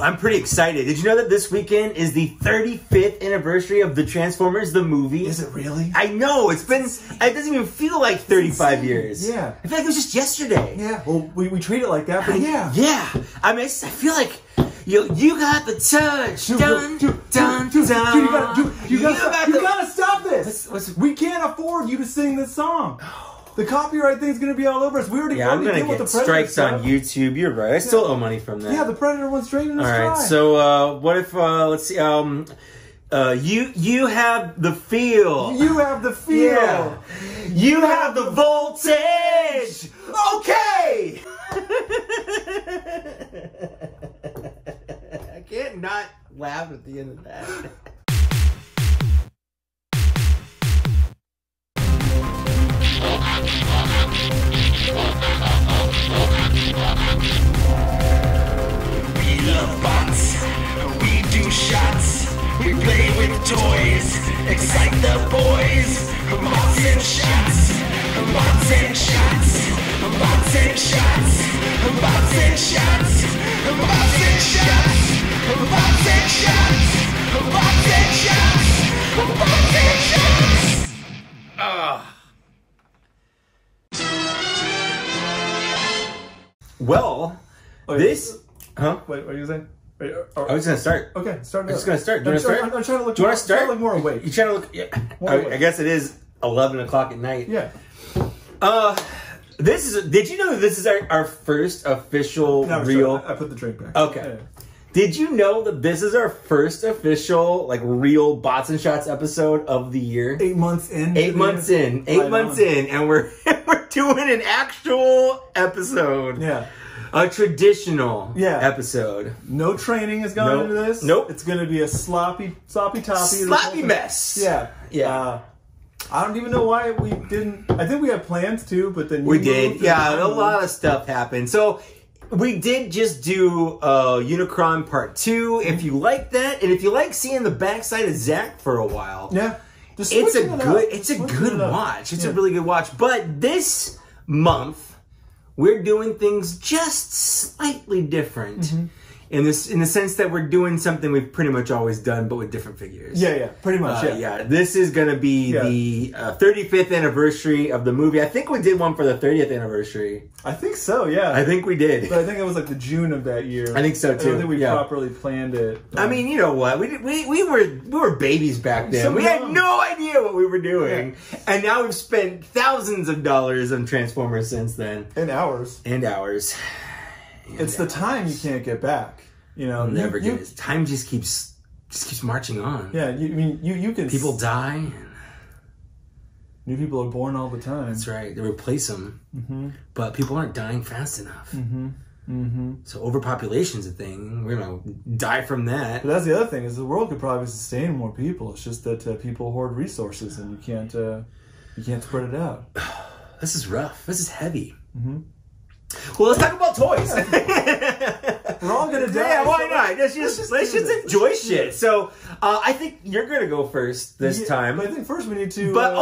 I'm pretty excited. Did you know that this weekend is the 35th anniversary of the Transformers, the movie? Is it really? I know. It doesn't even feel like 35 years. Yeah. I feel like it was just yesterday. Yeah. Well, we treat it like that, but yeah. Yeah. I mean, I feel like you got the touch. Dun, dun, dun. You gotta stop this. We can't afford you to sing this song. The copyright thing's gonna be all over us. We already I'm gonna get strikes on YouTube. You're right. I still owe money from that. Yeah, the Predator went straight in the strike. All right. So what if let's see. You have the feel. You have the feel. Yeah. You have the voltage. Okay. I can't not laugh at the end of that. We love bots, we do shots, we play with toys, excite the boys. Bots and shots, bots and shots, bots and shots, bots and shots, bots and shots, bots and shots, bots and shots, bots and shots. Well, this... Huh? Wait, what are you saying? Wait, I was going to start. Okay, start. I'm just going to start. Do you want to start? I'm trying to look. Do you want to start? I'm trying to look more awake. You trying to look... Yeah. I guess it is 11 o'clock at night. Yeah. This is... Did you know that this is our first official real... I put the drink back. Okay. Yeah. Did you know that this is our first official, like, real Bots and Shots episode of the year? 8 months in. 8 months in. 8 months in. And we're doing an actual episode. Yeah. A traditional episode. No training has gone into this. Nope. It's going to be a sloppy toppy. Sloppy mess. Yeah. Yeah. I don't even know why we didn't. I think we had plans to, but then we did. Yeah, a lot of stuff happened. So we did just do Unicron Part 2. If you like that, and if you like seeing the backside of Zach for a while, it's a good watch. It's a really good watch. But this month, we're doing things just slightly different. In the sense that we're doing something we've pretty much always done, but with different figures. Yeah, pretty much. This is going to be the 35th anniversary of the movie. I think we did one for the 30th anniversary. I think so. Yeah, I think we did. But I think it was like the June of that year. I think so too. I don't think we properly planned it. I mean, you know what? We were babies back then. We had no idea what we were doing, and now we've spent thousands of dollars on Transformers since then. And hours. It's the time you can't get back. You know, never get it. Time just keeps marching on. Yeah, you can. People die. And new people are born all the time. That's right. They replace them, but people aren't dying fast enough. So overpopulation's a thing. We're gonna die from that. But that's the other thing is the world could probably sustain more people. It's just that people hoard resources and you can't spread it out. This is rough. This is heavy. Well, let's talk about toys. We're all gonna die. Yeah, why not? Let's just enjoy shit. So, I think you're gonna go first this time. But I think first we need to. But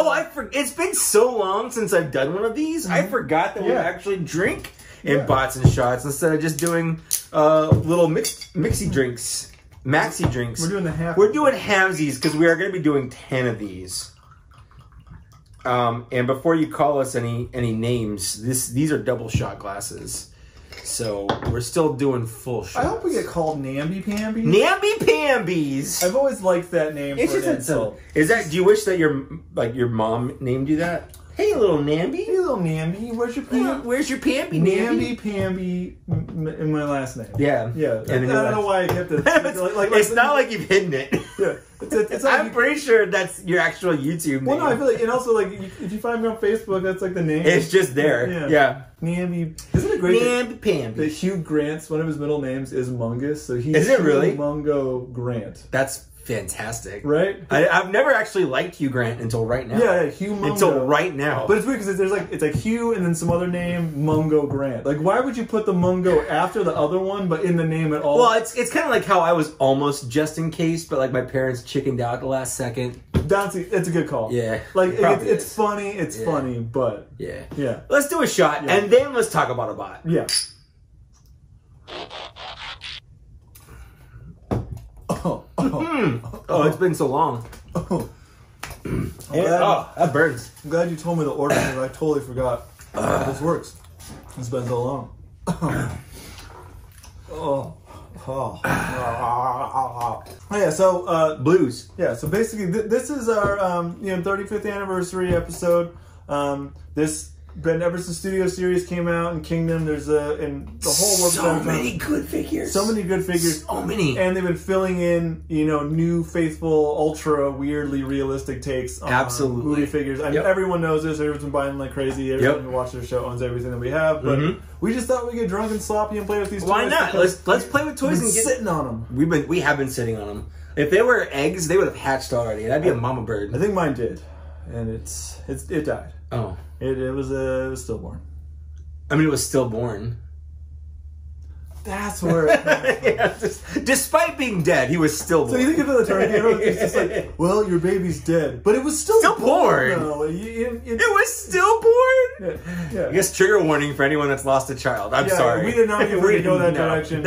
it's been so long since I've done one of these. I forgot that we actually drink in Bots and Shots instead of just doing little maxi drinks. We're doing the half. We're doing halvesies because we are going to be doing 10 of these. And before you call us any names, these are double shot glasses. So we're still doing full shots. I hope we get called Namby-Pambies. Namby-Pambies! I've always liked that name for an insult. Is that, do you wish that your mom named you that? Hey, little Namby. Hey, little Namby. Where's your Pamby? Where's your Pamby, Namby-Pamby in my last name. Yeah. Yeah. And I don't know why I kept it. It's not like you've hidden it. Yeah. It's like I'm pretty sure that's your actual YouTube name. Well, no, I feel like, and also, like, if you find me on Facebook, that's like the name. It's just there. Yeah. Namby. Isn't it great Namby-Pamby. that Hugh Grant's, one of his middle names is Mungus, so he's Is it really? Mungo Grant. That's fantastic. Right? I've never actually liked Hugh Grant until right now. Yeah, Hugh Mungo. Until right now. But it's weird because it's like Hugh and then some other name, Mungo Grant. Like, why would you put the Mungo after the other one, but in the name at all? Well, it's kind of like how I was almost just in case, but like my parents chickened out the last second. It's a good call. Yeah. Like, it's funny, funny, but... Yeah. Let's do a shot, and then let's talk about a bot. Yeah. Oh, it's been so long. That burns. I'm glad you told me the order because I totally forgot how this works. It's been so long. Yeah, so Blues. Yeah, so basically this is our 35th anniversary episode. This Ever-Since Studio Series came out in Kingdom, there's in the whole world. So many good figures. So many good figures. So many. And they've been filling in, new, faithful, ultra weirdly realistic takes on movie figures. I mean, everyone knows this. Everyone's been buying them like crazy. Everyone who watches their show owns everything that we have. But we just thought we'd get drunk and sloppy and play with these toys. Why not? Let's play with toys and get sitting on them. We have been sitting on them. If they were eggs, they would have hatched already. That'd be a mama bird. I think mine did, and it died. Oh, it was stillborn. I mean, it was stillborn. That's where despite being dead, he was stillborn. So you think of the tornado, it's just like, well, your baby's dead. But it was still born. No, it was stillborn? Yeah. I guess trigger warning for anyone that's lost a child. I'm sorry. We did not get ready to go that direction.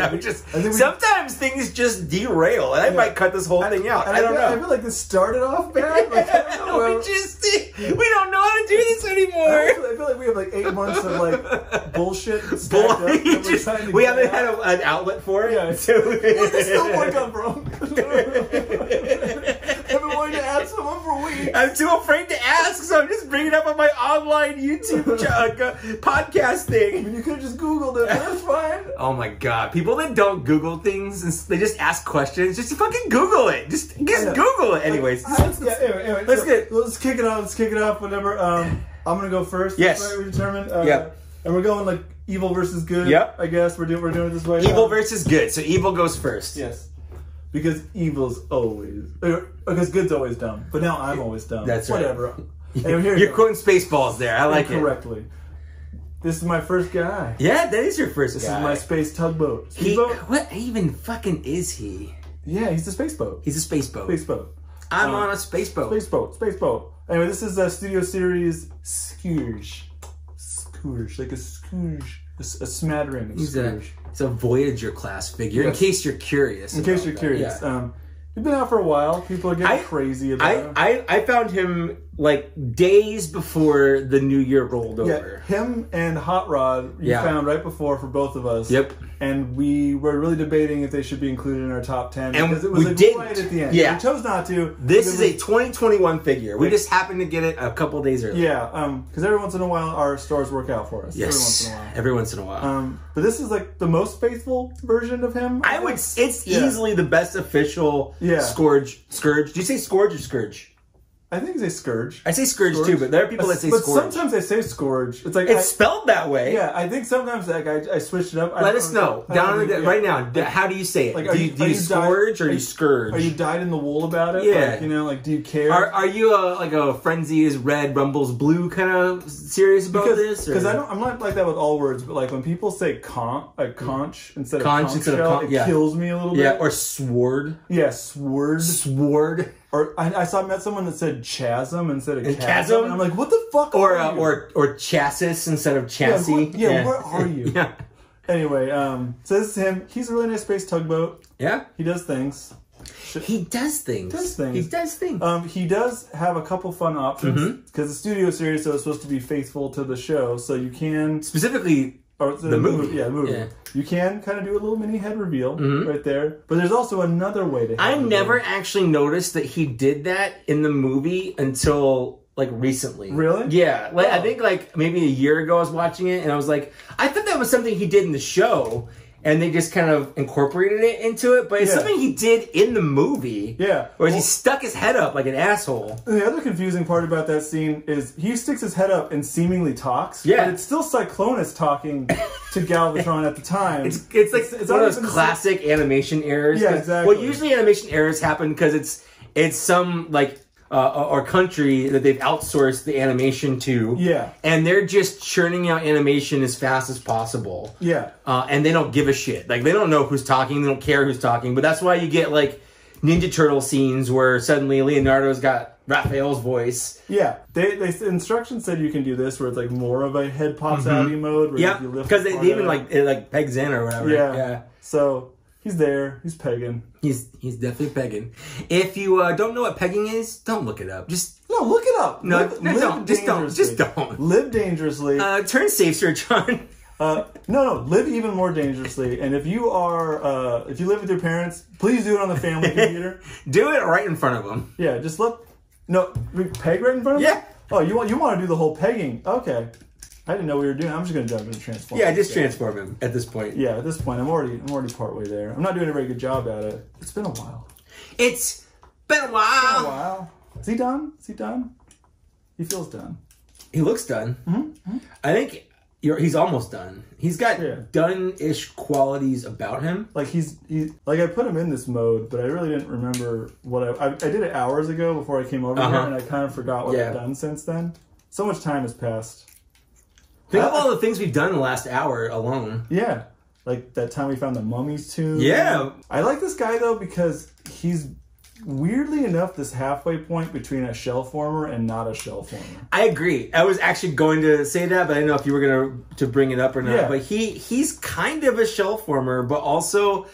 Sometimes things just derail, and I might cut this whole thing out. I don't know. I feel like this started off bad. Like, I don't know. We don't know how to do this anymore. I feel like we have like 8 months of like bullshit stacked up. We haven't had an outlet for it. Yeah. So where does the stillborn come from? I've been wanting to ask someone for weeks. I'm too afraid to ask, so I'm just bringing it up on my online YouTube podcast thing. I mean, you could have just Googled it, but that's fine. Oh my god. People that don't Google things, they just ask questions, just fucking Google it. Just Google it. Anyways. Let's kick it off, whatever. I'm going to go first. Yes. Right, we determined. And we're going like evil versus good. Yep. I guess we're doing it this way. Evil versus good. So evil goes first. Yes. Because evil's always... Because good's always dumb. But now I'm always dumb. That's right. Whatever. You're quoting Spaceballs there. I like it. Correctly. This is my first guy. Yeah, that is your first guy. This is my space tugboat. What even fucking is he? Yeah, he's a space boat. He's a space boat. Space boat. I'm on a space boat. Space boat. Anyway, this is a Studio Series Scourge. Like a Scourge. A smattering of Scourge. It's a Voyager class figure, in case you're curious. Yeah. He's been out for a while. People are getting crazy about him. I found him like days before the new year rolled over. Him and Hot Rod you found right before for both of us. Yep. And we were really debating if they should be included in our top 10. And because it was right at the end. Yeah. We chose not to. This is a 2021 figure. We just happened to get it a couple days early. Yeah. Because every once in a while our stores work out for us. Yes. Every once in a while. But this is like the most faithful version of him. It's easily the best official Scourge. Do you say Scourge or Scourge? I think they say Scourge. I say Scourge too, but there are people that say Scourge. But sometimes they say Scourge. It's like it's spelled that way. Yeah, I think sometimes like I switched it up. Let us know right now. How do you say it? Like, do you Scourge or do you Scourge? Are you dyed in the wool about it? Yeah. Like, do you care? Are you a Frenzy is red, Rumble's blue kind of serious about this? Because I'm not like that with all words, but like when people say conch instead of conch shell, it kills me a little bit. Yeah, or sword. Yeah, sword. Sword. Or I met someone that said chasm instead of chasm. And I'm like, what the fuck? Or chassis instead of chassis. Where are you? Yeah. Anyway, so this is him. He's a really nice space tugboat. Yeah. He does things. He does things. He does have a couple fun options because the Studio Series is supposed to be faithful to the show, so you can specifically. Or the movie. Yeah, the movie. Yeah. You can kind of do a little mini head reveal right there. But there's also another way to I never actually noticed that he did that in the movie until like recently. Really? Yeah. Like I think like maybe a year ago I was watching it and I was like, I thought that was something he did in the show. And they just kind of incorporated it into it. But it's something he did in the movie. Yeah. Where he stuck his head up like an asshole. The other confusing part about that scene is he sticks his head up and seemingly talks. Yeah. But it's still Cyclonus talking to Galvatron at the time. It's one of those classic animation errors. Yeah, exactly. Well, usually animation errors happen because it's some like... or country that they've outsourced the animation to. Yeah. And they're just churning out animation as fast as possible. Yeah. And they don't give a shit. Like, they don't know who's talking. They don't care who's talking. But that's why you get, like, Ninja Turtle scenes where suddenly Leonardo's got Raphael's voice. Yeah. The instructions said you can do this where it's, like, more of a head pops out mode. Yeah. Because they even, like, it, like, pegs in or whatever. Yeah. So... He's there. He's pegging. He's definitely pegging. If you don't know what pegging is, don't look it up. Look it up. No, don't. Just don't. Live dangerously. Turn safe search on. No. Live even more dangerously. And if you live with your parents, please do it on the family computer. Do it right in front of them. Yeah, just peg right in front of them? Yeah. Oh, you want to do the whole pegging? Okay. I didn't know what we were doing. I'm just going to jump into transform. Yeah, just transform him at this point. Yeah, at this point, I'm already partway there. I'm not doing a very good job at it. It's been a while. It's been a while. Is he done? He feels done. He looks done. Mm-hmm. I think he's almost done. He's got done-ish qualities about him. Like I put him in this mode, but I really didn't remember what I did it hours ago before I came over here, and I kind of forgot what I've done since then. So much time has passed. Think of all the things we've done in the last hour alone. Yeah. Like that time we found the mummy's tomb. Yeah. I like this guy, though, because he's weirdly enough this halfway point between a shell former and not a shell former. I agree. I was actually going to say that, but I didn't know if you were going to bring it up or not. Yeah. But he's kind of a shell former, but also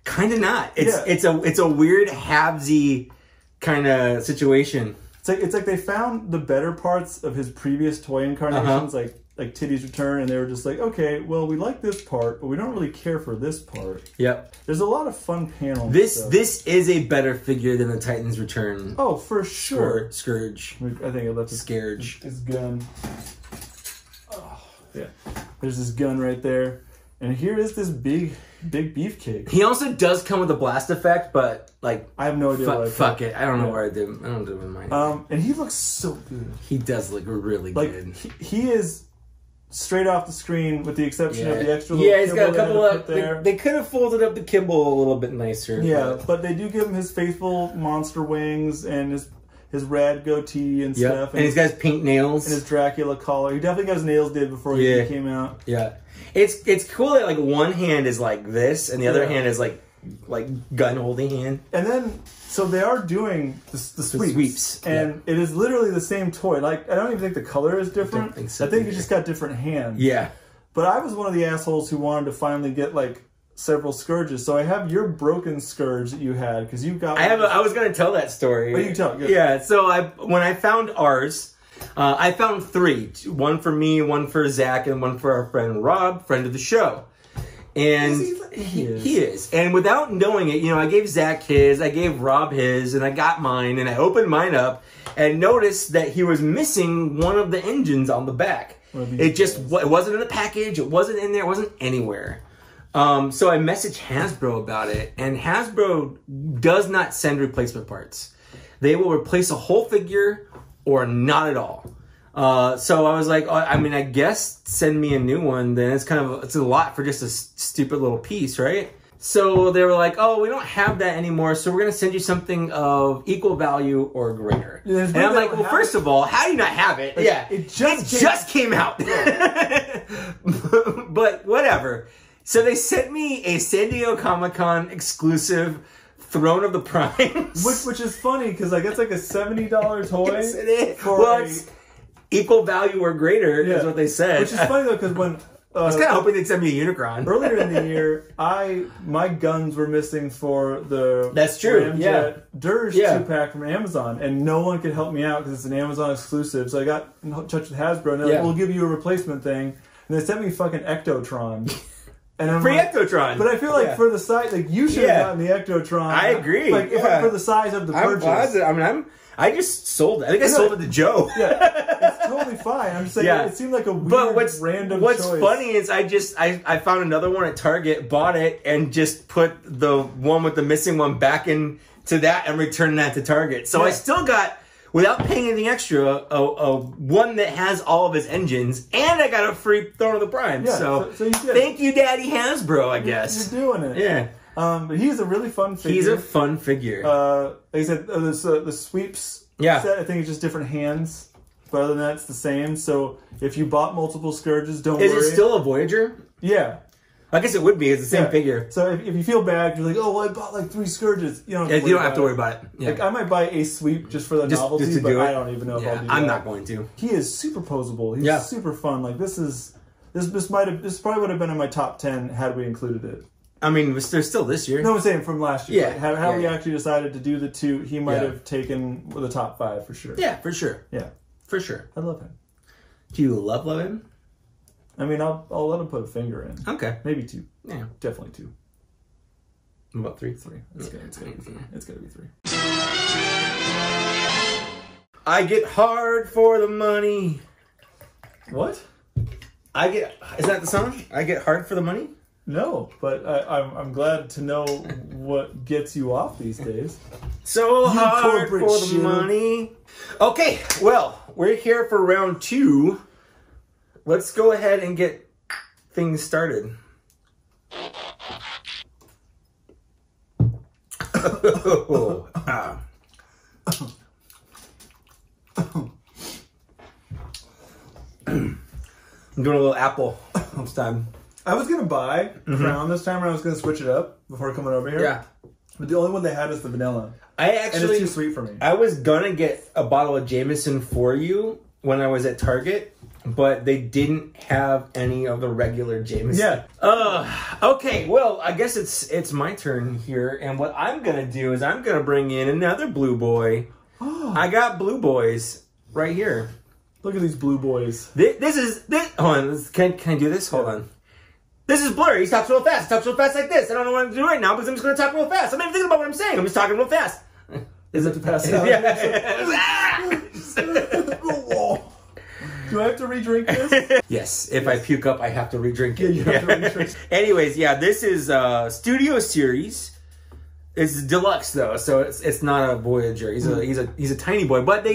kind of not. It's a weird halvesy kind of situation. It's like they found the better parts of his previous toy incarnations, like Titty's Return, and they were just like, okay, well, we like this part, but we don't really care for this part. Yep. There's a lot of fun panels. This is a better figure than the Titan's Return. Oh, for sure. Scourge. I think I left his gun. Oh, yeah. There's this gun right there. And here is this big beefcake. He also does come with a blast effect, but like I have no idea. Fuck it. I don't know where I did. I don't do it in mine. And he looks so good. He does look really good. He is straight off the screen, with the exception of the extra little he's got a couple of there. They could have folded up the kibble a little bit nicer. Yeah, but they do give him his faithful monster wings and his rad goatee and stuff. And he's got his pink nails. And his Dracula collar. He definitely got his nails did before he came out. Yeah. It's cool that like one hand is like this and the other hand is like gun holding hand. And then so they are doing the sweeps. And it is literally the same toy. Like I don't even think the color is different. I think he just got different hands. Yeah. But I was one of the assholes who wanted to finally get like several Scourges. So I have your broken Scourge that you had because you got. I was going to tell that story. Oh, you can tell. Good. Yeah. So when I found ours, I found 3. One for me, one for Zach, and one for our friend Rob, friend of the show. And he is. And without knowing it, I gave Zach his, I gave Rob his, and I got mine, and I opened mine up and noticed that he was missing one of the engines on the back. It wasn't in the package, it wasn't in there, it wasn't anywhere. So I messaged Hasbro about it, and Hasbro does not send replacement parts. They will replace a whole figure or not at all. So I was like, I guess send me a new one. Then it's a lot for just a stupid little piece, right? So they were like, oh, we don't have that anymore. So we're going to send you something of equal value or greater. And I'm like, well, first of all, how do you not have it? It just came out. But whatever. So they sent me a San Diego Comic-Con exclusive Throne of the Primes. Which is funny because it's like a $70 toy. Yes, it is. It's equal value or greater is what they said. Which is funny though because when I was kind of hoping they'd send me a Unicron. Earlier in the year, my guns were missing for the Ramjet Dirge 2-pack from Amazon, and no one could help me out because it's an Amazon exclusive. So I got in touch with Hasbro, and they're like, we'll give you a replacement thing. And they sent me fucking Ectotron. And free Ectotron. But I feel like for the size, you should have gotten the Ectotron. I agree. For the size of the purchase. I just sold it. I think I sold it to Joe. It's totally fine. I'm just saying it seemed like a weird, random choice. What's funny is I found another one at Target, bought it, and just put the one with the missing one back into that and returned that to Target. So I still got, without paying anything extra, a one that has all of his engines, and I got a free Throne of the Prime. Yeah, so thank you, Daddy Hasbro, I guess. You're doing it. Yeah. But he's a really fun figure. He's a fun figure. Like I said, the sweeps set, I think it's just different hands. But other than that, it's the same. So if you bought multiple Scourges, don't worry. Is it still a Voyager? Yeah. I guess it would be. It's the same figure. So if you feel bad, you're like, oh, well, I bought like 3 Scourges. You don't have to worry about it. Yeah. Like, I might buy a sweep just for the novelty, but I don't even know if I'll do that. I'm not going to. He is super posable. He's super fun. Like this probably would have been in my top 10 had we included it. I mean, they're still this year. No, I'm saying from last year. Yeah. Like, how we actually decided to do the 2, he might have taken the top 5 for sure. Yeah, for sure. Yeah. For sure. I love him. Do you love him? I mean, I'll let him put a finger in. Okay. Maybe 2. Yeah. Definitely 2. About 3? 3. It's gotta be 3. It's gotta be 3. I get hard for the money. What? Is that the song? I get hard for the money? No, but I'm glad to know what gets you off these days. So hard for the shit. money. Okay, well, we're here for round 2. Let's go ahead and get things started. I'm doing a little apple this time. I was gonna buy Crown this time, and I was gonna switch it up before coming over here. Yeah. But the only one they had is the vanilla. And it's too sweet for me. I was gonna get a bottle of Jameson for you when I was at Target, but they didn't have any of the regular Jameson. Yeah. Okay, well, I guess it's my turn here, and what I'm gonna do is I'm gonna bring in another blue boy. Oh. I got blue boys right here. Look at these blue boys. This is hold on, can I do this? Hold on. This is Blurr. He talks real fast. He talks real fast like this. I don't know what I'm doing right now because I'm just going to talk real fast. I'm not even thinking about what I'm saying. I'm just talking real fast. Is it to pass it out? Yeah. Do I have to re-drink this? Yes. If I puke up, I have to re-drink it. Yeah, you have to re-drink it. Anyways, yeah, this is Studio Series. It's deluxe though, so it's not a Voyager. He's a tiny boy, but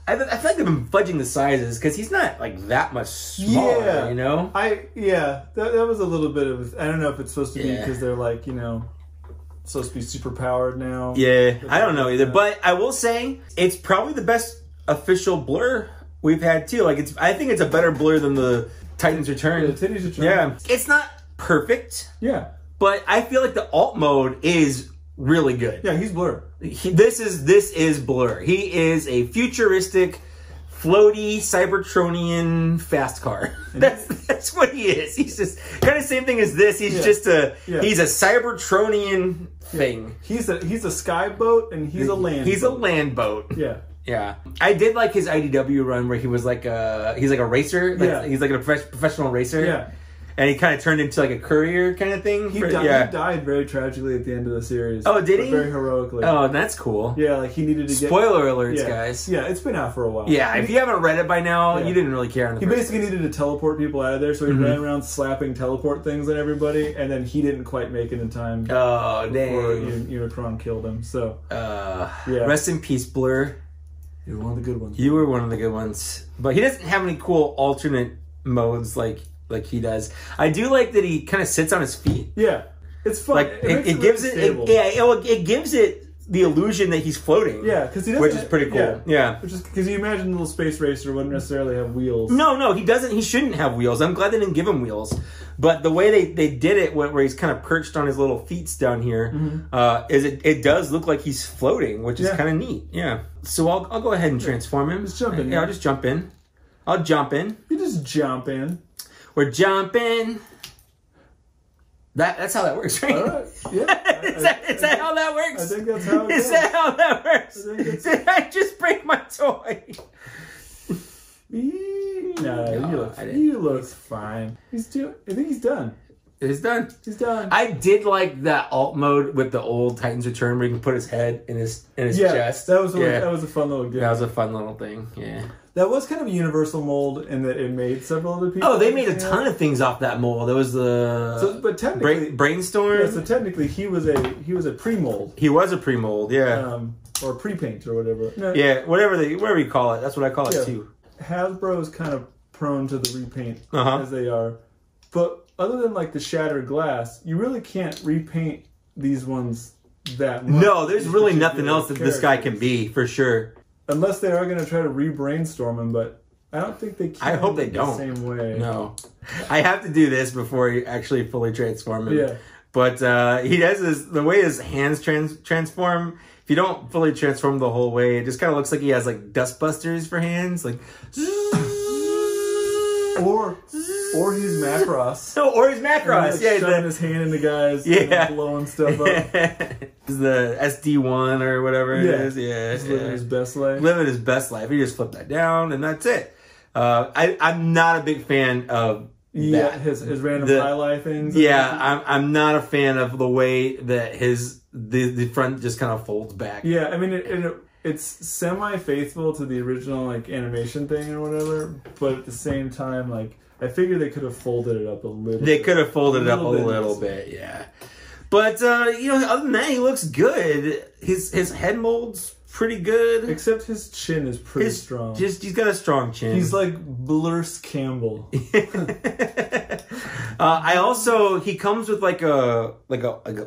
I feel like they've been fudging the sizes because he's not like that much smaller, you know? That was a little bit of, I don't know if it's supposed to be because they're like, supposed to be super powered now. Yeah, I don't know either, but I will say it's probably the best official Blurr we've had too. Like I think it's a better Blurr than the Titan's Return. Yeah, the Titan's Return. Yeah, it's not perfect. Yeah, but I feel like the alt mode is really good. Yeah, he's Blurr. This is Blurr. He is a futuristic, floaty Cybertronian fast car. That's what he is. He's just kind of same thing as this. He's just he's a Cybertronian thing. He's a sky boat and he's a land. He's boat. a land boat. Yeah. Yeah, I did like his IDW run where he was like he's like a racer. Like, he's like a professional racer. Yeah. And he kind of turned into like a courier kind of thing. He died very tragically at the end of the series. Oh, did he? Very heroically. Oh, that's cool. Yeah, like he needed to get... Spoiler alerts, guys. Yeah, it's been out for a while. Yeah, if you haven't read it by now, you didn't really care. He basically needed to teleport people out of there, so he ran around slapping teleport things at everybody, and then he didn't quite make it in time. Oh, before dang. Unicron killed him, so... Rest in peace, Blurr. You were one of the good ones. You were one of the good ones. But he doesn't have any cool alternate modes like he does. I do like that he kind of sits on his feet. Yeah, it's fun. Like it gives it gives it the illusion that he's floating. Yeah, because he doesn't. Which is pretty cool. Yeah. Which is because you imagine a little space racer wouldn't necessarily have wheels. No, he doesn't. He shouldn't have wheels. I'm glad they didn't give him wheels. But the way they did it, where he's kind of perched on his little feet down here, is it does look like he's floating, which is kind of neat. Yeah. So I'll go ahead and transform him. Just jump in. Yeah, I'll just jump in. I'll jump in. You just jump in. We're jumping. That's how that works, right? All right. Yeah. Is that how that works? I think that's how it goes. Is that how that works? Did I just break my toy? No, you look fine. I think he's done. He's done. He's done. I did like that alt mode with the old Titan's Return where you can put his head in his chest. That was a fun little game. That was a fun little thing. Yeah. That was kind of a universal mold in that it made several other people. Oh, they made a ton of things off that mold. There was but technically Brainstorm. Yeah, so technically he was a pre-mold. He was a pre-mold, yeah. Or pre-paint or whatever. No, yeah, whatever you call it. That's what I call it too. Hasbro is kind of prone to the repaint as they are. But other than like the shattered glass, you really can't repaint these ones that much. No, there's really nothing else that this guy can be, for sure. Unless they are going to try to re-brainstorm him, but I don't think they can. I hope they don't. The same way. No. I have to do this before you actually fully transform him. Yeah. But he does the way his hands transform, if you don't fully transform the whole way, it just kind of looks like he has like dust busters for hands. Like, Or he's Macross. No, or he's Macross. Yeah, shoving his hand into guys, blowing stuff up. The SD1 or whatever it is. Yeah, he's living his best life. Living his best life. He just flipped that down, and that's it. I'm not a big fan of that. His random highlight things. Yeah, I'm not a fan of the way that the front just kind of folds back. Yeah, I mean it's semi-faithful to the original like animation thing or whatever, but at the same time, like I figure they could have folded it up a little. They could have folded it up a little bit, yeah. But you know, other than that, he looks good. His head mold's pretty good. Except his chin is pretty strong. He's got a strong chin. He's like Blurr Campbell. He comes with like a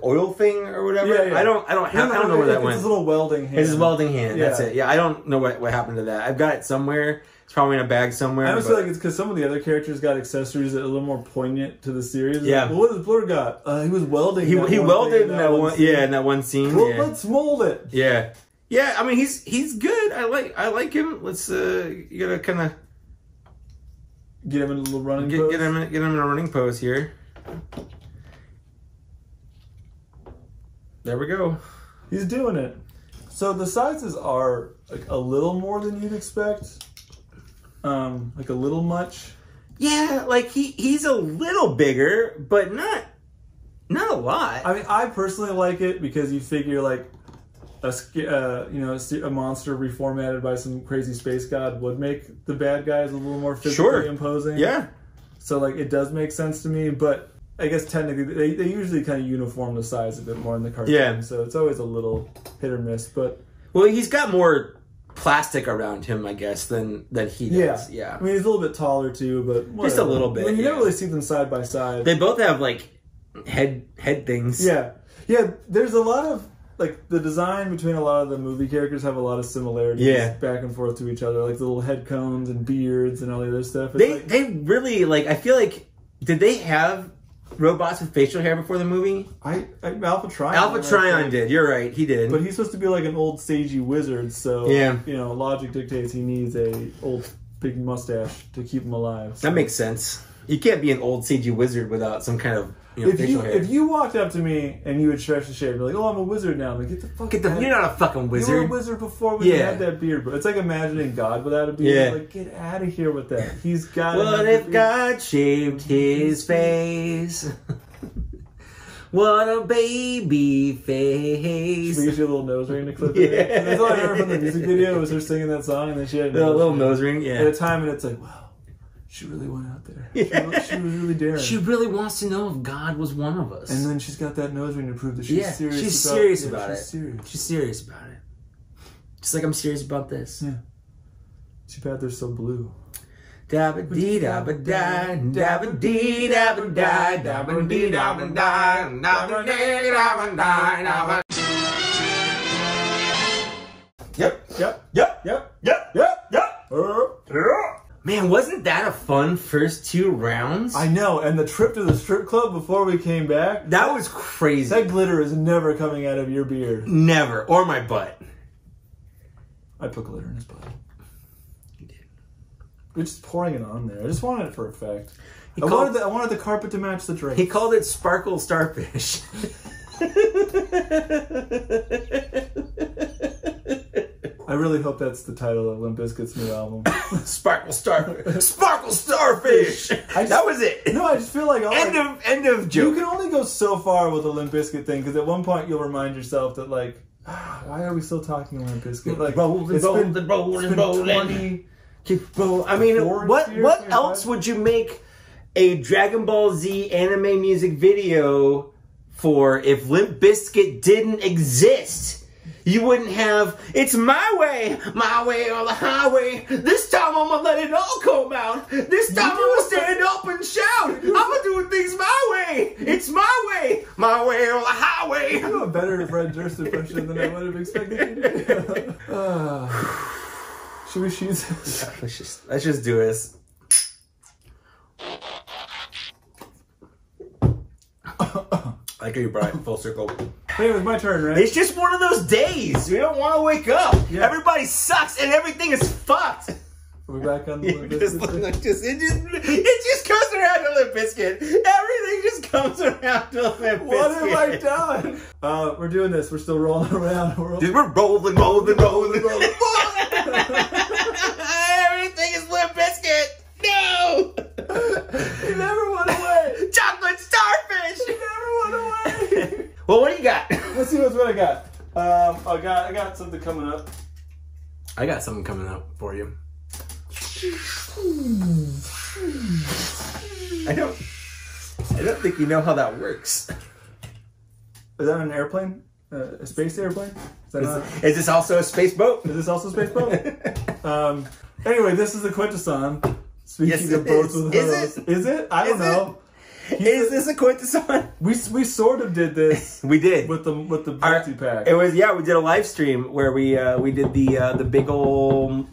oil thing or whatever. Yeah. I don't know where that went. It's his little welding hand. It's his welding hand. That's it. Yeah, I don't know what happened to that. I've got it somewhere. It's probably in a bag somewhere. I always feel like it's because some of the other characters got accessories that are a little more poignant to the series. Yeah. Like, well, what does Blurr got? He was welding. He welded in that one. Yeah, in that one scene. Well, let's mold it. Yeah. Yeah, I mean he's good. I like him. Let's you gotta kind of get him in a little running pose. Get him in a running pose here. There we go. He's doing it. So the sizes are like a little more than you'd expect. Like a little much. Yeah, like he's a little bigger, but not a lot. I mean, I personally like it because you figure like a monster reformatted by some crazy space god would make the bad guys a little more physically imposing. Yeah. So like it does make sense to me, but I guess technically they usually kind of uniform the size a bit more in the cartoon. Yeah. So it's always a little hit or miss, but well, he's got more plastic around him, I guess, than he does. Yeah. I mean, he's a little bit taller too, but whatever. Just a little bit. I mean, you don't really see them side by side. They both have like head things. Yeah. Yeah, there's a lot of like the design between a lot of the movie characters have a lot of similarities back and forth to each other, like the little head cones and beards and all the other stuff. They really like. I feel like did they have robots with facial hair before the movie? Alpha Trion. Alpha Trion did. You're right. He did. But he's supposed to be like an old sagey wizard, so logic dictates he needs a old big mustache to keep him alive. So. That makes sense. You can't be an old sagey wizard without some kind of facial hair. If you walked up to me and you would stretch the shape, you're like, "Oh, I'm a wizard now." I'm like, you're not a fucking wizard. You were a wizard before we had that beard, bro. It's like imagining God without a beard. Yeah. Like, get out of here with that. He's got. What if God shaved his face? What a baby face. Should we get you a little nose ring to clip it? Yeah. That's all I remember from the music video was her singing that song, and then she had a little nose ring. Yeah. At a time, and it's like, wow, she really went out there. Yeah. She was really daring. She really wants to know if God was one of us. And then she's got that nose ring to prove that she's serious. She's serious about it. Serious. She's serious about it. Just like I'm serious about this. Yeah. Too bad they're so blue. Dabba dee dabba die, dabba dee dabba die, dabba dee dabba die, dabba dee dabba die, dabba. Yep. Man, wasn't that a fun first 2 rounds? I know, and the trip to the strip club before we came back. That was crazy. That glitter is never coming out of your beard. Never. Or my butt. I put glitter in his butt. We're just pouring it on there. I just wanted it for effect. I wanted the carpet to match the drapes. He called it Sparkle Starfish. I really hope that's the title of Limp Bizkit's new album. Sparkle Starfish. Sparkle Starfish. That was it. No, I just feel like end of joke. You can only go so far with the Limp Bizkit thing because at one point you'll remind yourself that like, why are we still talking Limp Bizkit? Like, rolling. 20. I mean, what else would you make a Dragon Ball Z anime music video for if Limp Bizkit didn't exist? You wouldn't have, it's my way or the highway. This time I'm gonna let it all come out. This time I'm gonna stand up and shout. I'm gonna do things my way. It's my way or the highway. You do a better Fred Durst impression than I would have expected you to do. Should we shoot this? Yeah, let's just do this. I like how you brought it full circle. Hey, it was my turn, right? It's just one of those days. We don't want to wake up. Yeah. Everybody sucks and everything is fucked. Are we back on the Limp Bizkit? It just goes around to Limp Bizkit. Everything just comes around to Limp Bizkit. What have I done? We're doing this. We're still rolling around. We're rolling. Everything is Limp Bizkit. No! He never went away. Chocolate starfish. He never went away. Well, what do you got? Let's see what I got. I got something coming up. I got something coming up for you. I don't think you know how that works. Is that an airplane? A space airplane? Is this also a space boat? Is this also a space boat? Anyway, this is the Quintesson. Speaking of boats with hose. Is it? I don't know. Is this a Quintesson? We sort of did this. We did with the multi-pack. It was we did a live stream where we did the big old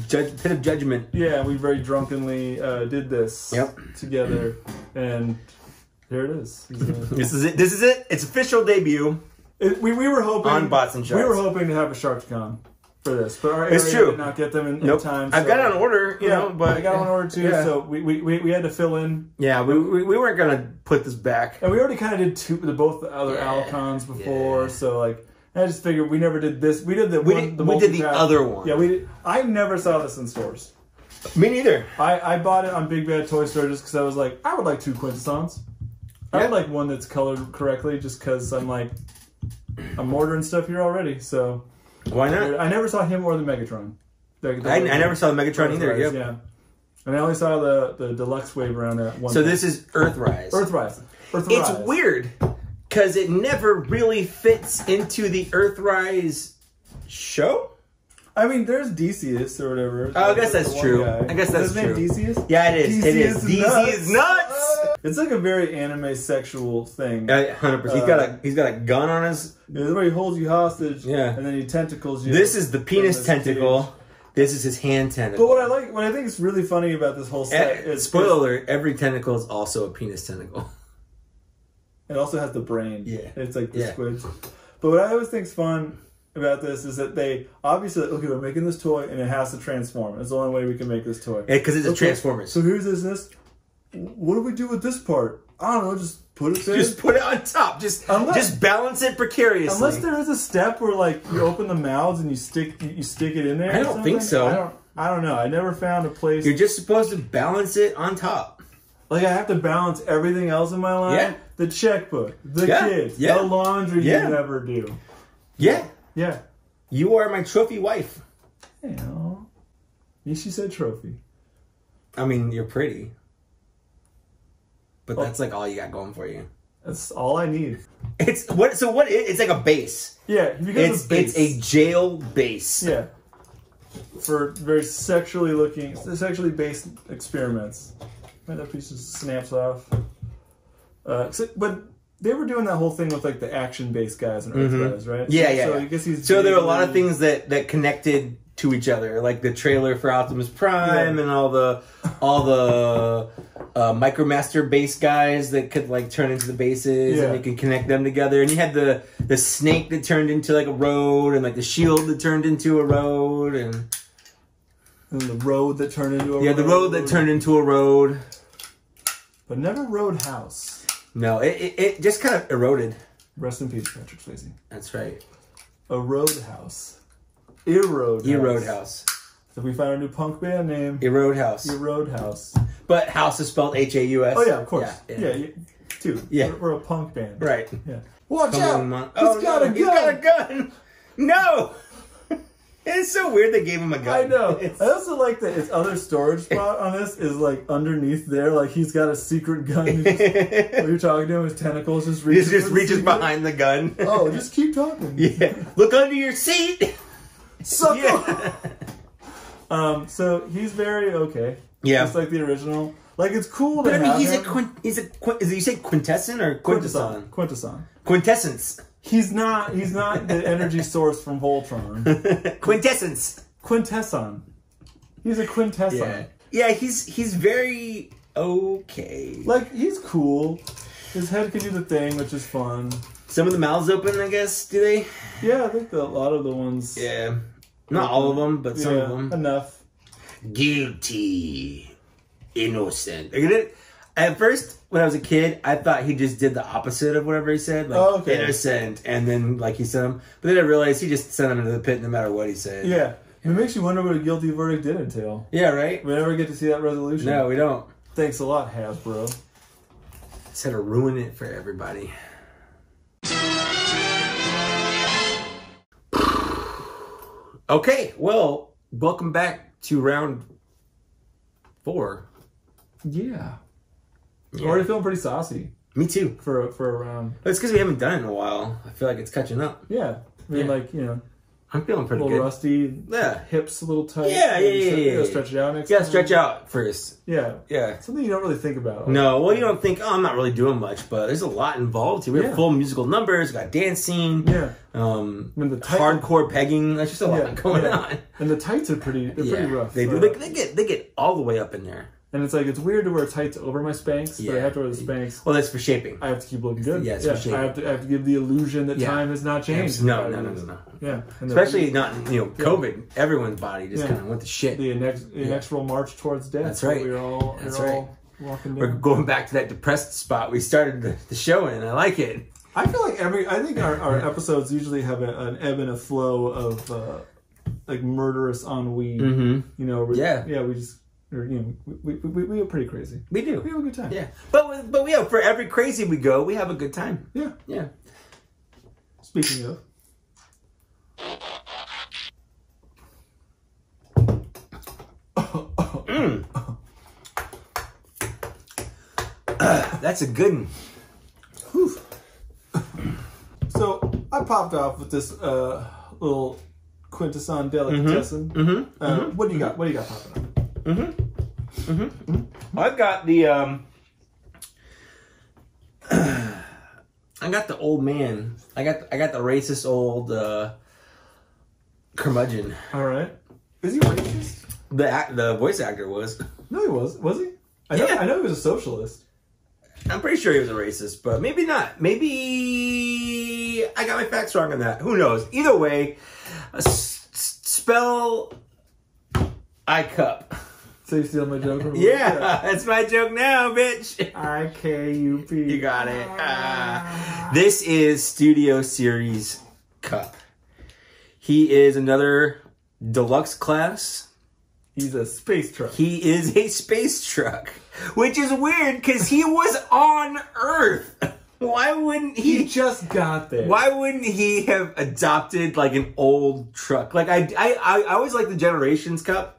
pit of judgment. Yeah, we very drunkenly did this together, and here it is. This is it. This is it. It's official debut. We were hoping on BOTSNSHOTS. We were hoping to have a SharkCon for this, but our area did not get them in time. So. I've got it on order, you know, but I got it on order too. So we had to fill in. Yeah, we weren't gonna put this back, and we already kind of did both the other Alcons before. So like, I just figured we never did this. We did the other one. Yeah, I never saw this in stores. Me neither. I bought it on Big Bad Toy Store just because I was like, I would like 2 Quintessons. I would like one that's colored correctly, just because I'm ordering stuff here already. So why not? I never saw him or the Megatron. I never saw the Megatron either. Yep. Yeah, and I only saw the deluxe wave around that one. So this is Earthrise. Earthrise. It's weird because it never really fits into the Earthrise show. I mean, there's Decius or whatever. Oh, I guess that's true. I guess that's true. His name Decius? Yeah, it is. DC is nuts. It's like a very anime sexual thing. 100%. He's got a gun on his. Yeah, where he holds you hostage. Yeah. And then he tentacles you. This is the penis tentacle. Cage. This is his hand tentacle. But what I think is really funny about this whole set is, spoiler alert: every tentacle is also a penis tentacle. It also has the brain. Yeah. It's like the squids. But what I always think is fun about this is that they obviously we're making this toy and it has to transform. It's the only way we can make this toy. Yeah, because it's a Transformers. So here's this. What do we do with this part? I don't know. Just put it there. Just put it on top. Just balance it precariously. Unless there is a step where you open the mouths and you stick it in there. I don't think so. I don't know. I never found a place. You're just supposed to balance it on top. I have to balance everything else in my life. Yeah. The checkbook, the kids, the laundry you never do. Yeah. Yeah. You are my trophy wife. She said trophy. I mean, you're pretty. But that's all you got going for you. That's all I need. It's like a base. Yeah, it's a jail base. Yeah. For very sexually based experiments. That piece just snaps off. But they were doing that whole thing with the action-based guys in Earthrise, right? Yeah. So I guess there were a lot of things that connected to each other, like the trailer for Optimus Prime and all the Micromaster base guys that could turn into the bases and you could connect them together. And you had the snake that turned into a road, and the shield that turned into a road, and the road that turned into a road. Yeah, the road that turned into a road. But never Roadhouse. No, it just kind of eroded. Rest in peace, Patrick Swayze. That's right. A Roadhouse. Eroadhouse. So we found a new punk band name. Eroadhouse. Eroadhouse. But house is spelled H-A-U-S. Oh yeah, of course. Yeah. Too. Yeah. We're a punk band. Right. Yeah. Watch out! He's got a gun! No! It's so weird they gave him a gun. I know. I also like that his other storage spot on this is underneath there. He's got a secret gun. When you're talking to him, his tentacles just reaches behind the gun. Oh, just keep talking. Yeah. Look under your seat. Suck so he's very okay. Yeah. Just like the original. It's cool to have him. He's you say Quintesson or Quintesson? Quintesson. Quintessence. He's not the energy source from Voltron. Quintessence. Quintesson. He's a Quintesson. Yeah, he's very okay. He's cool. His head can do the thing, which is fun. Some of the mouths open, I guess, do they? Yeah, I think a lot of the ones. Yeah. Not all of them, but some of them. Enough. Guilty. Innocent. At first, when I was a kid, I thought he just did the opposite of whatever he said. Like, innocent. And then, like, he sent him. But then I realized he just sent him into the pit no matter what he said. Yeah. It makes you wonder what a guilty verdict did entail. Yeah, right? We never get to see that resolution. No, we don't. Thanks a lot, Hasbro. Instead of ruin it for everybody. Okay, well, welcome back to round 4. Yeah. Already feeling pretty saucy. Me too. For a round. It's because we haven't done it in a while. I feel like it's catching up. Yeah. I mean, like, you know. I'm feeling pretty good. A little rusty. Yeah. Hips a little tight. Yeah. Stretch it out next time. Stretch out first. Yeah. Yeah. Something you don't really think about. No. Well, you don't think, I'm not really doing much, but there's a lot involved here. We have full musical numbers. We got dancing. Yeah. Hardcore pegging. That's just a lot going on. And the tights are pretty rough. They do. They get all the way up in there. And it's like, it's weird to wear tights over my Spanx, but I have to wear the Spanx. Well, that's for shaping. I have to keep looking good. Yeah, it's for shaping. I have to give the illusion that time has not changed. No. Yeah. And especially not, COVID. Everyone's body just kind of went to shit. The inexorable march towards death. That's right. We're all walking down. We're going back to that depressed spot we started the show in. I like it. I feel like I think our episodes usually have an ebb and a flow of like murderous ennui. Mm-hmm. You know, we just. We are pretty crazy. We do. We have a good time. Yeah, but for every crazy we go, we have a good time. Yeah. Speaking of, that's a good one. Whew. So I popped off with this little Quintesson delicatessen. Mm-hmm. What do you got? What do you got popping up? I've got the I got the old man. I got the racist old curmudgeon. All right. Is he racist? The voice actor was. No, he was. Was he? I know he was a socialist. I'm pretty sure he was a racist, but maybe not. Maybe I got my facts wrong on that. Who knows? Either way, spell I cup. So you steal my joke? Yeah, that's my joke now, bitch. IKUP. You got it. This is Studio Series Cup. He is another deluxe class. He's a space truck. He is a space truck, which is weird because he was on Earth. Why wouldn't he? He just got there. Why wouldn't he have adopted like an old truck? Like I always like the Generations Cup.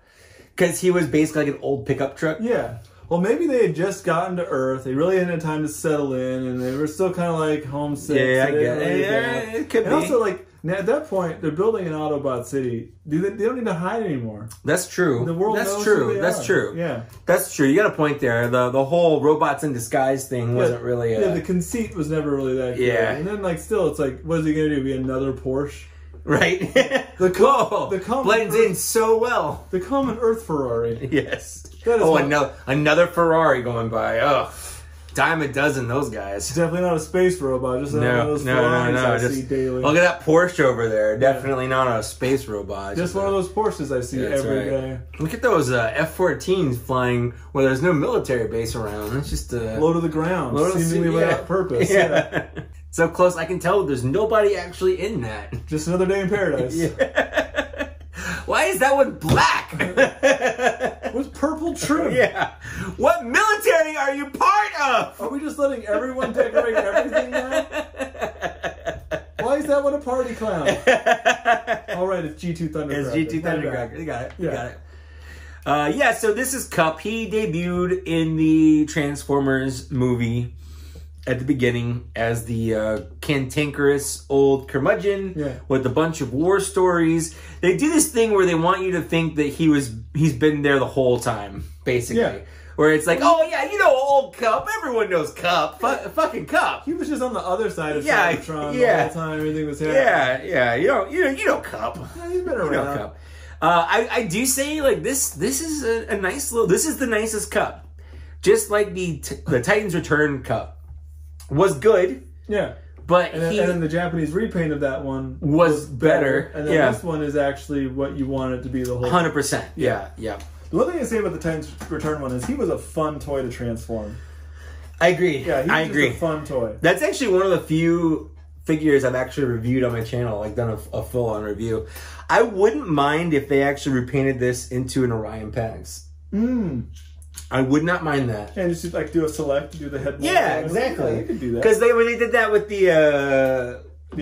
Because he was basically like an old pickup truck. Yeah. Well, maybe they had just gotten to Earth. They really hadn't had time to settle in, and they were still kind of like homesick. Yeah, I get it. Yeah, it could be. And also, like, at that point, they're building an Autobot city. They don't need to hide anymore. That's true. The world knows who they That's are. true. Yeah. That's true. You got a point there. The whole robots in disguise thing wasn't really... Yeah, the conceit was never really that good. Yeah. And then, like, still, it's like, what is he going to do? Be another Porsche? Right? The blends in so well. The common Earth Ferrari. Yes. Another Ferrari going by. Oh, dime a dozen, those guys. Definitely not a space robot. Just one of those Ferraris I see daily. Look at that Porsche over there. Definitely not a space robot. Just one of those Porsches I see every day. Look at those F-14s flying where there's no military base around. It's just low to the ground, seemingly without purpose. Yeah. So close, I can tell there's nobody actually in that. Just another day in paradise. Yeah. Why is that one black? With purple trim. Yeah. What military are you part of? Are we just letting everyone decorate everything now? Why is that one a party clown? All right, it's G2 Thundercracker. It's G2 Thundercracker. You got it. You got it. So this is Cup. He debuted in the Transformers movie at the beginning as the cantankerous old curmudgeon with a bunch of war stories. They do this thing where they want you to think that he's been there the whole time, basically. Yeah. Where it's like, oh yeah, you know old Cup. Everyone knows Cup. Fucking Cup. He was just on the other side of Cybertron the whole time everything was happening. Yeah. You know Cup. Yeah, he's been around. You know Cup. I do say like this is a nice little. This is the nicest Cup, just like the Titans Return Cup. Was good. Yeah. But and then the Japanese repaint of that one was better. And then this one is actually what you want it to be the whole 100%. Yeah. The one thing I say about the Titans Return one is he was a fun toy to transform. I agree. Yeah, he was just a fun toy. That's actually one of the few figures I've actually reviewed on my channel, like done a full-on review. I wouldn't mind if they actually repainted this into an Orion Pax. I would not mind that. And just like do a select, do the head. Yeah, exactly. Yeah, you could do that. Because when they did that with the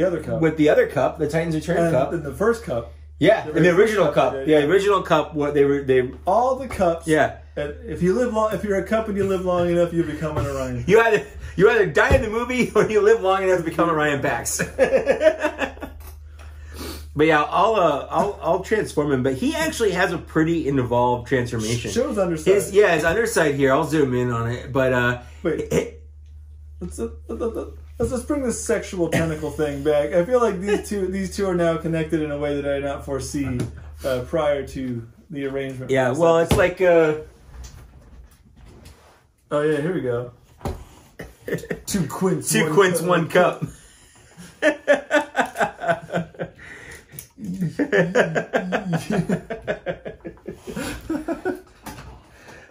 other cup, the Titans Return cup, and the first cup. Yeah, the original cup. The original cup. What they all the cups. Yeah. And if you live long, if you're a cup and you live long enough, you become an Orion. You either die in the movie or you live long enough to become Orion Pax. But yeah, I'll transform him. But he actually has a pretty involved transformation. Show his underside. His underside here. I'll zoom in on it. But wait, let's bring this sexual tentacle thing back. I feel like these two are now connected in a way that I did not foresee prior to the arrangement. Yeah, well, it's like. Oh yeah, here we go. Two quints, one cup.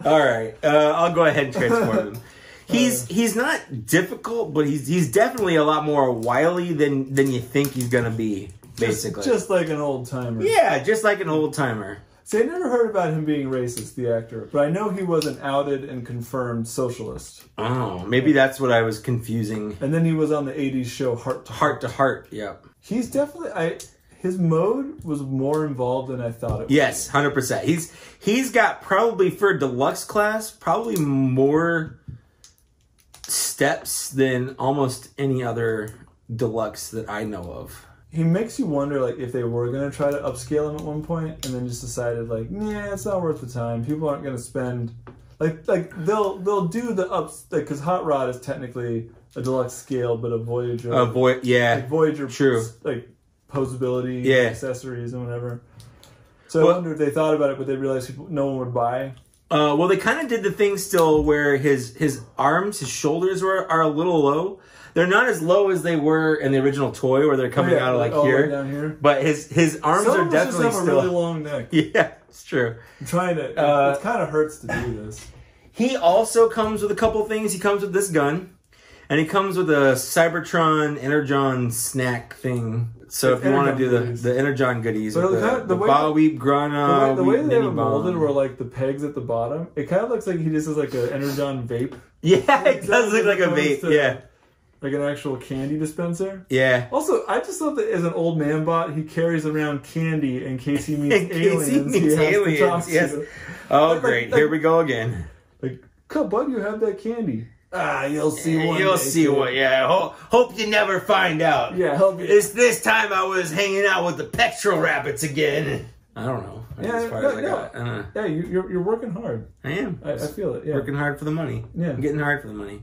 All right, I'll go ahead and transform him. He's not difficult, but he's definitely a lot more wily than you think he's gonna be. Basically, just like an old timer. Yeah, just like an old timer. See, I never heard about him being racist, the actor, but I know he was an outed and confirmed socialist. Oh, maybe that's what I was confusing. And then he was on the 80s show Heart to Heart. Yeah. He's definitely his mode was more involved than I thought it was. Yes, 100%. He's got probably for a deluxe class probably more steps than almost any other deluxe that I know of. He makes you wonder, like, if they were going to try to upscale him at one point, and then just decided, like, nah, it's not worth the time. People aren't going to spend, like they'll do the ups, like, because Hot Rod is technically a deluxe scale, but a Voyager, like Voyager, true, like posability, accessories and whatever. So I wonder if they thought about it, but they realized no one would buy. Well, they kind of did the thing still where his arms, his shoulders are a little low. They're not as low as they were in the original toy, where they're coming out of like here. Down here. But his arms are definitely just have a really long neck. Yeah, it's true. I'm trying to. It kind of hurts to do this. He also comes with a couple things. He comes with this gun, and he comes with a Cybertron Energon snack thing. So if you want to do the Energon goodies, the Baweep, Grana, the way they have it molded, where like the pegs at the bottom, it kind of looks like he just has like an Energon vape. Yeah, it does look like a vape. Yeah. Like an actual candy dispenser? Yeah. Also, I just love that as an old man bot, he carries around candy in case he meets aliens. Yes. Oh, great. Here we go again. Like, come, bud, you have that candy. You'll see one. You'll see one, yeah. Hope you never find out. Yeah, hope you... This time I was hanging out with the petrol rabbits again. I don't know. As far as I got. Yeah, you're working hard. I am. I feel it, yeah. Working hard for the money. Yeah. I'm getting hard for the money.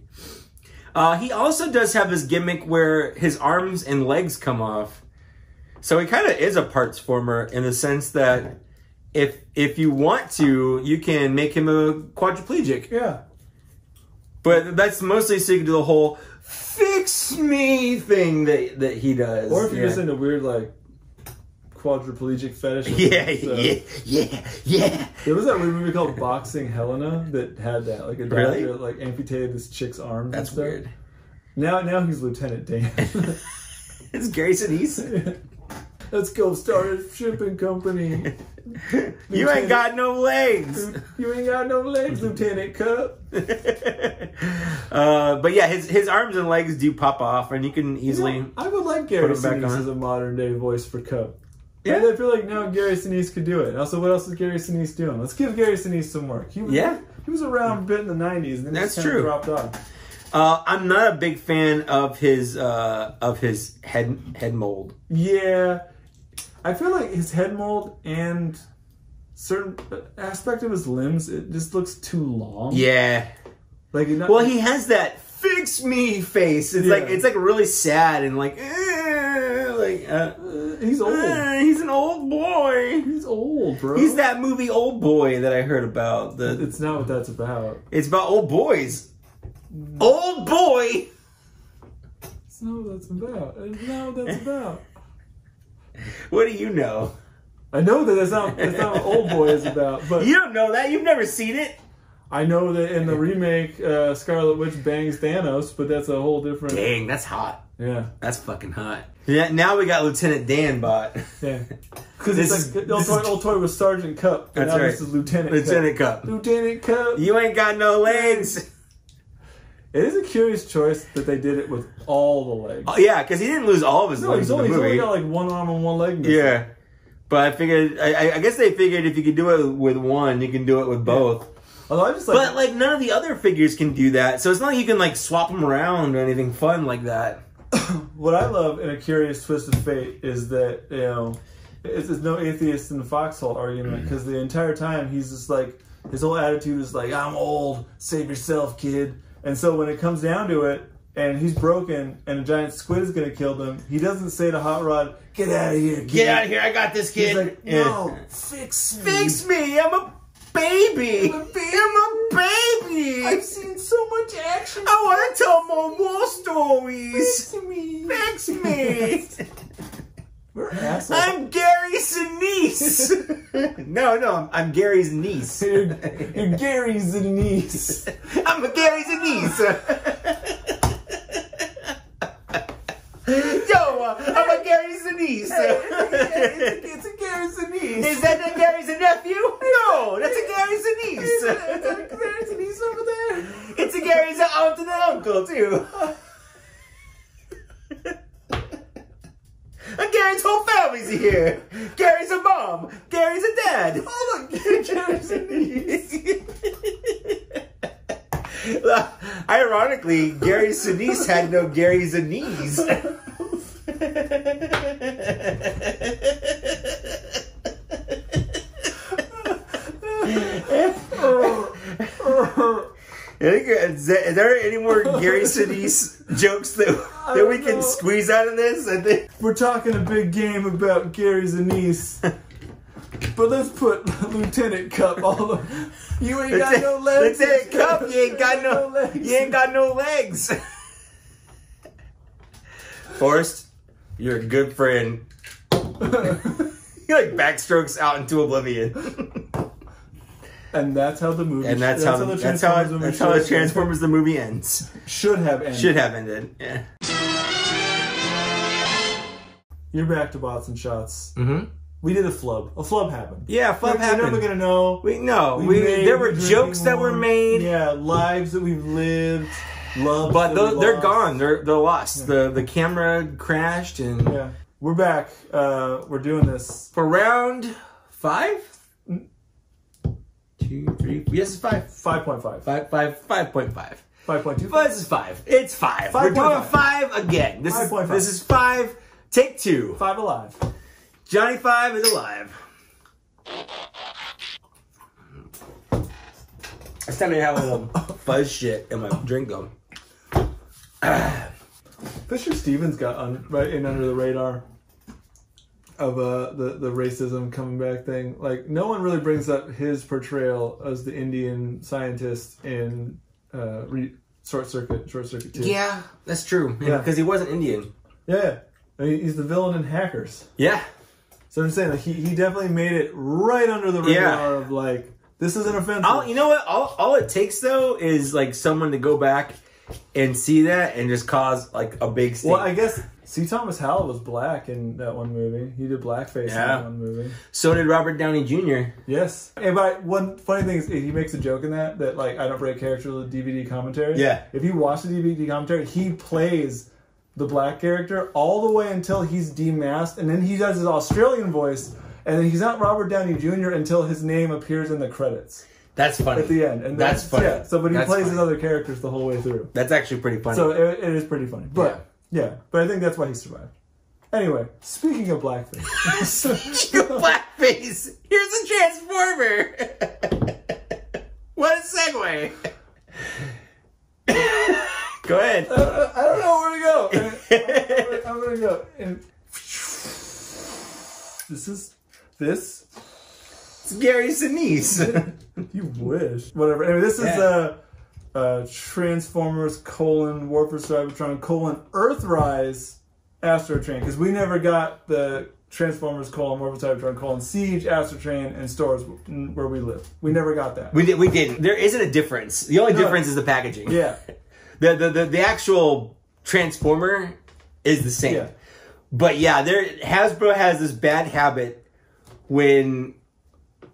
He also does have this gimmick where his arms and legs come off. So he kind of is a parts former in the sense that if you want to, you can make him a quadriplegic. Yeah. But that's mostly so you can do the whole fix me thing that he does. Or if you're just into weird, like, quadriplegic fetish. Yeah. There was that weird movie called Boxing Helena that had that. Like a doctor that, like, amputated this chick's arms. That's weird. Now he's Lieutenant Dan. It's Gary Sinise. Let's go start a shipping company. You ain't got no legs. You ain't got no legs, Lieutenant Cup. But yeah, his arms and legs do pop off, and you can easily. I would like Gary Sinise as a modern day voice for Cup. Yeah, I feel like now Gary Sinise could do it. Also, what else is Gary Sinise doing? Let's give Gary Sinise some work. He was around a bit in the 90s, and then that's just kind of dropped off. I'm not a big fan of his head mold. Yeah. I feel like his head mold and certain aspect of his limbs, it just looks too long. Yeah. Like he has that fix me face. It's like really sad and like he's old. He's an old boy. He's old, bro. He's that movie Old Boy that I heard about. It's not what that's about. It's about old boys. Old boy. It's not what that's about. It's not what that's about. What do you know? I know that's not what Old Boy is about. But you don't know that. You've never seen it. I know that in the remake, Scarlet Witch bangs Thanos, but that's a whole different... Dang, that's hot. Yeah. That's fucking hot. Yeah, now we got Lieutenant Dan bot. Yeah. Because it's like old toy was Sergeant Cup, and now this is Lieutenant Cup. Lieutenant Cup. You ain't got no legs. It is a curious choice that they did it with all the legs. Oh, yeah, because he didn't lose all of his legs in the movie. He's only got like one arm and one leg missing. Yeah. But I figured, I guess they figured if you could do it with one, you can do it with both. Although I just like... But like none of the other figures can do that, so it's not like you can like swap them around or anything fun like that. What I love in A Curious Twist of Fate is that, you know, it's no atheist in the foxhole argument, because the entire time he's just like, his whole attitude is like, I'm old, save yourself, kid. And so when it comes down to it, and he's broken, and a giant squid is going to kill them, he doesn't say to Hot Rod, get out of here, kid. Get out of here, I got this, kid. He's like, no, fix me. Fix me, I'm a baby. I'm a baby. I've seen so much action. I want to tell more stories. Fix me. Fix me. We're assholes. I'm Gary Sinise. No, I'm Gary's niece. You're Gary's niece. I'm a Gary's niece. Yo, I'm a Gary's niece. It's a Gary's niece. Is that a Gary's nephew? No, that's a Gary's niece. Is that a Gary's niece over there? It's a Gary's aunt and an uncle too. Gary's whole family's here. Gary's a mom. Gary's a dad. Oh look, Gary's a niece. Ironically, Gary Sinise had no Gary's knees. Is there any more Gary Sinise jokes that we can squeeze out of this? I think we're talking a big game about Gary's niece, but let's put Lieutenant Cup all over. You ain't got no legs. Lieutenant Cup, you ain't got no legs. Forrest, you're a good friend. He like backstrokes out into oblivion. And that's how the movie. And that's how the Transformers the movie ends. Should have ended. Yeah. You're back to Bots and Shots. Mm-hmm. We did a flub. A flub happened. Yeah, a flub happened. We're never gonna know. There were jokes that were made. Yeah, lives that we've lived. Loves but they're lost. Gone. They're lost. Yeah. The camera crashed and yeah. We're back. We're doing this for round 5. 2, 3. Yes, it's 5. 5.5. 5.5. 5.2. But this is 5. It's 5. We're doing 5 again. This is 5. Take 2. 5 alive. Johnny 5 is alive. It's time to have a little fuzz shit in my drink though. Fisher Stevens got right in under the radar of the racism coming back thing. Like, no one really brings up his portrayal as the Indian scientist in Short Circuit 2. Yeah, that's true. Yeah, because he wasn't Indian. Yeah, I mean, he's the villain in Hackers. Yeah. So I'm saying, like, he definitely made it right under the radar of like, this isn't offensive. You know what? All it takes though is like someone to go back and see that and just cause like a big stink. Well, I guess C. Thomas Howell was black in that one movie. He did blackface in that one movie. So did Robert Downey Jr. Yes. And one funny thing is he makes a joke in that like I don't break character with DVD commentary. Yeah. If you watch the DVD commentary, he plays the black character all the way until he's demasked, and then he does his Australian voice, and then he's not Robert Downey Jr. until his name appears in the credits. That's funny. At the end. And that's funny. Yeah, so, but he plays his other characters the whole way through. That's actually pretty funny. So it is pretty funny. But, yeah. But I think that's why he survived. Anyway, speaking of blackface. Speaking of blackface, here's a Transformer. What a segue. Go ahead. I don't know where to go. I'm going to go. And this. It's Gary Sinise. You wish. Whatever. Anyway, this is Transformers : War for Cybertron : Earthrise Astrotrain, because we never got the Transformers, Morpho Cybertron, Siege, Astrotrain, and stores where we live. We never got that. We didn't. There isn't a difference. The only difference is the packaging. Yeah. The actual Transformer is the same. Yeah. But yeah, Hasbro has this bad habit when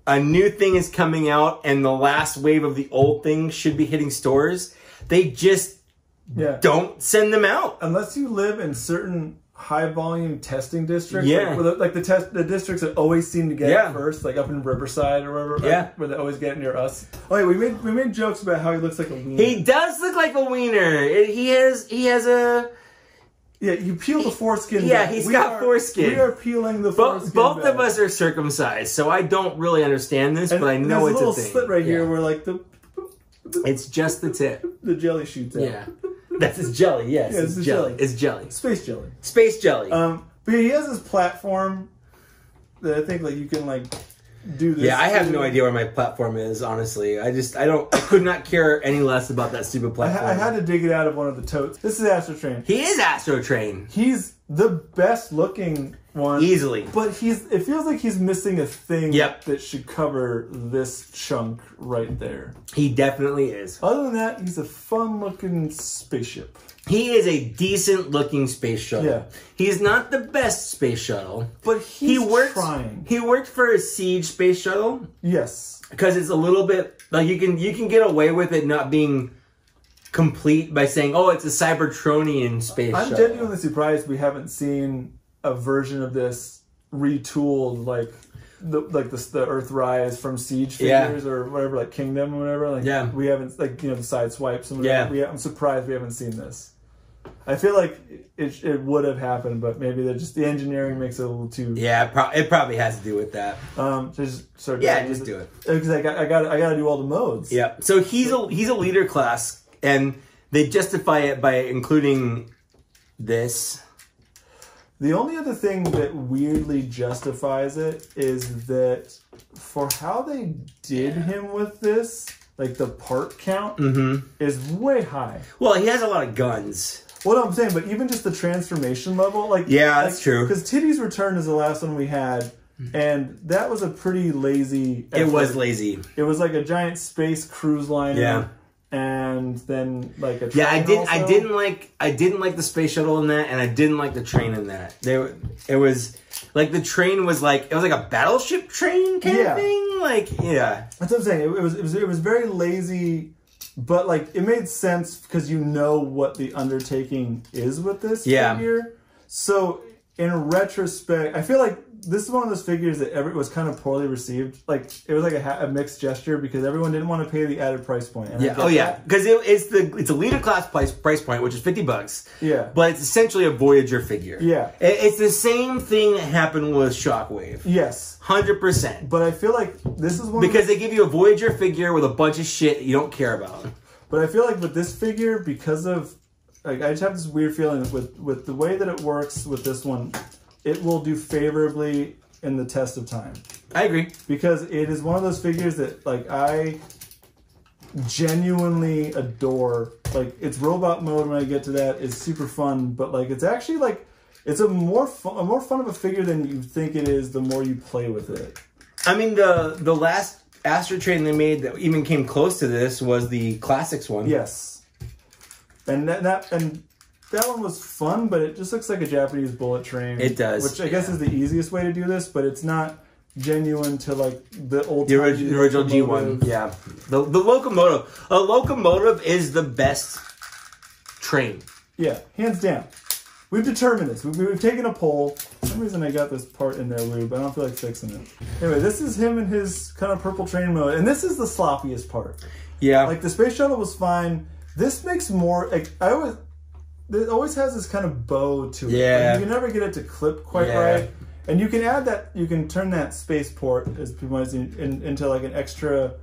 a new thing is coming out and the last wave of the old thing should be hitting stores. They just don't send them out. Unless you live in certain high volume testing districts. Yeah. Like the districts that always seem to get it first, like up in Riverside or wherever. Yeah. Where they always get it near us. Oh, wait, we made jokes about how he looks like a wiener. He does look like a wiener. He has a... Yeah, you peel the foreskin back. Yeah, he's got foreskin. We are peeling the foreskin Both of us are circumcised, so I don't really understand this, but I know it's a thing. There's a little slit right here where like the... It's just the tip. The jelly shoots out. Yeah. That's his jelly, yes. Yeah, it's jelly. It's jelly. Space jelly. Space jelly. But he has this platform that I think like you can like do this. Yeah, I have no idea where my platform is, honestly. I could not care any less about that stupid platform. I had to dig it out of one of the totes. This is Astrotrain. He is Astrotrain. He's the best looking one. Easily. But it feels like he's missing a thing that should cover this chunk right there. He definitely is. Other than that, he's a fun looking spaceship. He is a decent looking space shuttle. Yeah. He's not the best space shuttle. But he's trying. He worked for a Siege space shuttle. Yes. Because it's a little bit like you can get away with it not being complete by saying, oh, it's a Cybertronian space shuttle. I'm genuinely surprised we haven't seen a version of this retooled like the Earthrise from Siege figures or whatever, like Kingdom or whatever. Like we haven't the side swipes and whatever. Yeah. I'm surprised we haven't seen this. I feel like it would have happened, but maybe the engineering makes it a little too. Yeah, it probably has to do with that. Just do it because I got to do all the modes. Yeah, so he's a leader class, and they justify it by including this. The only other thing that weirdly justifies it is that for how they did him with this, like the part count is way high. Well, he has a lot of guns. What I'm saying, but even just the transformation level, that's true. Because Titty's Return is the last one we had, and that was a pretty lazy effort. It was lazy. It was like a giant space cruise liner. Yeah. And then like a train. Yeah, I didn't like the space shuttle in that, and I didn't like the train in that. It was like the train was like a battleship train kind of thing. That's what I'm saying. It was very lazy, but like it made sense because you know what the undertaking is with this figure. So in retrospect, I feel like this is one of those figures that was kind of poorly received. Like it was like a mixed gesture because everyone didn't want to pay the added price point. And because it's a leader class price point, which is $50. Yeah, but it's essentially a Voyager figure. Yeah, it's the same thing that happened with Shockwave. Yes, 100%. But I feel like this is one because they give you a Voyager figure with a bunch of shit you don't care about. But I feel like with this figure, because of I just have this weird feeling with the way that it works with this one. It will do favorably in the test of time. I agree. Because it is one of those figures that, like, I genuinely adore. Like, its robot mode, when I get to that, is super fun. But, like, it's actually, like, it's a more fun of a figure than you think it is the more you play with it. I mean, the last Astrotrain they made that even came close to this was the Classics one. Yes. And that one was fun, but it just looks like a Japanese bullet train. It does. Which I guess is the easiest way to do this, but it's not genuine to like the original G1. Yeah. The locomotive. A locomotive is the best train. Yeah, hands down. We've determined this. We've taken a poll. For some reason I got this part in there, Lube. I don't feel like fixing it. Anyway, this is him in his kind of purple train mode, and this is the sloppiest part. Yeah. Like the space shuttle was fine. This makes more like it always has this kind of bow to it. Yeah. Like you can never get it to clip quite right. And you can add that, you can turn that spaceport as people might see, into like an extra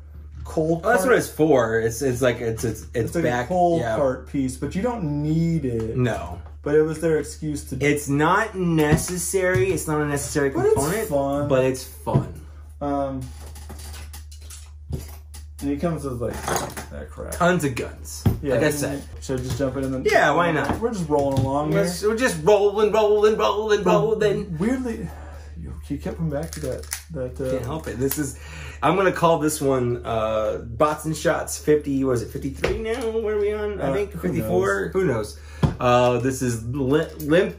cold cart. That's what it's for. It's like it's like back, a cold cart piece, but you don't need it. No. But it was their excuse to do it. It's not necessary. It's not a necessary component. It's fun. But it's fun. And he comes with like that crap. Tons of guns. Yeah, like I said. Should I just jump in and then? Yeah, why not? We're just rolling along here. We're just rolling. Weirdly, keep coming back to that. Can't help it. I'm gonna call this one BOTSNSHOTS 50. Was it 53 now? Where are we on? I think 54. Who knows? This is Limp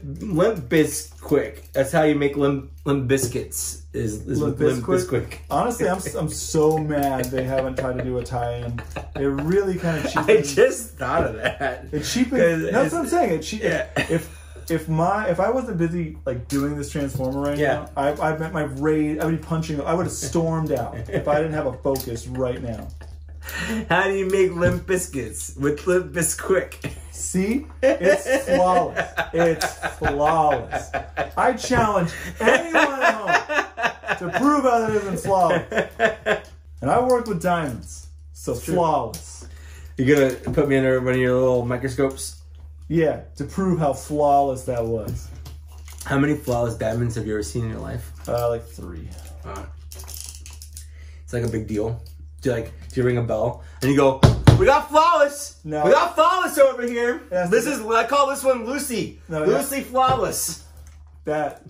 Bisquick. That's how you make limp biscuits. Is Limp Bisquick. Honestly, I'm so mad they haven't tried to do a tie-in. It really kind of cheapens. I just thought of that. It cheapens. That's what I'm saying. If I wasn't busy like doing this Transformer right now, I meant my rage. I would be punching. I would have stormed out if I didn't have a focus right now. How do you make limp biscuits with Limp Bisquick? See, it's flawless. It's flawless. I challenge anyone at home to prove how that isn't flawless. And I work with diamonds, so flawless. You gonna put me under one of your little microscopes? Yeah, to prove how flawless that was. How many flawless diamonds have you ever seen in your life? Like 3. It's like a big deal. Do you ring a bell and you go, "We got flawless. No. We got flawless over here." Yes, I call this one Lucy. Lucy Flawless. That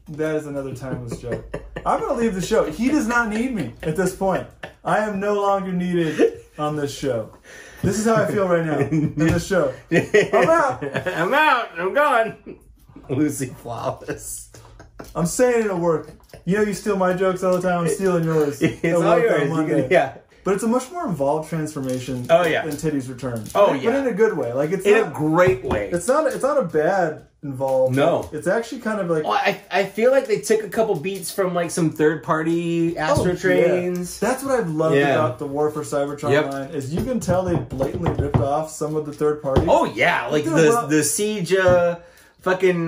is another timeless joke. I'm gonna leave the show. He does not need me at this point. I am no longer needed on this show. This is how I feel right now in this show. I'm out. I'm out. I'm gone. Lucy Flawless. I'm saying it'll work. You know, you steal my jokes all the time. I'm stealing yours. It's all yours. Yeah. But it's a much more involved transformation than Titty's Return. Oh, yeah. But in a good way. Like it's in a great way. It's not a bad involved. No. It's actually kind of like... Well, I feel like they took a couple beats from like some third-party Astrotrains. Yeah. That's what I've loved about the War for Cybertron line, is you can tell they blatantly ripped off some of the third parties. Oh, yeah. Like the Siege... fucking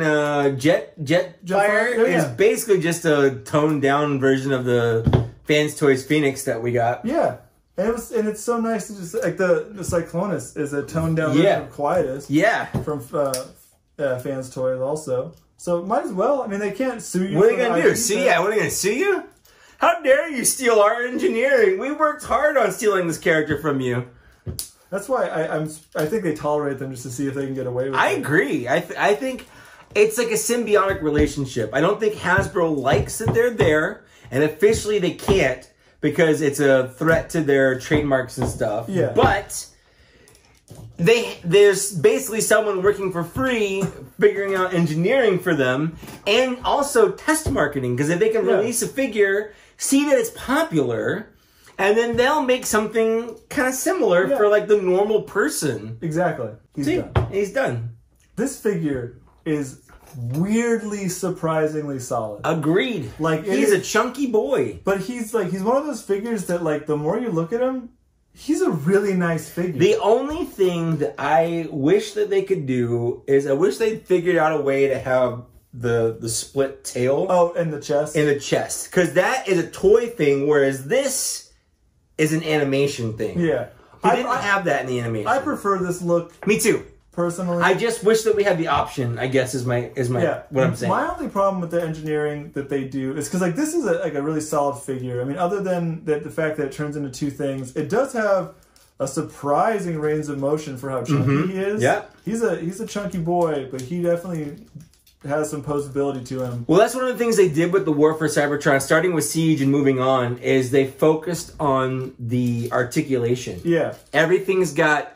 Jetfire is basically just a toned down version of the Fans Toys Phoenix that we got. Yeah. And it's so nice to just like the Cyclonus is a toned down version of Quietus. Yeah. From Fans Toys also. So might as well. I mean, they can't sue you. What are they gonna do? Sue you? What are they gonna sue you? How dare you steal our engineering? We worked hard on stealing this character from you. That's why I think they tolerate them just to see if they can get away with it. I agree. I think it's like a symbiotic relationship. I don't think Hasbro likes that they're there, and officially they can't because it's a threat to their trademarks and stuff. Yeah. But there's basically someone working for free figuring out engineering for them and also test marketing, because if they can release a figure, see that it's popular, and then they'll make something kind of similar for like the normal person. Exactly. He's done. This figure is weirdly surprisingly solid. Agreed. Like he's a chunky boy. But he's one of those figures that like the more you look at him, he's a really nice figure. The only thing that I wish that they could do is I wish they'd figured out a way to have the split tail. Oh, and the chest. And the chest. Because that is a toy thing, whereas this is an animation thing. Yeah. He didn't have that in the animation. I prefer this look. Me too. Personally. I just wish that we had the option, I guess, is my what I'm saying. My only problem with the engineering that they do is because like this is a really solid figure. I mean, other than the fact that it turns into two things, it does have a surprising range of motion for how chunky he is. Yeah. He's a chunky boy, but he definitely has some posability to him. Well, that's one of the things they did with the War for Cybertron, starting with Siege and moving on, is they focused on the articulation. Yeah. Everything's got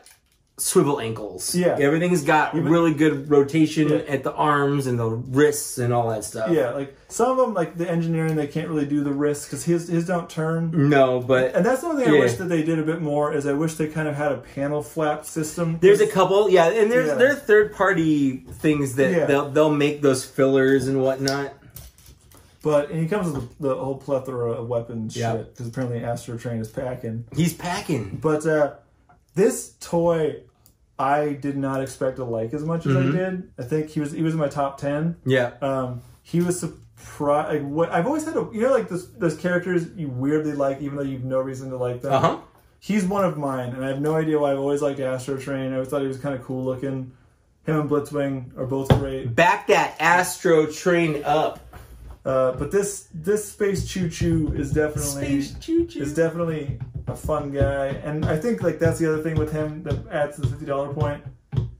swivel ankles. Yeah. Everything's got really good rotation at the arms and the wrists and all that stuff. Yeah, like some of them, like the engineering, they can't really do the wrists because his don't turn. No, but... And that's the only thing I wish that they did a bit more, is I wish they kind of had a panel flap system. There's a couple, and there are third-party things that they'll make those fillers and whatnot. But, and he comes with the whole plethora of weapons shit, because apparently Astrotrain is packing. He's packing. But this toy, I did not expect to like as much as I did. I think he was in my top 10. Yeah. He was surprised. I've always had like those characters you weirdly like, even though you have no reason to like them. He's one of mine, and I have no idea why. I've always liked Astrotrain. I always thought he was kind of cool looking. Him and Blitzwing are both great. Back that Astrotrain up. But this Space Choo Choo is definitely a fun guy, and I think like that's the other thing with him that adds to the $50 point.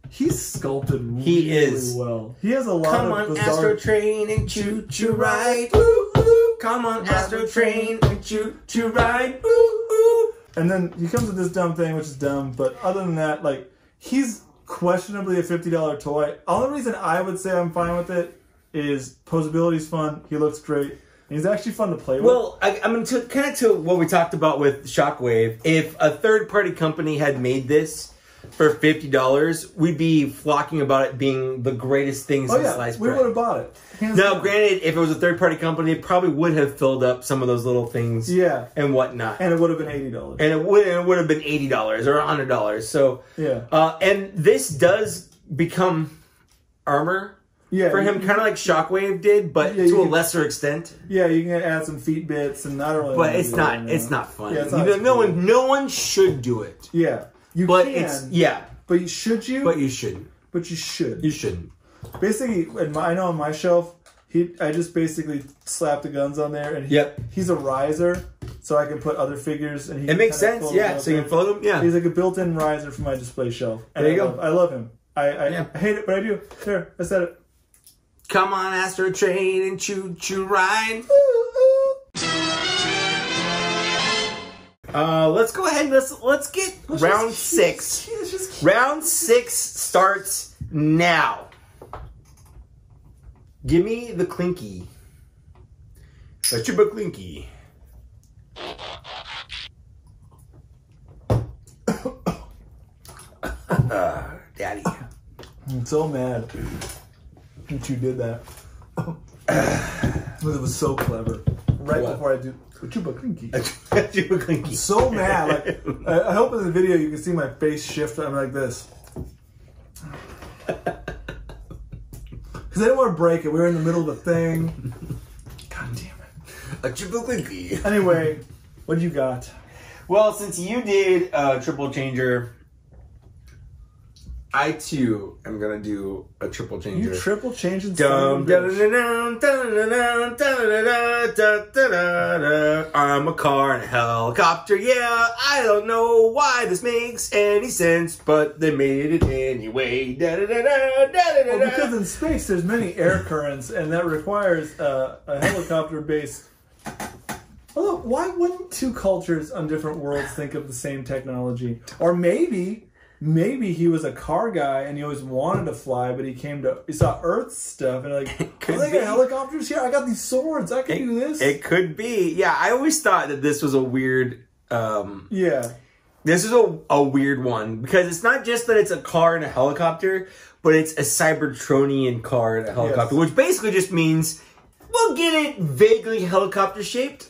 He's sculpted really well. He has a lot of bizarre... Astrotrain and choo choo ride. Ooh, come on, Astrotrain, and choo ride, ooh, ooh. And then he comes with this dumb thing, which is dumb, but other than that, like, he's questionably a $50 toy. Only reason I would say I'm fine with it is posability's fun, he looks great, and he's actually fun to play with. Well, I mean, to what we talked about with Shockwave, if a third-party company had made this for $50, we'd be flocking about it being the greatest thing since sliced bread. We would have bought it. Now, granted, if it was a third-party company, it probably would have filled up some of those little things and whatnot. And it would have been $80. And it would have been $80 or $100. So, and this does become armor for him, kind of like Shockwave did, but to a lesser extent. Yeah, you can add some feet bits, and I don't really. But it's not fun. Yeah, no one should do it. Yeah. But should you? But you shouldn't. But you should. You shouldn't. Basically, I know on my shelf, I just basically slapped the guns on there, and he's a riser, so I can put other figures. And it makes sense, yeah. So you can float them, yeah. He's like a built-in riser for my display shelf. And there you go. I love him. I hate it, but I do. There, I said it. Come on, Astrotrain, and choo ride. Let's go ahead and let's get round 6. Round 6 starts now. Give me the Clinky. A Chuba Clinky. Daddy. I'm so mad that you did that. But it was so clever. Right before I do Chuba Clinky. Chuba Clinky. I'm so mad. Like, I hope in the video you can see my face shift. I'm like this. Because I didn't want to break it. We were in the middle of a thing. God damn it. A Chuba Clinky. Anyway, what do you got? Well, since you did Triple Changer, I too am gonna do a triple changer. You triple changing? I'm a car and a helicopter. Yeah, I don't know why this makes any sense, but they made it anyway. Well, because in space there's many air currents, and that requires a helicopter-based. Although, why wouldn't two cultures on different worlds think of the same technology? Or maybe he was a car guy and he always wanted to fly, but he saw Earth stuff and like, oh, they got helicopters here? I got these swords. I can do this. It could be. Yeah, I always thought that this was a weird... This is a weird one because it's not just that it's a car and a helicopter, but it's a Cybertronian car and a helicopter, which basically just means we'll get it vaguely helicopter-shaped,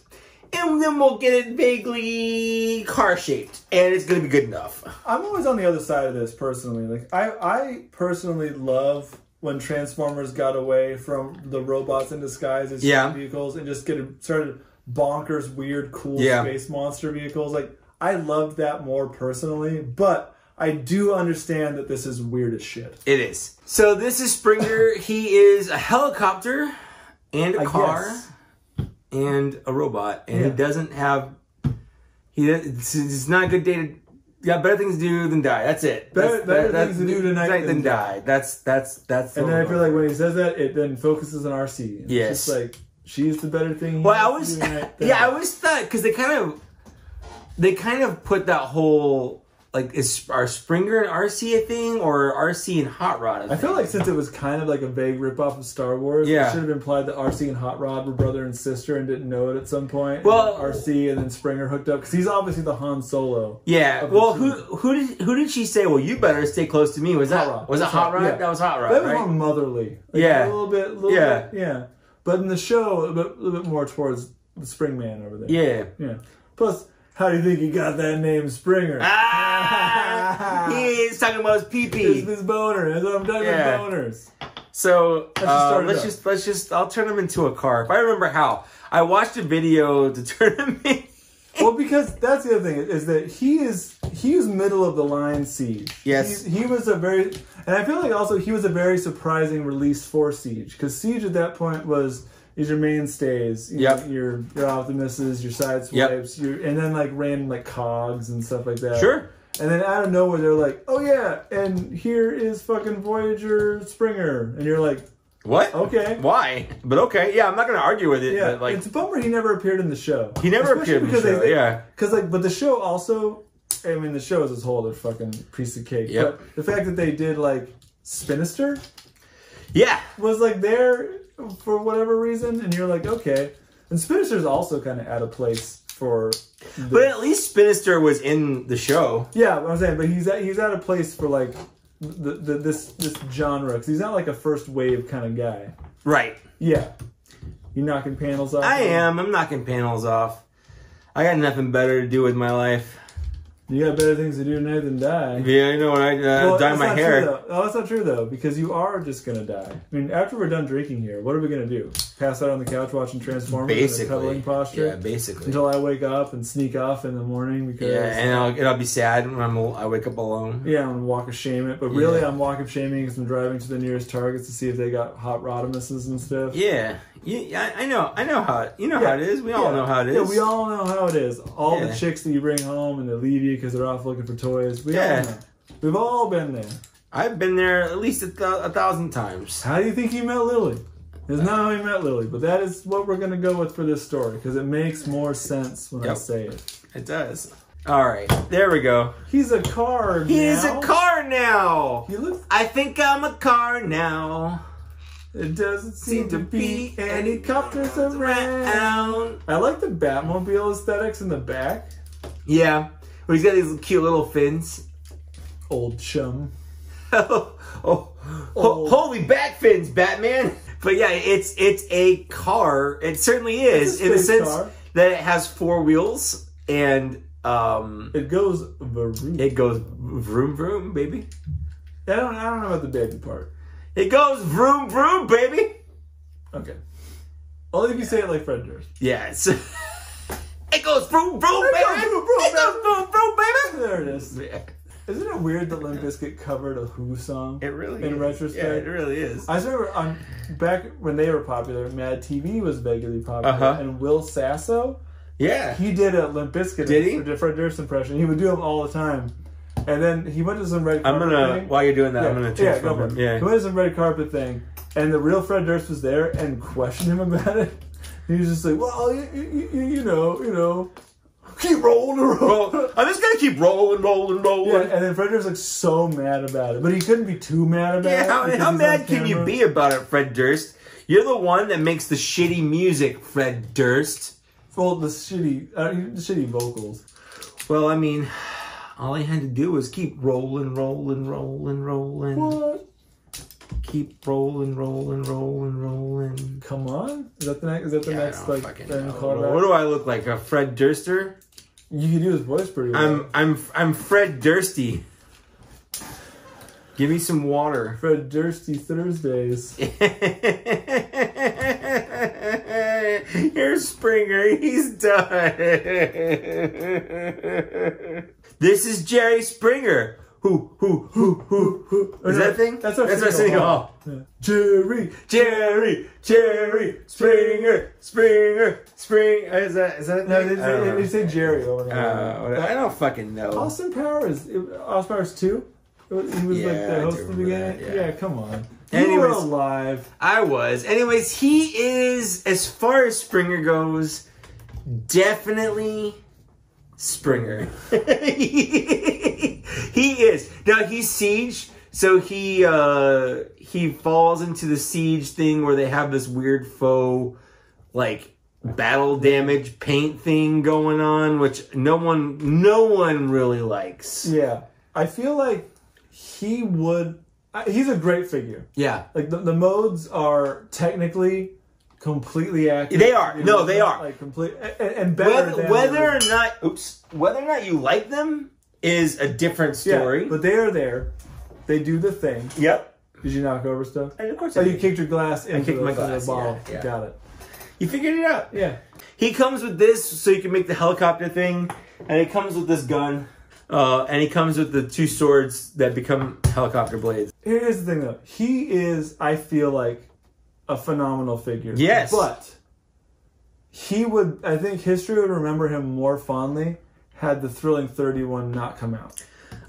and then we'll get it vaguely car-shaped, and it's going to be good enough. I'm always on the other side of this, personally. Like, I personally love when Transformers got away from the robots in disguise as vehicles and just started bonkers, weird, cool space monster vehicles. Like, I loved that more personally, but I do understand that this is weird as shit. It is. So this is Springer. He is a helicopter and a car. And a robot, and he doesn't have. It's not a good day to. Got better things to do than die. That's it. Better things to do tonight than die. That's. And then I feel like when he says that, it then focuses on RC. Yes, it's just like she's the better thing. Well, I always thought because they kind of put that whole. Like, are Springer and RC a thing, or RC and Hot Rod a thing? I feel like since it was kind of like a vague ripoff of Star Wars, it should have implied that RC and Hot Rod were brother and sister and didn't know it at some point. Well, RC and then Springer hooked up because he's obviously the Han Solo. Yeah. Well, who did she say? Well, you better stay close to me. Was that Hot Rod? Was it Hot Rod? Yeah. That was Hot Rod. That was right? more motherly. Like, a little bit. Yeah. But in the show, a little bit more towards the Spring Man over there. Yeah. Yeah. Plus, how do you think he got that name, Springer? He's talking about his pee-pee. His boner. That's what I'm talking about, boners. So let's just. I'll turn him into a car if I remember how. I watched a video to turn him in. Well, because that's the other thing is that he is middle of the line Siege. Yes, he was a very, and I feel like also he was a very surprising release for Siege because Siege at that point is your mainstays. Your Optimuses, your side swipes, and then like random like cogs and stuff like that. Sure. And then out of nowhere they're like, oh yeah, and here is fucking Voyager Springer, and you're like, What? Okay. Why? But okay. Yeah, I'm not going to argue with it. Yeah, but like, it's a bummer he never appeared in the show. He never appeared in the show, yeah. Because, like, but the show also, I mean, the show as a whole, they're fucking piece of cake. Yep. But the fact that they did, like, Spinister was, like, there for whatever reason, and you're like, okay. And Spinister's also kind of out of place for... But at least Spinister was in the show. Yeah, what I'm saying, but he's out of place for, like, this genre, because he's not, like, a first wave kind of guy. Right. Yeah. You knocking panels off? I am. I'm knocking panels off. I got nothing better to do with my life. You got better things to do tonight than die. Yeah, I know. When I dye my hair. No, that's not true, though, because you are just going to die. I mean, after we're done drinking here, what are we going to do? Pass out on the couch watching Transformers in a cuddling posture? Yeah, basically. Until I wake up and sneak off in the morning because... Yeah, and I'll be sad when I wake up alone. Yeah, I'm going to walk of shame it. But really, I'm walk of shaming because I'm driving to the nearest Targets to see if they got hot Rodimuses and stuff. Yeah. I know how it, how it is. We all know how it is. Yeah, we all know how it is. All the chicks that you bring home and they leave you because they're off looking for toys. We all know. We've all been there. I've been there at least 1,000 times. How do you think he met Lily? It's not how he met Lily, but that is what we're going to go with for this story because it makes more sense when I say it. It does. All right, there we go. He's a car now. He's a car now. He I think I'm a car now. It doesn't seem to be any copters around. I like the Batmobile aesthetics in the back. Yeah. Well, he's got these cute little fins. Old chum. Holy bat fins, Batman. But yeah, it's a car. It certainly is. In the sense that it has 4 wheels and... it goes vroom. It goes vroom vroom, baby. I don't know about the baby part. It goes vroom vroom, baby. Okay. Only if you say it like Fred Durst. Yes. It goes vroom vroom, baby. It goes vroom vroom, baby. There it is. Yeah. Isn't it weird that Limp Bizkit covered a Who song? It really in is. retrospect. Yeah, it really is. I remember back when they were popular, Mad TV was vaguely popular, and Will Sasso. Yeah. He did a Limp Bizkit Fred Durst impression. He would do them all the time. And then he went to some red carpet thing. While you're doing that, I'm going to transform him. Yeah. He went to some red carpet thing, and the real Fred Durst was there and questioned him about it. He was just like, well, you know, keep rolling and rolling. I'm just going to keep rolling. Yeah, and then Fred Durst was like so mad about it. But he couldn't be too mad about it. How mad can you be about it, Fred Durst? You're the one that makes the shitty music, Fred Durst. Well, the shitty vocals. Well, I mean... All I had to do was keep rolling. What? Keep rolling. Come on, is that the next like thing called? What do I look like? A Fred Durster? You can do his voice pretty well. I'm Fred Dursty. Give me some water. Fred Dursty Thursdays. Here's Springer. He's done. This is Jerry Springer. Who? Is that a thing? That's our City Hall. Yeah. Jerry, Springer. Is that? No, they say Jerry over there. I don't fucking know. Austin Powers 2. He was like the host at the beginning. Yeah, come on. You were alive. I was. Anyways, he is, as far as Springer goes, definitely Springer. He is. Now, he's Siege, so he falls into the Siege thing where they have this weird faux, like, battle damage paint thing going on, which no one really likes. Yeah. I feel like he's a great figure. Yeah. Like, the modes are technically completely accurate. They are. No, they are. Like, complete and better whether or not you like them is a different story. Yeah, but they are there. They do the thing. Yep. Did you knock over stuff? And of course you kicked your glass into my glass. The bottle. Yeah. Got it. You figured it out. Yeah. He comes with this so you can make the helicopter thing, and he comes with this gun, and he comes with the 2 swords that become helicopter blades. Here's the thing, though. He is, I feel like, a phenomenal figure. Yes. But I think history would remember him more fondly had the Thrilling 31 not come out.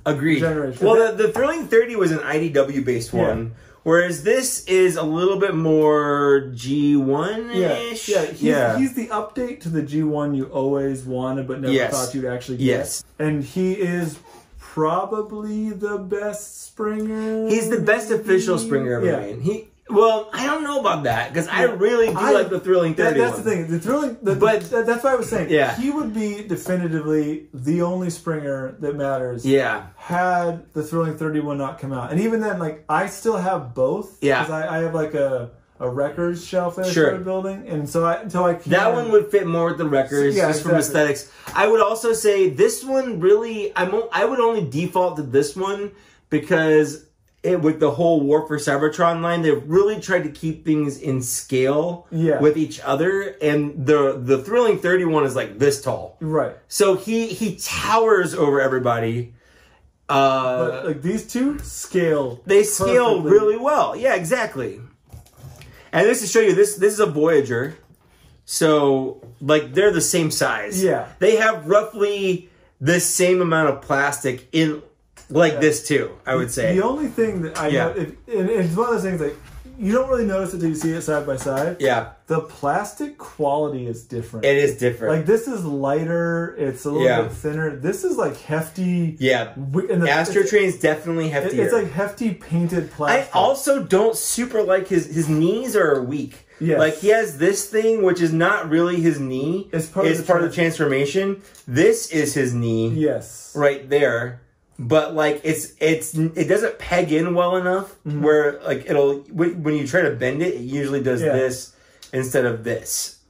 Agreed. Generation. Well, the Thrilling 30 was an IDW-based one, Whereas this is a little bit more G1-ish. He's the update to the G1 you always wanted but never thought you'd actually get. Yes. And he is probably the best Springer. He's the best official Springer ever made. Well, I don't know about that, because I really do like the Thrilling 30 That's the thing. The Thrilling... But that's what I was saying. Yeah. He would be definitively the only Springer that matters. Yeah. Had the Thrilling 31 not come out. And even then, like, I still have both. Yeah. Because I have, like, a records shelf that I started building. And so until I can... That one would fit more with the records, just from aesthetics. I would also say this one really... I would only default to this one because... with the whole War for Cybertron line, they've really tried to keep things in scale with each other, and the Thrilling 31 is like this tall. Right. So he towers over everybody. But like these two scale. They scale really well. Yeah, exactly. And this to show you, this is a Voyager. So like they're the same size. Yeah. They have roughly the same amount of plastic in like this too, I would say. The only thing that I know, and it's one of those things like you don't really notice it until you see it side by side. Yeah. The plastic quality is different. It is different. Like this is lighter, it's a little bit thinner. This is like hefty. Yeah. Astrotrain's definitely heftier. It's like hefty painted plastic. I also don't super like his knees are weak. Yes. Like he has this thing which is not really his knee. It's part of the transformation. This is his knee. Yes. Right there. But like it doesn't peg in well enough where like when you try to bend it, it usually does this instead of this.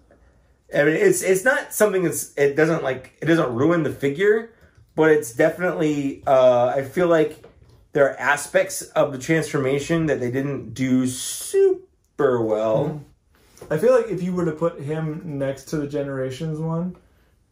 I mean it's not something it doesn't ruin the figure, but it's definitely I feel like there are aspects of the transformation that they didn't do super well. I feel like if you were to put him next to the Generations one,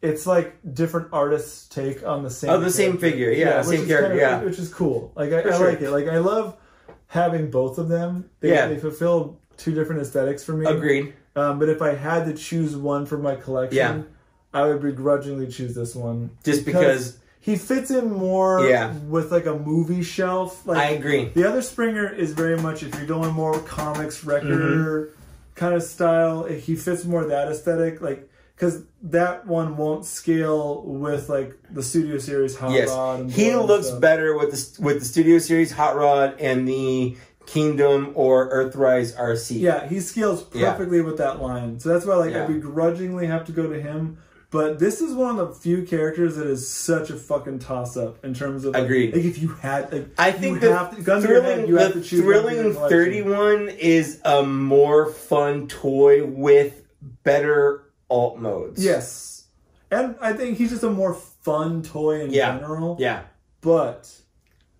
it's like different artists' take on the same same figure, same character, which is cool. Like I like it. Like I love having both of them. They fulfill two different aesthetics for me. Agreed. But if I had to choose one for my collection, I would begrudgingly choose this one. Just because he fits in more with like a movie shelf. Like, I agree. The other Springer is very much, if you're going more comics record kind of style, he fits more that aesthetic. Like, because that one won't scale with like the Studio Series Hot Rod. And he looks better with the Studio Series Hot Rod and the Kingdom or Earthrise RC. Yeah, he scales perfectly with that line. So that's why I begrudgingly have to go to him. But this is one of the few characters that is such a fucking toss-up in terms of... Agreed. Like if you had... Like, I think the Thrilling 31 is a more fun toy with better alt modes. Yes. And I think he's just a more fun toy in general. Yeah. But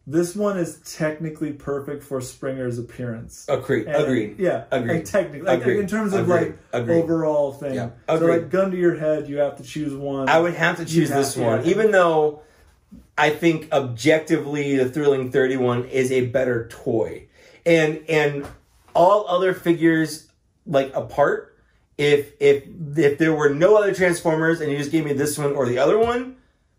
this one is technically perfect for Springer's appearance. Agreed. Yeah. Agreed. Like technically. Like in terms of overall thing. Yeah. So like gun to your head, you have to choose one. I would have to choose this one. Even though I think objectively the Thrilling 31 is a better toy. And all other figures like apart, if there were no other Transformers and you just gave me this one or the other one,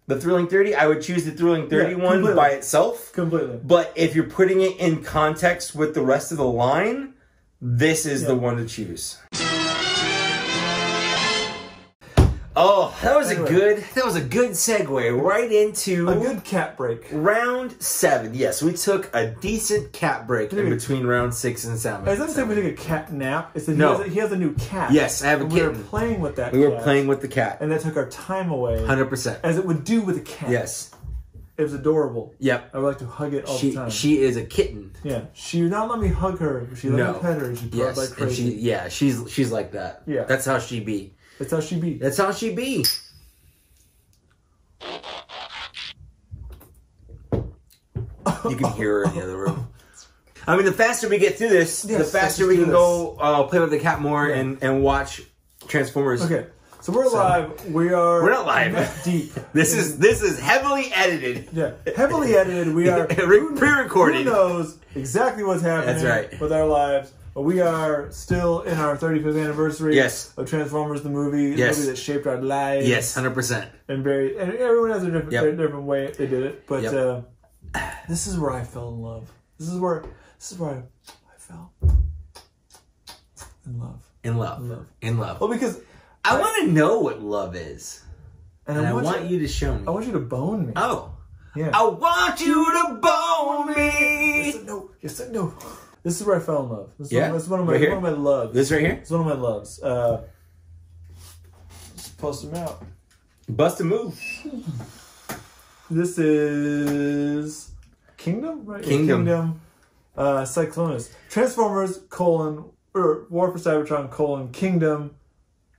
the Thrilling 30, I would choose the Thrilling 31 by itself. Completely. But if you're putting it in context with the rest of the line, this is the one to choose. Oh, that was a good segue right into a good cat break. Round 7. Yes, we took a decent cat break in between round 6 and 7. I didn't say we took a cat nap. It's that he has a new cat. Yes, I have a kitten. We were playing with that. We were playing with the cat, and that took our time away. 100%, as it would do with a cat. Yes, it was adorable. Yep, I would like to hug it all the time. She is a kitten. Yeah, she would not let me hug her. She let me pet her. She purred like crazy. And she's like that. Yeah, that's how she be. That's how she be. That's how she be. You can hear her in the other room. I mean, the faster we get through this, the faster we can go play with the cat more and watch Transformers. Okay, so we're live. We're not live. Deep. This is heavily edited. Yeah, heavily edited. We are pre-recorded. Who knows exactly what's happening That's right. with our lives? But we are still in our 35th anniversary of Transformers, the movie. The movie that shaped our lives. Yes, 100%. And everyone has a different way they did it. But this is where I fell in love. This is where I fell in love. In love. In love. Well, because I want to know what love is. And I want you to show me. I want you to bone me. Oh. Yeah. I want you to bone me. Yes and no. Yes and no. This is where I fell in love. This is one of my loves. This right here? It's one of my loves. Just post them out. Bust a move. This is Kingdom, right? Kingdom. Cyclonus. Transformers, War for Cybertron, Kingdom,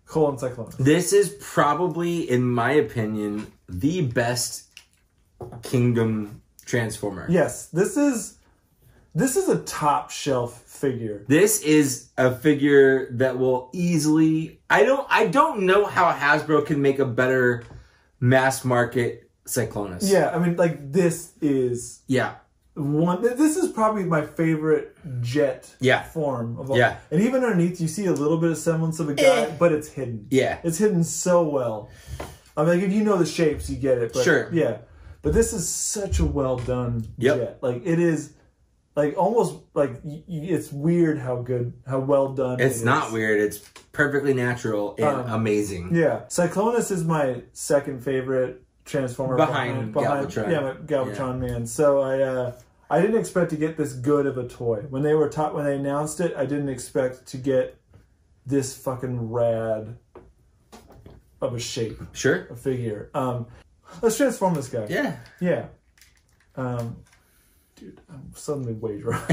Cyclonus. This is probably, in my opinion, the best Kingdom Transformer. Yes, this is a top shelf figure. This is a figure that will easily. I don't know how Hasbro can make a better mass market Cyclonus. Yeah, I mean, like, this is this is probably my favorite jet form of all. Yeah. And even underneath you see a little bit of semblance of a guy, but it's hidden. Yeah. It's hidden so well. I mean, like, if you know the shapes, you get it. But, sure. Yeah. But this is such a well done jet. Like, it is, like, almost like it's weird how well done it is. It's not weird. It's perfectly natural and amazing. Yeah. Cyclonus is my second favorite Transformer behind Galvatron. Yeah, Galvatron man. So I didn't expect to get this good of a toy. When they announced it, I didn't expect to get this fucking rad of a shape. Sure. A figure. Let's transform this guy. Yeah. Yeah. Dude, I'm suddenly way drunk.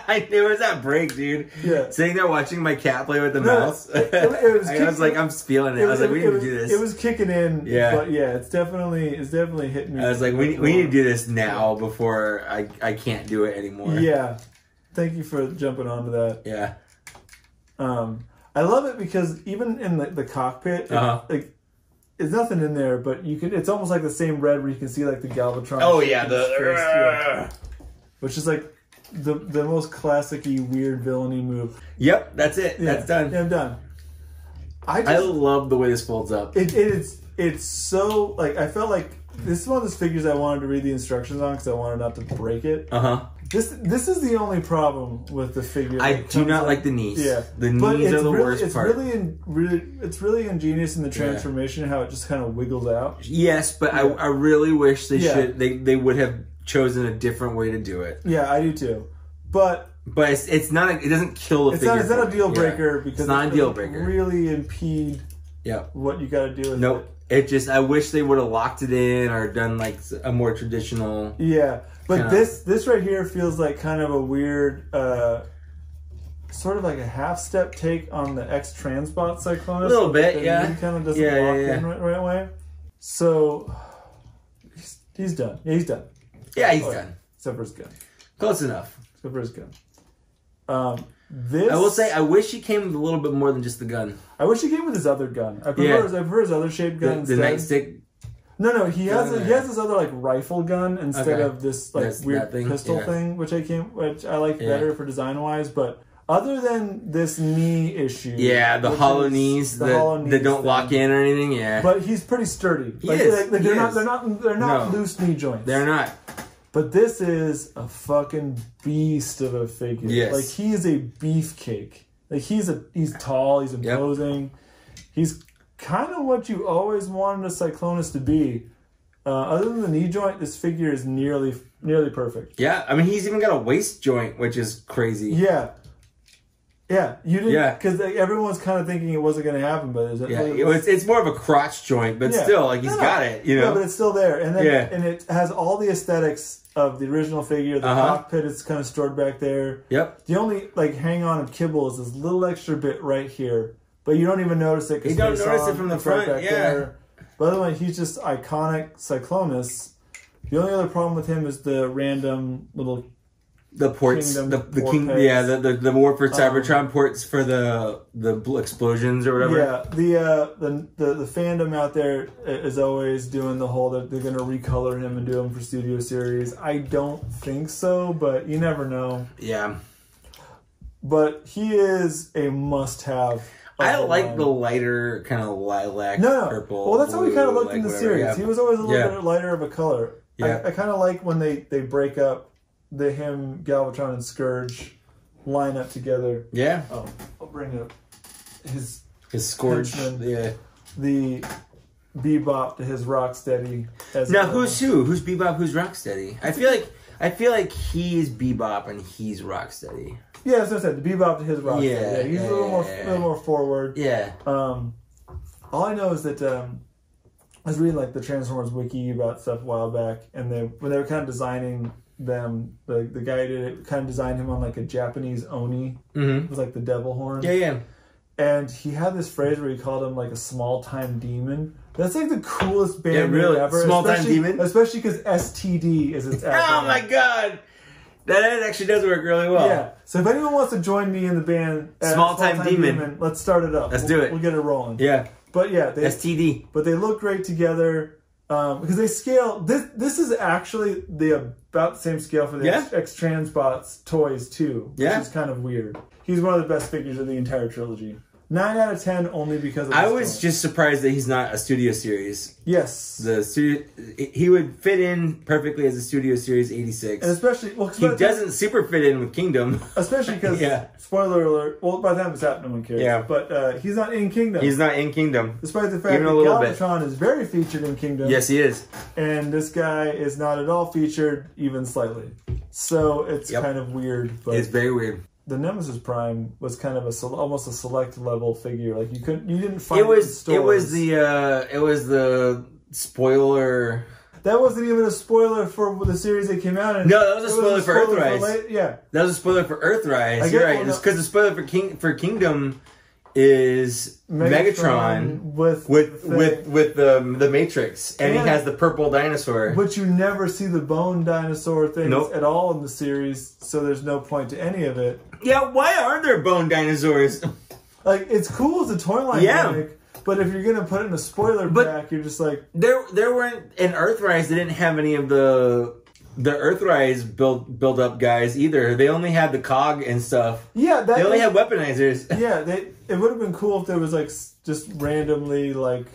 I knew it was that break, dude. Yeah. Sitting there watching my cat play with the mouse. I was like, I'm feeling it. I was like, we need to do this. It was kicking in. Yeah. But yeah, it's definitely hitting me. I was like, we need to do this now before I can't do it anymore. Yeah. Thank you for jumping onto that. Yeah. I love it because even in the cockpit, like, there's nothing in there, but you can. It's almost like the same red where you can see like the Galvatron. Oh yeah, which is like the most classic-y weird villainy move. Yep, that's it. Yeah. That's done. Yeah, I'm done. I love the way this folds up. It's so, like, I felt like this is one of those figures I wanted to read the instructions on because I wanted not to break it. This is the only problem with the figure. I do not like the knees. Yeah, the knees are the worst part. It's really ingenious in the transformation how it just kind of wiggles out. Yes, but I really wish they would have chosen a different way to do it. Yeah, I do too. But it's not. It doesn't kill the figure. It's not a deal breaker because it's not a deal breaker. Really impede. What you got to do with it. It just. I wish they would have locked it in or done like a more traditional. Yeah. But this right here feels like kind of a weird, sort of like a half-step take on the X-Transbot Cyclonus. A little bit, He kind of doesn't walk in the right way. So, he's done. Yeah, he's done. Yeah, he's done. Except for his gun. Close enough. Except for his gun. I will say, I wish he came with a little bit more than just the gun. I wish he came with his other gun. I prefer his other shaped gun the nightstick. No, he has this other like rifle gun instead of this like weird pistol thing, which I like better for design wise. But other than this knee issue, the hollow knees that don't lock in or anything, But he's pretty sturdy. They're not loose knee joints. They're not. But this is a fucking beast of a figure. Yes. Like, he is a beefcake. Like, he's tall, he's imposing. He's kind of what you always wanted a Cyclonus to be. Other than the knee joint, this figure is nearly perfect. Yeah, I mean, he's even got a waist joint, which is crazy. Yeah. Yeah, you didn't. Yeah, because everyone's kind of thinking it wasn't going to happen, but it's more of a crotch joint, but still, like he's got it, you know. Yeah, but it's still there, and then and it has all the aesthetics of the original figure. The cockpit is kind of stored back there. Yep. The only like hang on and kibble is this little extra bit right here, but you don't even notice it. You don't notice it from the front. Right back there. By the way, he's just iconic Cyclonus. The only other problem with him is the random little. The ports, the War for Cybertron ports for the explosions or whatever. Yeah, the fandom out there is always doing the whole that they're going to recolor him and do him for Studio Series. I don't think so, but you never know. Yeah, but he is a must-have. I like the lighter kind of lilac purple. Well, that's how he kind of looked in the series. Yeah. He was always a little bit lighter of a color. Yeah, I kind of like when they break up. Him, Galvatron, and Scourge line up together. Yeah. Oh, I'll bring up his Scourge. henchman, Yeah. the Bebop to his Rocksteady. Now who's who? Who's Bebop? Who's Rocksteady? I feel like he's Bebop and he's Rocksteady. Yeah, as I said, the Bebop to his Rocksteady. Yeah, he's a little more forward. Yeah. All I know is that I was reading like the Transformers wiki about stuff a while back, and when they were kind of designing them, the guy who did it kind of designed him on like a Japanese Oni. It was like the devil horn. Yeah, yeah. And he had this phrase where he called him like a small-time demon. That's like the coolest band name ever. Small-time demon? Especially because STD is its acronym. Oh my god! That actually does work really well. Yeah. So if anyone wants to join me in the band, Small-time demon, let's start it up. Let's do it. We'll get it rolling. Yeah. But yeah, STD. But they look great together because they scale. This is actually about the same scale for the X-Transbots toys too, which is kind of weird. He's one of the best figures of the entire trilogy. 9 out of 10 only because of this. I was just surprised that he's not a Studio Series. Yes. He would fit in perfectly as a Studio Series 86. And especially... he doesn't super fit in with Kingdom. Especially because, spoiler alert, well, by the time it's out, no one cares. Yeah. But he's not in Kingdom. He's not in Kingdom. Despite the fact that Galvatron is very featured in Kingdom. Yes, he is. And this guy is not at all featured, even slightly. So it's kind of weird. But it's very weird. The Nemesis Prime was kind of almost a select level figure. Like you didn't find it in stores. It was the spoiler. That wasn't even a spoiler for the series they came out in. No, that was a spoiler for Earthrise. Yeah, that was a spoiler for Earthrise. You're right. It's because the spoiler for Kingdom is Megatron with the Matrix, and he has the purple dinosaur. But you never see the bone dinosaur things at all in the series, so there's no point to any of it. Yeah, why are there bone dinosaurs? Like, it's cool as a toy line gimmick, but if you're gonna put it in a spoiler pack, you're just like there weren't in Earthrise. They didn't have any of the Earthrise build up guys either. They only had the cog and stuff. Yeah, they only had weaponizers. Yeah, it would have been cool if there was like just randomly like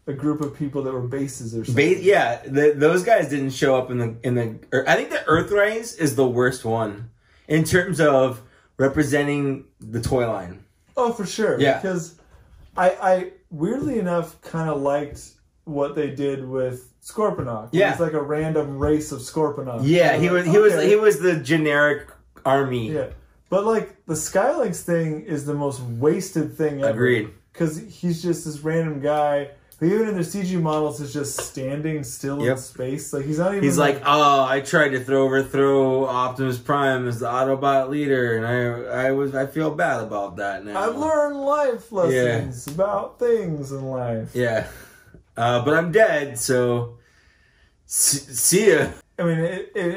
a group of people that were bases or something. Those guys didn't show up in the. I think the Earthrise is the worst one in terms of representing the toy line. Oh, for sure. Yeah, because I weirdly enough kind of liked what they did with Scorponok. Yeah, it's like a random race of Scorponok. Yeah, he was the generic army. Yeah, but like the Skylynx thing is the most wasted thing ever. Agreed. Because he's just this random guy who even in their CG models is just standing still in space. Like he's not even. He's like, oh, I tried to overthrow Optimus Prime as the Autobot leader, and I feel bad about that now. I've learned life lessons about things in life. Yeah. But I'm dead, so see ya. I mean,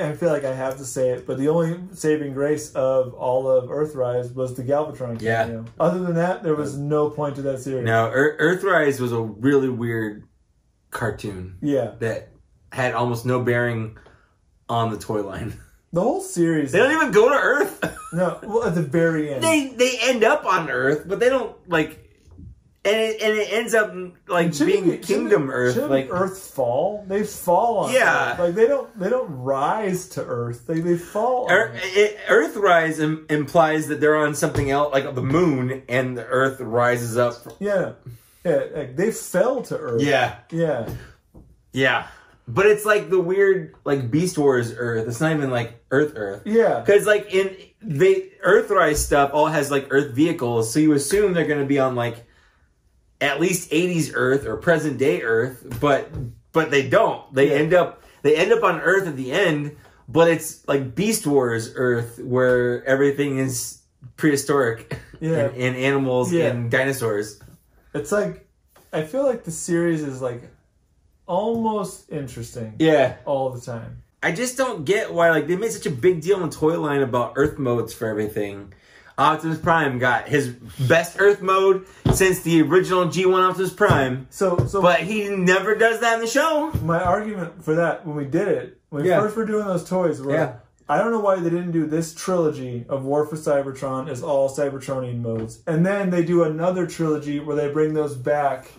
I feel like I have to say it, but the only saving grace of all of Earthrise was the Galvatron cameo. Yeah. Other than that, there was no point to that series. No, Earthrise was a really weird cartoon. Yeah. That had almost no bearing on the toy line. The whole series. They don't even go to Earth. No, well, at the very end. They end up on Earth, but they don't, like... And it ends up like being Kingdom Earth. Like Earth fall, they fall on. Yeah, Earth. Like they don't rise to Earth. They fall. Earthrise implies that they're on something else, like the moon, and the Earth rises up. Yeah, like they fell to Earth. Yeah. But it's like the weird like Beast Wars Earth. It's not even like Earth. Yeah, because like in the Earthrise stuff all has like Earth vehicles, so you assume they're going to be on like. At least 80s Earth or present day Earth, but they don't. They end up on Earth at the end, but it's like Beast Wars Earth where everything is prehistoric and animals and dinosaurs. It's like I feel like the series is like almost interesting. All the time. I just don't get why like they made such a big deal in Toy Line about Earth modes for everything. Optimus Prime got his best Earth mode since the original G1 Optimus Prime. But he never does that in the show. My argument for that, when we did it, when we first were doing those toys, I don't know why they didn't do this trilogy of War for Cybertron as all Cybertronian modes. And then they do another trilogy where they bring those back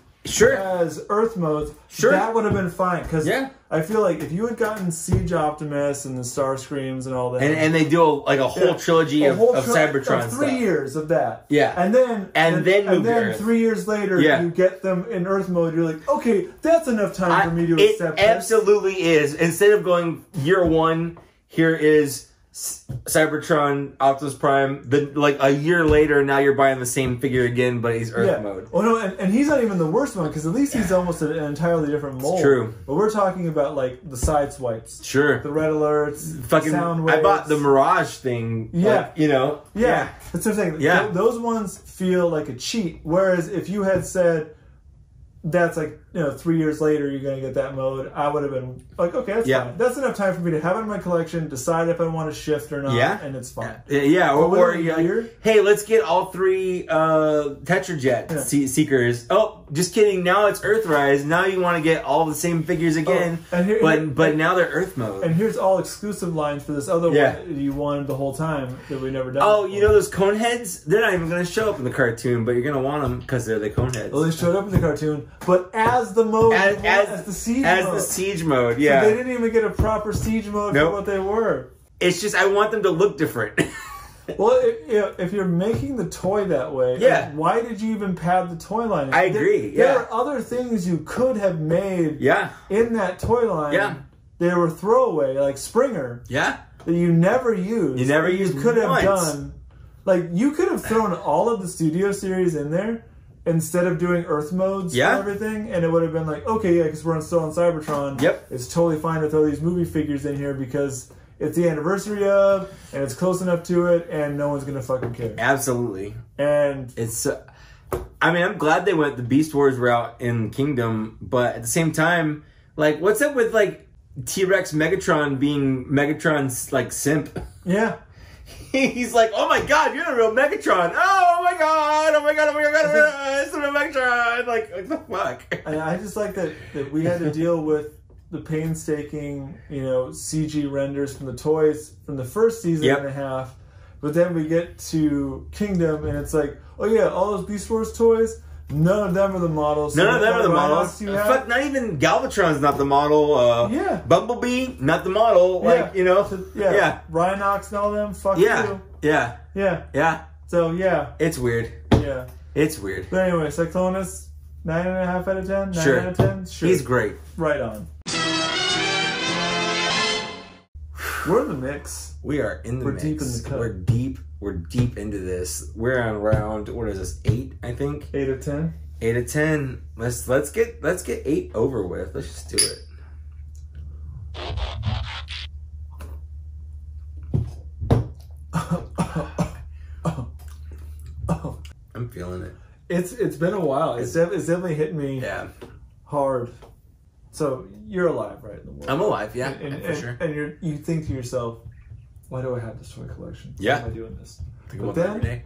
as Earth modes, that would have been fine. Because I feel like if you had gotten Siege Optimus and the Starscreams and all that, and they do a whole trilogy of Cybertron of 3 stuff. years of that, and then 3 years later you get them in Earth mode. You're like, okay, that's enough time for me to accept. It absolutely is. Instead of going year one, here is Cybertron, Optimus Prime. Like a year later, now you're buying the same figure again, but he's Earth mode. Oh no, and he's not even the worst one because at least he's almost an entirely different mold. It's true, but we're talking about like the side swipes. Sure, the red alerts, fucking sound waves. I bought the Mirage thing. Like, that's what I'm saying. Yeah, those ones feel like a cheat. Whereas if you had said that's like 3 years later you're gonna get that mode, I would have been like, okay, that's fine. That's enough time for me to have it in my collection, decide if I want to shift or not, and it's fine. Or hey, let's get all 3 Tetrajet Seekers. Oh, just kidding. Now it's Earthrise. Now you want to get all the same figures again, but now they're Earth mode. And here's all exclusive lines for this other one that you wanted the whole time that we never done. Oh, you know those cone heads? They're not even going to show up in the cartoon, but you're going to want them because they're the cone heads. Well, they showed up in the cartoon, but as the mode, as the siege mode. As the siege mode, So they didn't even get a proper siege mode for what they were. It's just I want them to look different. Well, if you're making the toy that way, why did you even pad the toy line? I agree. There are other things you could have made in that toy line. Yeah. They were throwaway, like Springer. Yeah. That you never used. You could have done. Like, you could have thrown all of the Studio Series in there instead of doing Earth modes for everything, and it would have been like, okay, because we're still on Cybertron. It's totally fine to throw these movie figures in here because it's the anniversary of, and it's close enough to it, and no one's gonna fucking care. Absolutely. And it's, I mean, I'm glad they went the Beast Wars route in Kingdom, but at the same time, like, what's up with like T-Rex Megatron being Megatron's like simp? Yeah. He's like, oh my god, you're the real Megatron. Oh my god, it's the real Megatron. Like, what the fuck? And I just like that we had to deal with the painstaking, CG renders from the toys from the first season and a half. But then we get to Kingdom and it's like, oh yeah, all those Beast Wars toys, none of them are the models. None of them are the models. Fuck, not even Galvatron's not the model. Bumblebee, not the model. Like, Rhinox and all them, fuck you. Yeah. So, it's weird. Yeah. It's weird. But anyway, Cyclonus, 9.5 out of 10? 9 out of 10? Sure. He's great. Right on. We're in the mix. We are in the mix. We're deep in the cut. We're deep into this. We're on round, what is this, 8, I think? 8 of 10. 8 of 10. Let's get 8 over with. Let's just do it. I'm feeling it. It's been a while. It's definitely hit me hard. So you're alive, right? In the world. I'm alive, for sure. And you think to yourself, why do I have this toy collection? Yeah. Why am I doing this? Think about that every day.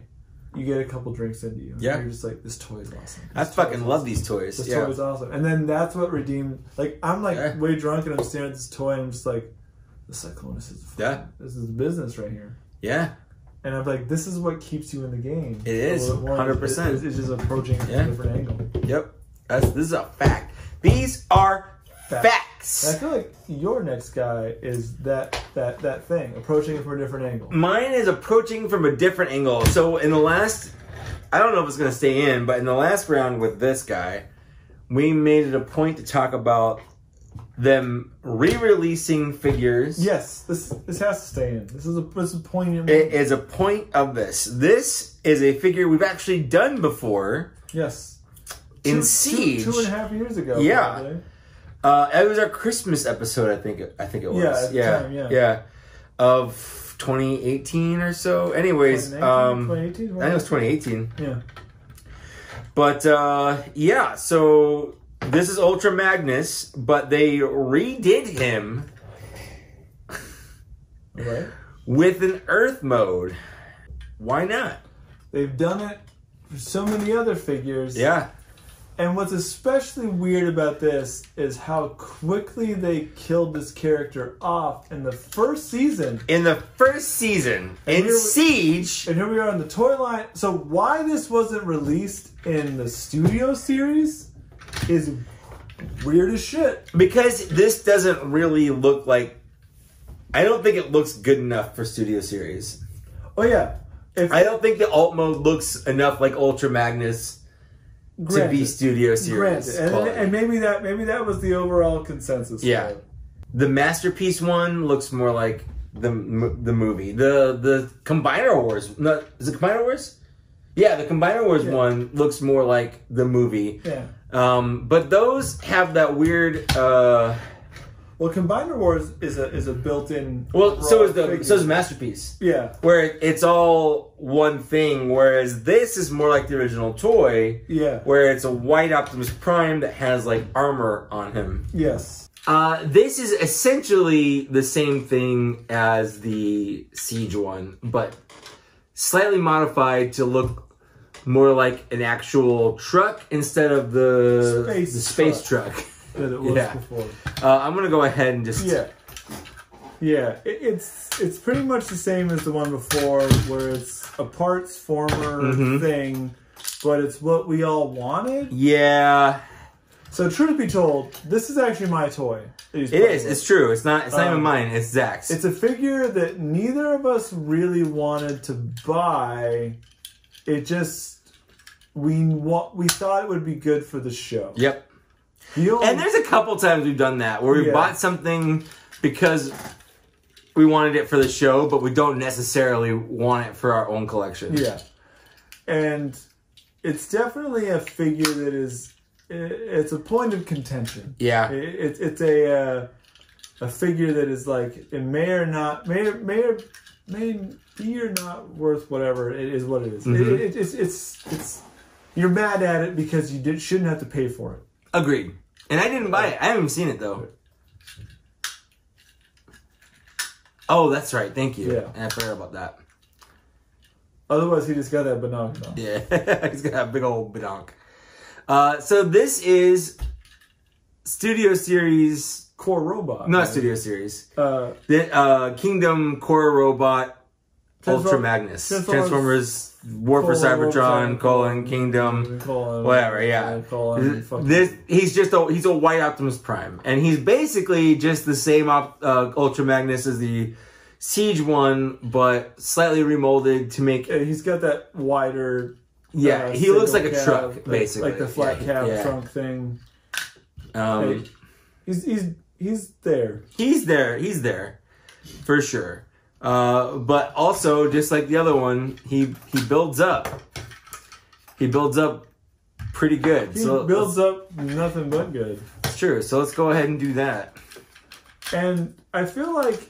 You get a couple drinks into you. Yeah. You're just like, this toy is awesome. I fucking love these toys. This toy is awesome. And then that's what redeemed. Like, I'm like way drunk and I'm staring at this toy and I'm just like, the Cyclonus is this is business right here. Yeah. And I'm like, this is what keeps you in the game. It is, 100%. It's just approaching from a different angle. Yep. This is a fact. These are facts. And I feel like your next guy is that thing, approaching it from a different angle. Mine is approaching from a different angle. So in the last, I don't know if it's going to stay in, but in the last round with this guy, we made it a point to talk about them re-releasing figures. Yes, this has to stay in. This is a poignant. It is a point of this. This is a figure we've actually done before. Yes. In Siege. 2.5 years ago. Yeah. Probably. It was our Christmas episode, I think it was. Yeah, at the time, yeah. Of 2018 or so. Anyways, 2018? I think it was 2018. Yeah. But so this is Ultra Magnus, but they redid him with an Earth mode. Why not? They've done it for so many other figures. Yeah. And what's especially weird about this is how quickly they killed this character off in the first season. In Siege. And here we are on the toy line. So why this wasn't released in the Studio Series is weird as shit. Because this doesn't really look like... I don't think it looks good enough for Studio Series. Oh, yeah. I don't think the alt mode looks enough like Ultra Magnus to be Studio Series. And maybe that was the overall consensus. Yeah. The Masterpiece one looks more like the movie. The Combiner Wars... is it Combiner Wars? Yeah, the Combiner Wars one looks more like the movie. Yeah. But those have that weird... Well, Combiner Wars is a built-in. Well, so is Masterpiece. Yeah, where it's all one thing. Whereas this is more like the original toy. Yeah, where it's a white Optimus Prime that has like armor on him. Yes. This is essentially the same thing as the Siege one, but slightly modified to look more like an actual truck instead of the space truck. That it was before. I'm gonna go ahead and just it's pretty much the same as the one before, where it's a parts former thing, but it's what we all wanted. Yeah. So truth to be told, this is actually my toy. It is. It's true. It's not even mine. It's Zach's. It's a figure that neither of us really wanted to buy. It just we thought it would be good for the show. Yep. And there's a couple times we've done that, where we bought something because we wanted it for the show, but we don't necessarily want it for our own collection. Yeah. And it's definitely a figure that is, it's a point of contention. Yeah. It's a figure that is like, it may be or not worth whatever. It is what it is. It's you're mad at it because you shouldn't have to pay for it. Agreed. And I didn't buy it. I haven't seen it, though. Oh, that's right. Thank you. Yeah. I forgot about that. Otherwise, he just got that badonk. Yeah. He's got that big old badonk. So this is Studio Series... Core Robot. Not Studio Series. Kingdom Core Robot Ultra Magnus. Transformers... War for Cybertron, Kingdom, whatever, yeah. He's a white Optimus Prime. And he's basically just the same Ultra Magnus as the Siege one, but slightly remolded to make... he's got that wider... Yeah, he looks like a truck, basically. Like the flat cab trunk thing. He's there. He's there. For sure. But also, just like the other one, he builds up. He builds up pretty good. He builds up nothing but good. It's true. So let's go ahead and do that. And I feel like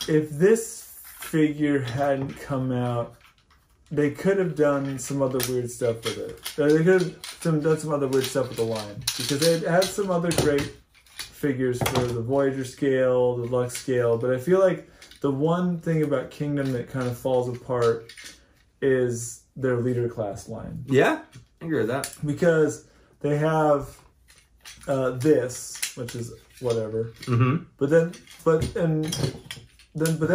if this figure hadn't come out, they could have done some other weird stuff with it. They could have done some other weird stuff with the line. Because they had some other great figures for the Voyager scale, the Lux scale, but I feel like the one thing about Kingdom that kind of falls apart is their leader class line. Yeah, I agree with that. Because they have this, which is whatever. But then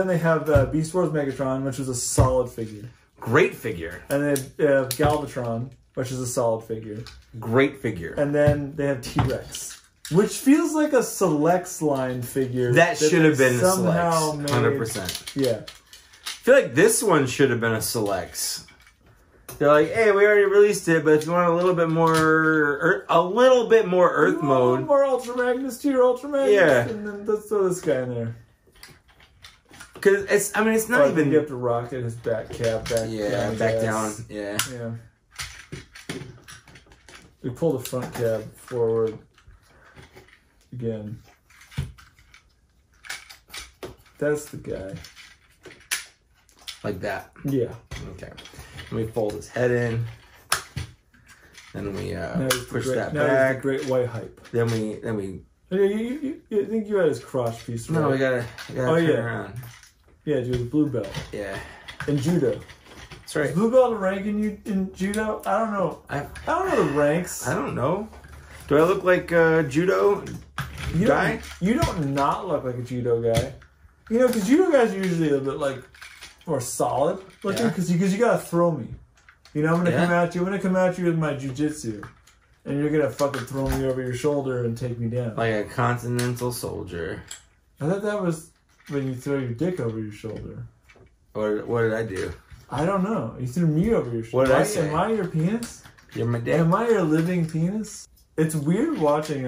they have Beast Wars Megatron, which is a solid figure. Great figure. And they have Galvatron, which is a solid figure. Great figure. And then they have T-Rex. Which feels like a Selects line figure. That should have been a somehow Selects. 100%. Yeah. I feel like this one should have been a Selects. They're like, hey, we already released it, but if you want a little bit more Earth mode. More Ultra Magnus to your Ultra Magnus. Yeah. And then let's throw this guy in there. Because it's not even. You have to rocket his back cab back. Yeah, back down. Yeah. Yeah. We pull the front cab forward. Again. That's the guy. Like that? Yeah. Okay. Let me fold his head in. Then we push that back. The great white hype. Then we. You think you had his crotch piece, right? No, we gotta turn around. Yeah, dude, the blue belt. Yeah. And judo. That's right. Is blue belt a rank in judo? I don't know. I don't know the ranks. I don't know. Do I look like a judo guy? You don't not look like a judo guy. You know, because judo guys are usually a bit like more solid looking. Because you gotta throw me. You know, I'm gonna come at you. I'm gonna come at you with my jujitsu, and you're gonna fucking throw me over your shoulder and take me down. Like a continental soldier. I thought that was when you throw your dick over your shoulder. What did I do? I don't know. You threw me over your shoulder. What did I say? Am I your penis? You're my dick. Am I your living penis? It's weird watching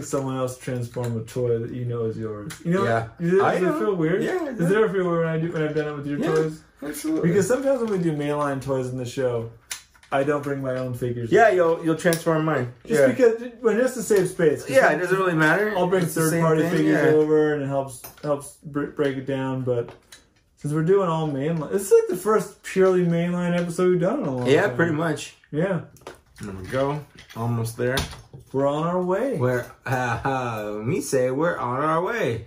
someone else transform a toy that you know is yours. You know? Yeah. Does it feel weird? Yeah. Does it ever feel weird when I've done it with your toys? Absolutely. Because sometimes when we do mainline toys in the show, I don't bring my own figures. Yeah, you'll transform mine. Just to save space. Yeah, it doesn't really matter. I'll bring third-party figures over, and it helps break it down. But since we're doing all mainline, it's like the first purely mainline episode we've done in a long time. Yeah, pretty much. Yeah. There we go. Almost there. We're on our way. We're on our way.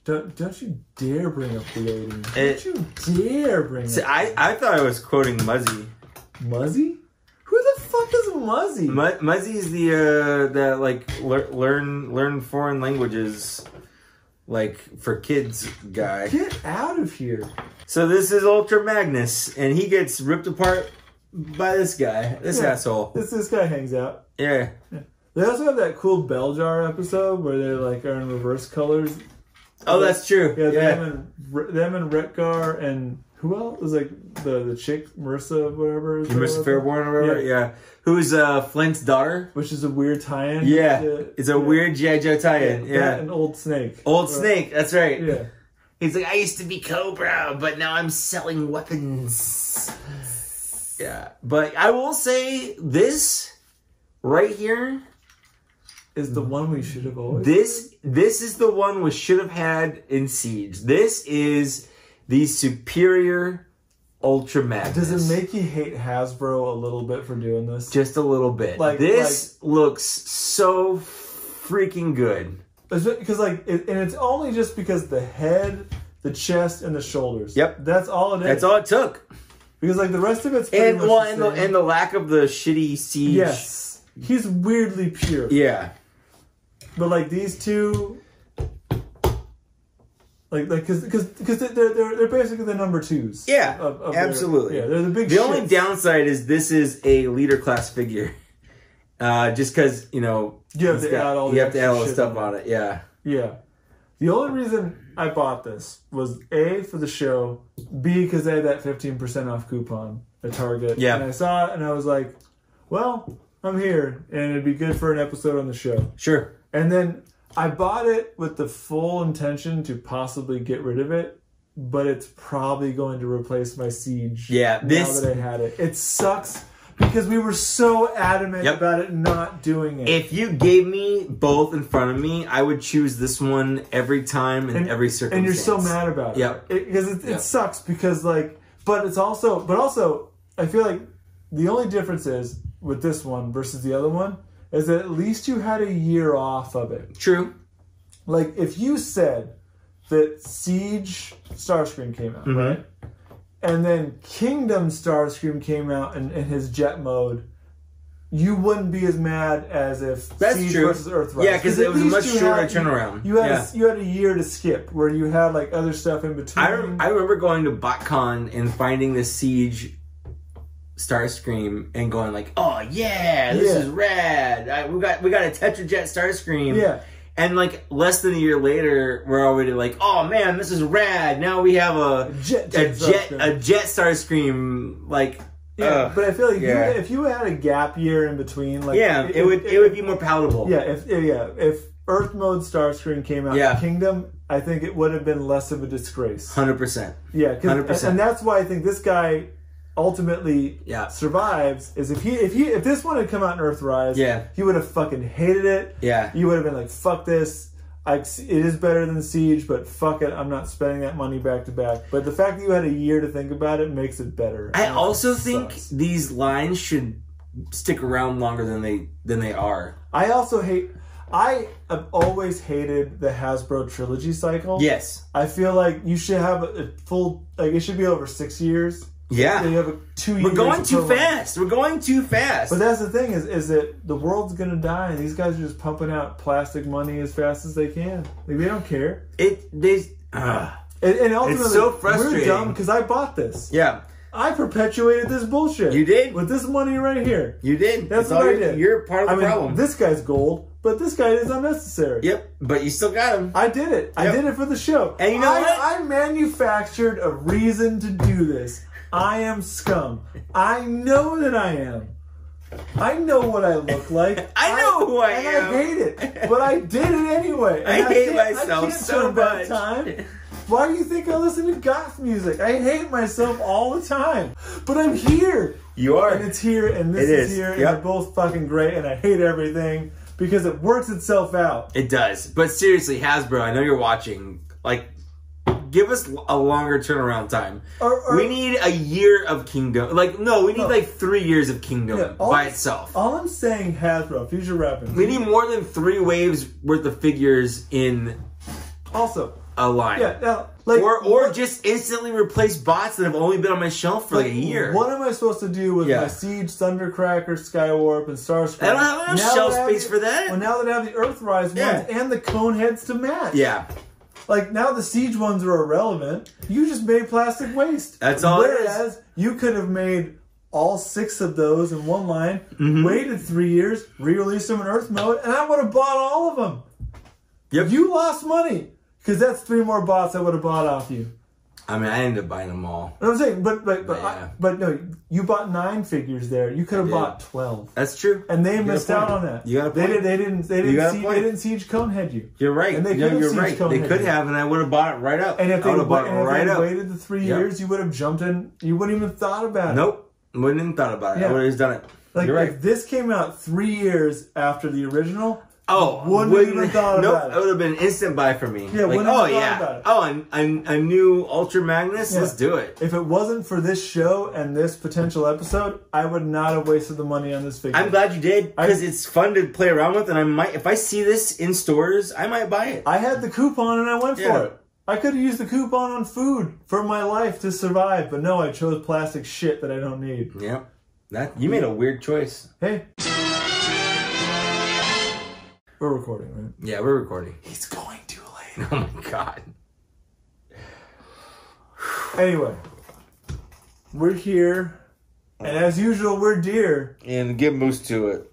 Don't you dare bring up bloating. Don't you dare bring up I thought I was quoting Muzzy. Muzzy? Who the fuck is Muzzy? Muzzy is the like learn foreign languages like for kids guy. Get out of here. So this is Ultra Magnus, and he gets ripped apart by this guy, this asshole. This guy hangs out. Yeah. They also have that cool bell jar episode where they're like are in reverse colors. Oh, that's true. Yeah, them and Retgar and who else? It was like the chick, Marissa, whatever. Marissa Fairborn or whatever? Yeah. Who's Flint's daughter? Which is a weird tie-in. Yeah. It's a weird G.I. Joe tie-in. Yeah. And Old Snake. Snake, that's right. Yeah. He's like, I used to be Cobra, but now I'm selling weapons. Yeah. But I will say this right here is the one we should have always This is the one we should have had in Siege. This is the superior Ultra Magnus. Does it make you hate Hasbro a little bit for doing this? Just a little bit. This looks so freaking good. Because and it's only just because the head, the chest, and the shoulders. Yep. That's all it is. That's all it took. Because the rest of it's pretty much the same. And the lack of the shitty Siege. Yes. He's weirdly pure. Yeah. But these two, because they're basically the number twos. Yeah, absolutely. They're the big. The only downside is this is a leader class figure, just because you have to add all the stuff on it. Yeah, yeah. The only reason I bought this was A, for the show, B, because they had that 15% off coupon at Target. Yeah, and I saw it and I was like, well, I'm here, and it'd be good for an episode on the show. Sure. And then I bought it with the full intention to possibly get rid of it, but it's probably going to replace my Siege. Yeah, now that I had it. It sucks because we were so adamant about it not doing it. If you gave me both in front of me, I would choose this one every time in every circumstance. And you're so mad about it. Yeah. Because it sucks because but it's also, I feel like the only difference is with this one versus the other one is that at least you had a year off of it. True. If you said that Siege Starscream came out, right? And then Kingdom Starscream came out in his jet mode, you wouldn't be as mad as if Siege versus Earthrise. Yeah, because it was a much shorter turnaround. You had a year to skip where you had other stuff in between. I remember going to BotCon and finding the Siege Starscream and going oh yeah, this is rad. We got a Tetrajet Starscream. Yeah. And less than a year later, we're already oh man, this is rad. Now we have a jet Starscream. But I feel if you had a gap year in between, it would be more palatable. Yeah, if Earth Mode Starscream came out in Kingdom, I think it would have been less of a disgrace. 100%. Yeah, 100%. And that's why I think this guy ultimately survives is if this one had come out in Earthrise, he would have fucking hated it. Yeah. You would have been fuck this. It is better than Siege, but fuck it, I'm not spending that money back to back. But the fact that you had a year to think about it makes it better. I also think these lines should stick around longer than they are. I have always hated the Hasbro trilogy cycle. Yes. I feel you should have a full it should be over 6 years. Yeah. You have 2 years. We're going too fast. We're going too fast. But that's the thing is that the world's going to die and these guys are just pumping out plastic money as fast as they can. They don't care. And ultimately, it's so frustrating. We're dumb because I bought this. Yeah. I perpetuated this bullshit. You did? With this money right here. You did. That's what I did. You're part of the problem. This guy's gold, but this guy is unnecessary. Yep, but you still got him. I did it. Yep. I did it for the show. And you know what? I manufactured a reason to do this. I am scum. I know that I am. I know what I look like. I know who I am. I hate it, but I did it anyway. I hate myself so much. Time. Why do you think I listen to goth music? I hate myself all the time. But I'm here. You are. And it's here, and this is here, and they're both fucking great, and I hate everything because it works itself out. It does. But seriously, Hasbro, I know you're watching. Like, give us a longer turnaround time. We need a year of Kingdom. Like, no, we need like 3 years of Kingdom by itself. All I'm saying, Hasbro, future rapping. We need more than 3 waves worth of figures in a line. Yeah, now, like, or just instantly replace bots that have only been on my shelf for like a year. What am I supposed to do with my Siege, Thundercracker, Skywarp, and Starscream? I don't have enough shelf space for that. Well, now that I have the Earthrise ones and the cone heads to match. Yeah. Like, now the Siege ones are irrelevant. You just made plastic waste. That's all it is. Whereas, you could have made all 6 of those in one line, waited 3 years, re-released them in Earth mode, and I would have bought all of them. Yep. You lost money. Because that's 3 more bots I would have bought off you. I mean, I ended up buying them all. I'm saying, but no, you bought 9 figures there. You could have bought 12. That's true. And they missed out on that. You got a point. They didn't siege Conehead you. You're right. And you're right. They could have, and I would have bought it right up. And if they waited the 3 years, you would have jumped in. You wouldn't even thought about it. Nope, wouldn't even thought about it. I would have just done it. Like, you're right. If this came out 3 years after the original. Oh, wouldn't even thought about it. It would have been an instant buy for me. Yeah, like, a new Ultra Magnus. Let's do it. If it wasn't for this show and this potential episode, I would not have wasted the money on this figure. I'm glad you did because it's fun to play around with, and I might, if I see this in stores, I might buy it. I had the coupon and I went for it. I could have used the coupon on food for my life to survive, but no, I chose plastic shit that I don't need. Yeah, you made a weird choice. Hey. We're recording, right? Yeah, we're recording. He's going too late. Oh my god. Anyway, we're here, and as usual, we're deer. And get Moose to it.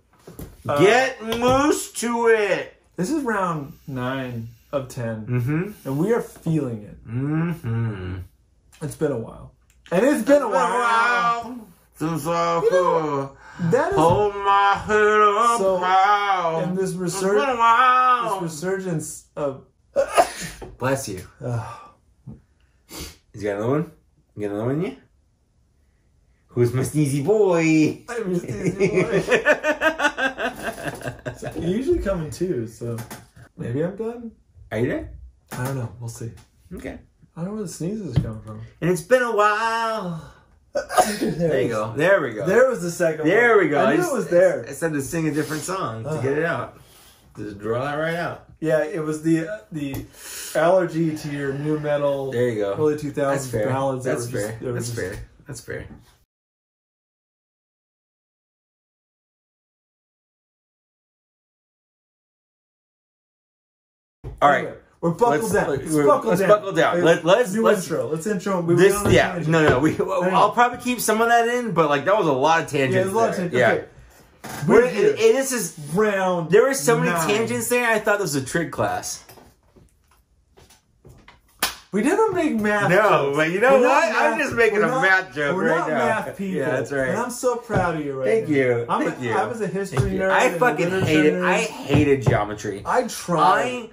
Get Moose to it! This is round 9 of 10, and we are feeling it. It's been a while. And it's been a while. Since that is hold my head up high. And this resurgence of bless you. You got another one? You got another one yet? Who's my sneezy boy? I'm your sneezy boy. So you usually come in 2, so maybe I'm done. Are you there? I don't know. We'll see. Okay. I don't know where the sneezes is coming from. And it's been a while. There you go. There we go. There was the second one. There we go. I knew it was there. I said to sing a different song to get it out. Just draw that right out. Yeah, it was the allergy to your new metal. There you go. Early 2000s ballads. That's fair. That's fair. That's fair. All right. We're buckled down. Let's buckle down. Let's intro. Let's intro. I'll probably keep some of that in, but like that was a lot of tangents. Yeah, there's a lot of tangents. Yeah. Okay. This is round. There were so many tangents there. I thought this was a trig class. We never make math. No, but you know what? I'm just making a math joke right now. We're not math people. Yeah, that's right. And I'm so proud of you right Thank now. you. I was a history nerd. I fucking hated. I hated geometry. I tried.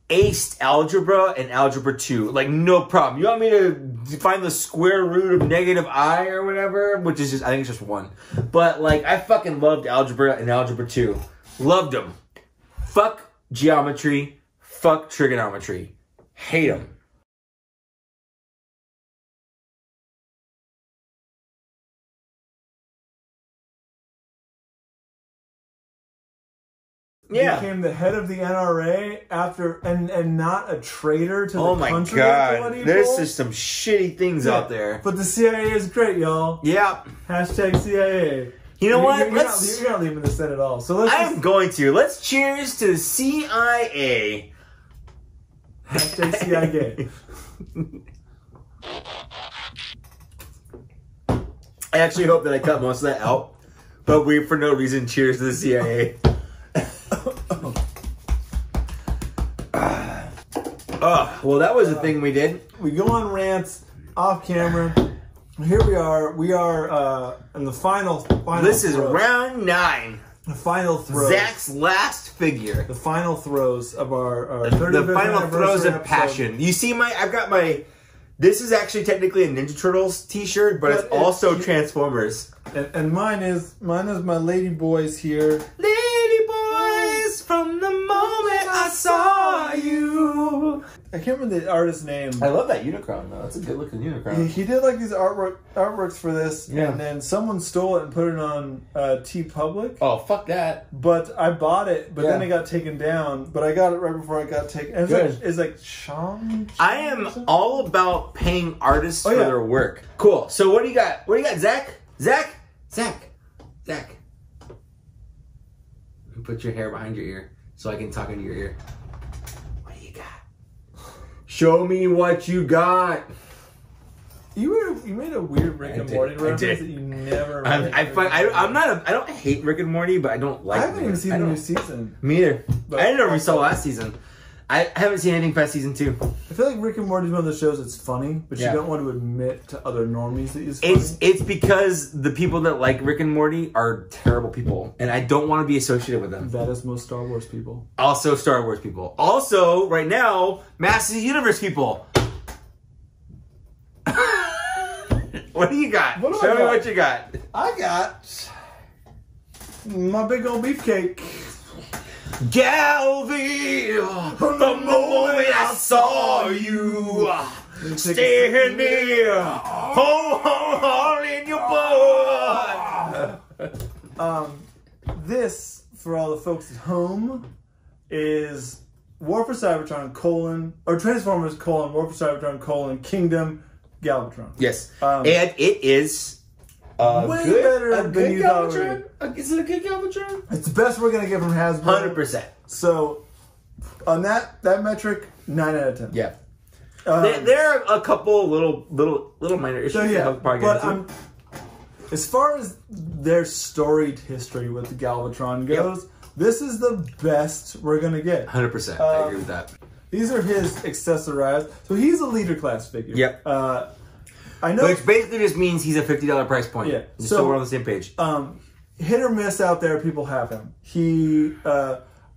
Aced algebra and algebra 2. Like, no problem. You want me to find the square root of -I or whatever? Which is just, I think it's just 1. But, like, I fucking loved algebra and algebra 2. Loved them. Fuck geometry. Fuck trigonometry. Hate them. Became the head of the NRA after and not a traitor to the country. Oh my god, there's just some shitty things out there. But the CIA is great, y'all. Yeah. Hashtag CIA. You know what? You're not leaving this in at all. So I'm going to. Let's cheers to the CIA. Hashtag CIA. I actually hope that I cut most of that out. But we, for no reason, cheers to the CIA. Well, that was the thing we did. We go on rants off camera. Here we are. We are in the final. This is round 9. The final throws. Zach's last figure. The final throws of our the final throws of passion. You see I've got my. This is actually technically a Ninja Turtles t-shirt, but it's also Transformers. And mine is my Lady Boys here. Lady Boys, from the moment I saw you. I can't remember the artist's name. I love that Unicron though. That's a good looking Unicron. He did like these artworks for this, yeah. And then someone stole it and put it on TeePublic. Oh, fuck that! But I bought it, but then it got taken down. But I got it right before I got taken. It's like Sean. I am all about paying artists for their work. Cool. So what do you got? What do you got, Zach? Zach. Put your hair behind your ear so I can talk into your ear. What do you got? Show me what you got. You made a weird Rick and Morty reference that you never. I don't hate Rick and Morty, but I don't like. I haven't even seen the new season. Me either. I never saw last season. I haven't seen anything past season 2. I feel like Rick and Morty is one of those shows that's funny, but you don't want to admit to other normies that it's funny. It's because the people that like Rick and Morty are terrible people, and I don't want to be associated with them. That is most Star Wars people. Also Star Wars people. Also, right now, Masters of the Universe people. What do you got? Show me what you got. I got my big old beefcake. Galvy, from the moment I saw you, standing there, hold in your blood. This, for all the folks at home, is War for Cybertron, Transformers, War for Cybertron, Kingdom, Galvatron. Yes. And it is way better than you thought. Is it a good Galvatron? It's the best we're going to get from Hasbro. 100%. So, on that metric, 9 out of 10. Yeah. There are a couple little minor issues. So yeah, but as far as their storied history with the Galvatron goes, this is the best we're going to get. 100%. I agree with that. These are his accessorized. So he's a leader class figure. Yep. I know. Which basically just means he's a $50 price point. Yeah. So we're on the same page. Hit or miss out there, people have him.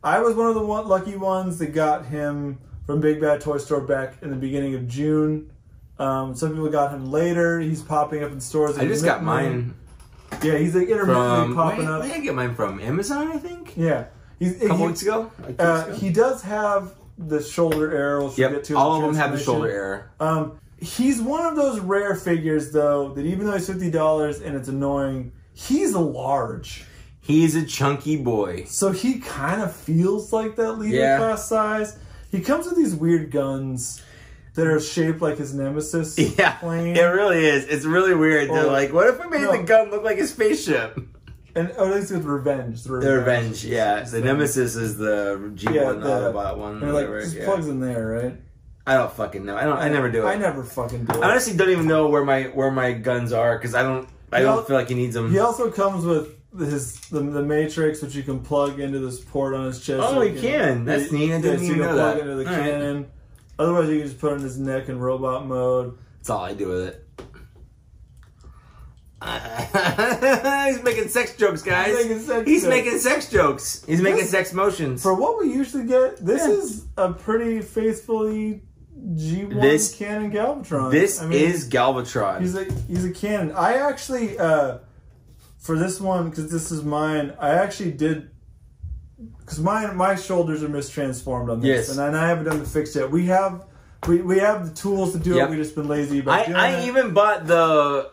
I was one of the lucky ones that got him from Big Bad Toy Store back in the beginning of June. Some people got him later. He's popping up in stores. I just got mine. Yeah, he's like intermittently popping up. Where did I get mine from? Amazon, I think? Yeah. A couple weeks ago? He does have the shoulder arrow. Yep, all of them have the shoulder arrow. He's one of those rare figures, though, that even though he's $50 and it's annoying, he's large. He's a chunky boy. So he kind of feels like that leader class size. He comes with these weird guns that are shaped like his Nemesis plane. It really is. It's really weird. They're like, what if we made the gun look like a spaceship? And at least with Revenge. The Revenge, yeah. The Nemesis is the G1 Autobot one. And just plugs in there, right? I don't fucking know. I never do it. I never fucking do it. I honestly don't even know where my guns are because I don't feel like he needs them. He also comes with the Matrix, which you can plug into this port on his chest. Oh, he can. That's neat. I didn't even know that. Plug into the cannon. Right. Otherwise, you can just put it on his neck in robot mode. That's all I do with it. He's making sex jokes, guys. He's making sex jokes. He's making sex motions. For what we usually get, this is a pretty faithfully G1 canon Galvatron. This is Galvatron. He's a canon. I actually, for this one, because this is mine, I actually did, because my shoulders are mistransformed on this, and I haven't done the fix yet. We have the tools to do it. We've just been lazy about doing it. I even bought the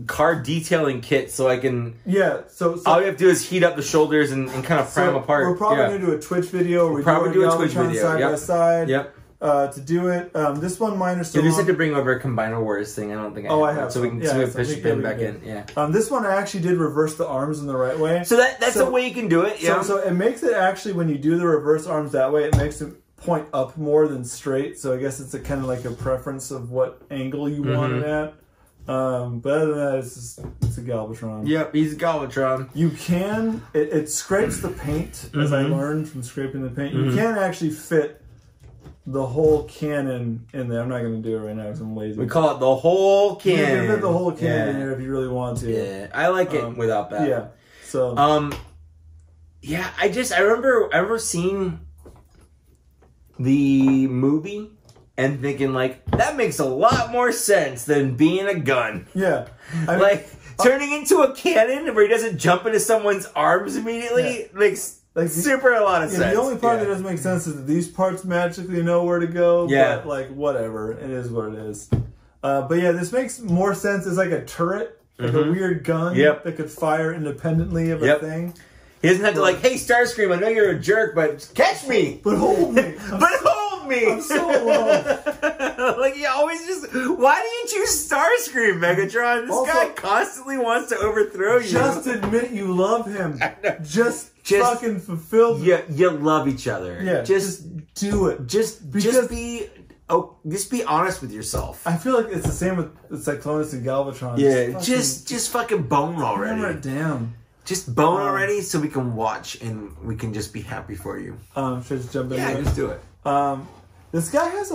car detailing kit so I can... Yeah, so all we have to do is heat up the shoulders and kind of pry them apart. We're probably going to do a Twitch video. We'll probably do a Twitch video. Side by side. Yep. To do it. This one, mine are still on. You just have to bring over a Combiner Wars thing. I don't think I have. So we can push the pin back in. Yeah. This one, I actually did reverse the arms in the right way. So that's a way you can do it. Yeah. So it makes it actually, when you do the reverse arms that way, it makes it point up more than straight. So I guess it's a kind of like a preference of what angle you want it at. But other than that, it's a Galvatron. Yep, he's a Galvatron. You can... It scrapes the paint, as I learned from scraping the paint. You can actually fit the whole cannon in there. I'm not going to do it right now because I'm lazy. We call it the whole cannon. You can fit the whole cannon in there if you really want to. Yeah, I like it without that. Yeah, so... yeah, I remember seeing the movie and thinking, like, that makes a lot more sense than being a gun. Yeah. Turning into a cannon where he doesn't jump into someone's arms immediately makes super a lot of sense. The only part that doesn't make sense is that these parts magically know where to go. Yeah. But, like, whatever. It is what it is. But yeah, this makes more sense as like a turret. Like a weird gun that could fire independently of a thing. He doesn't have to like, hey, Starscream, I know you're a jerk, but catch me! But hold me! Hold me! I'm so alone. Like, you always just... Why do you choose Starscream, Megatron? This guy constantly wants to overthrow you. Just admit you love him. Just fucking fulfill... You love each other. Yeah, just do it. Just be honest with yourself. I feel like it's the same with Cyclonus and Galvatron. Yeah, just fucking bone already. Hammer it down. Just bone already so we can watch and we can just be happy for you. Should I just jump in? Yeah, just do it. This guy has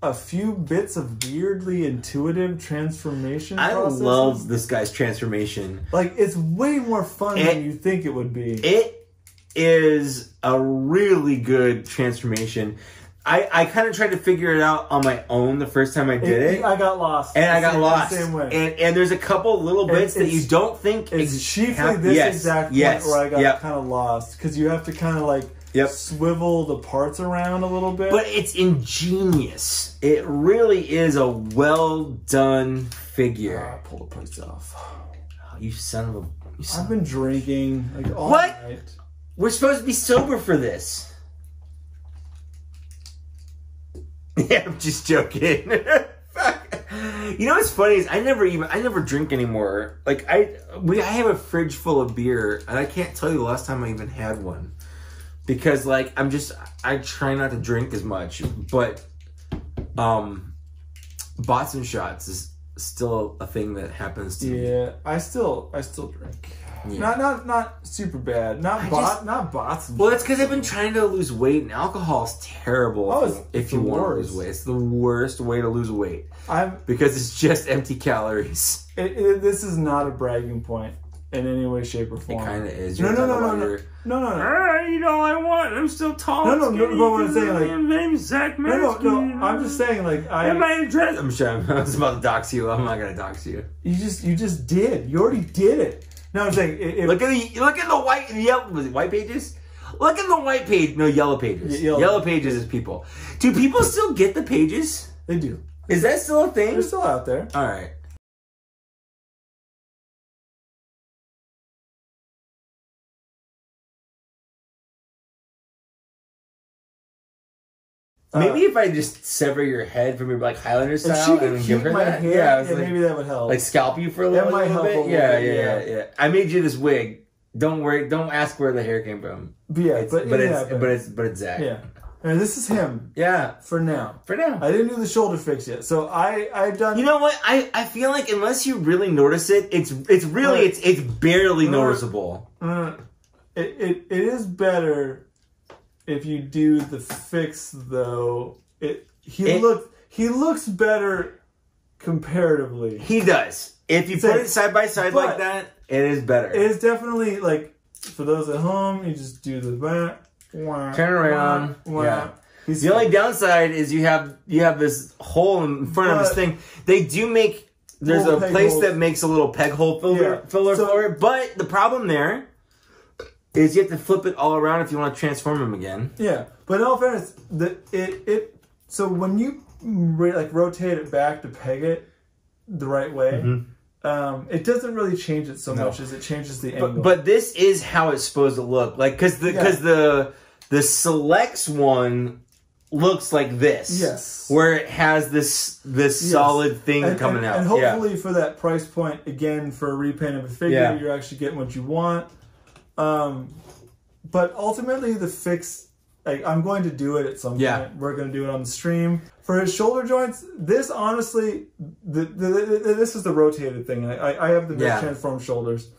a few bits of weirdly intuitive transformation processes. I love this guy's transformation. Like, it's way more fun than you think it would be. It is a really good transformation. I kind of tried to figure it out on my own the first time I did it. I got lost. And I got lost. The same way. And there's a couple little bits that you don't think... It's chiefly this exact point where I got kind of lost. Because you have to kind of like swivel the parts around a little bit. But it's ingenious. It really is a well-done figure. Pull the parts off. Oh, you son of a... I've been drinking like all night. We're supposed to be sober for this. Yeah, I'm just joking. You know what's funny is I never drink anymore. Like I have a fridge full of beer and I can't tell you the last time I even had one. Because like I try not to drink as much, but BOTSNSHOTS is still a thing that happens to me. Yeah, I still drink. Yeah. Not super bad. Not bots. Well, that's because I've been trying to lose weight, and alcohol is terrible if you want to lose weight. It's the worst way to lose weight. Because it's just empty calories. This is not a bragging point in any way, shape, or form. It kind of is. No. I eat all I want. I'm still tall. No. But what I'm saying, like, my name's Zach. No. I'm just saying, like, I'm sure I was about to dox you. I'm not gonna dox you. You just did. You already did it. No, I'm saying look at the white and yellow. Was it white pages? Look at the white page. No, yellow pages. Yellow pages is people. Do people still get the pages? They do. Is that still a thing? They're still out there. All right. Maybe if I just sever your head from your like Highlander style and then give her that, maybe that would help. Like scalp you for a little bit. Yeah. I made you this wig. Don't worry. Don't ask where the hair came from. But it's Zach. Yeah. And this is him. Yeah. For now. I didn't do the shoulder fix yet, so I've done. You know what? I feel like unless you really notice it, it's barely noticeable. It is better. If you do the fix, though, he looks better comparatively. He does. If you put it side by side like that, it is better. It is definitely like for those at home. You just do the turn around. Yeah. The only downside is you have this hole in front of this thing. They do make there's a place that makes a little peg hole filler for it, but the problem there is you have to flip it all around if you want to transform him again. Yeah, but in all fairness, so when you rotate it back to peg it the right way, it doesn't really change it so much as it changes the angle. But this is how it's supposed to look, like because the Selects one looks like this, where it has this solid thing coming out, and hopefully for that price point, again for a repaint of a figure, you're actually getting what you want. But ultimately, the fix like, I'm going to do it at some point. We're going to do it on the stream. For his shoulder joints, this honestly, this is the rotated thing. I have the transformed shoulders.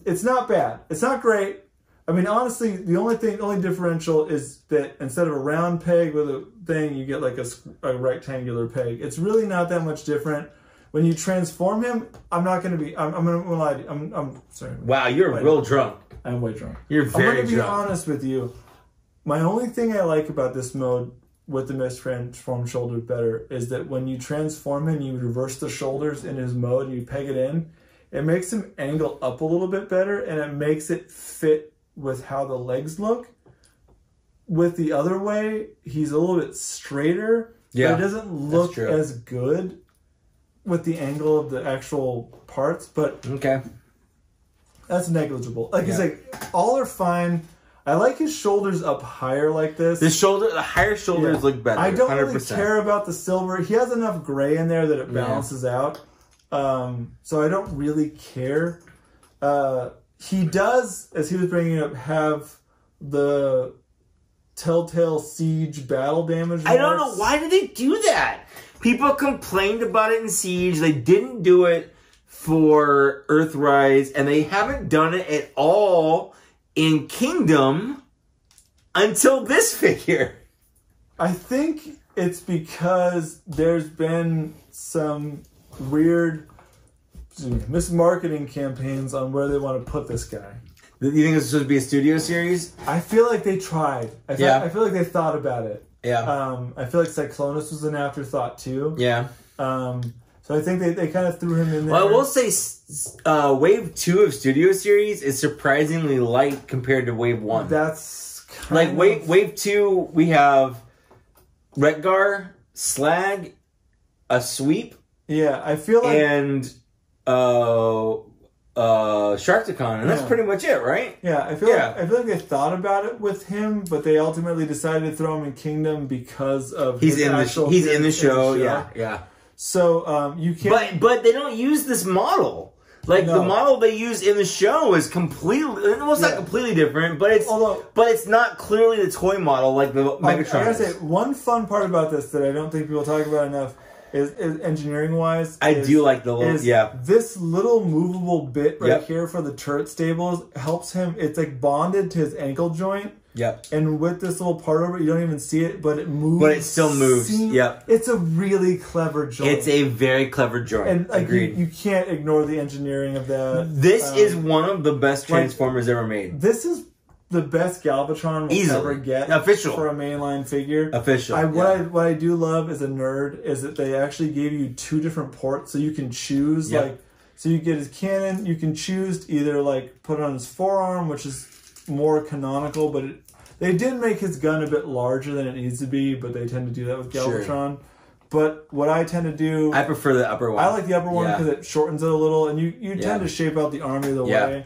It's not bad. It's not great. I mean, honestly, the only differential is that instead of a round peg with a thing, you get like a rectangular peg. It's really not that much different. When you transform him, I'm not going to be. I'm going to lie to you. I'm sorry. Wow, you're real drunk. I'm way drunk. You're very drunk. I'm going to be honest with you. My only thing I like about this mode with the mistransformed shoulders better is that when you transform him, you reverse the shoulders in his mode and you peg it in. It makes him angle up a little bit better, and it makes it fit with how the legs look. With the other way, he's a little bit straighter, but it doesn't look as good with the angle of the actual parts. But that's negligible. Like it's like all are fine. I like his shoulders up higher like this. The higher shoulders look better. I don't really care about the silver. He has enough gray in there that it balances out. So I don't really care. He does, as he was bringing up, have the Telltale Siege battle damage. I don't know. Why did they do that? People complained about it in Siege. They didn't do it for Earthrise, and they haven't done it at all in Kingdom until this figure. I think it's because there's been some weird mismarketing campaigns on where they want to put this guy. You think it's supposed to be a studio series? I feel like they tried. I feel like they thought about it. Yeah. I feel like Cyclonus was an afterthought too. Yeah. So I think they kind of threw him in there. Well, I will say Wave 2 of Studio Series is surprisingly light compared to Wave 1. That's kind of... Wave 2, we have Retgar, Slag, a Sweep. Yeah, I feel like... And Sharkticon, and that's pretty much it, right? Yeah, I feel like they thought about it with him, but they ultimately decided to throw him in Kingdom because of he's in the show. Yeah. So you can't. But they don't use this model. Like the model they use in the show is completely, almost not completely different, but it's not clearly the toy model like the Megatron. I gotta say, one fun part about this that I don't think people talk about enough is engineering wise. I do like the little, this little movable bit right here for the turret stables helps him. It's like bonded to his ankle joint. Yep. And with this little part over it, you don't even see it, but it moves. But it still moves. Yep. It's a really clever joint. It's a very clever joint. And like, agreed. You can't ignore the engineering of that. This is one of the best Transformers ever made. This is the best Galvatron we'll ever get for a mainline figure. What I do love as a nerd is that they actually gave you 2 different ports, so you can choose so you get his cannon. You can choose to either like put it on his forearm, which is more canonical, but they did make his gun a bit larger than it needs to be, but they tend to do that with Galvatron. Sure. But what I tend to do, I prefer the upper one. I like the upper one because it shortens it a little, and you tend to shape out the army the way.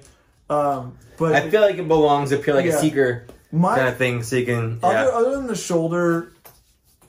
But I feel like it belongs up here like a seeker kind of thing, so you can... Other than the shoulder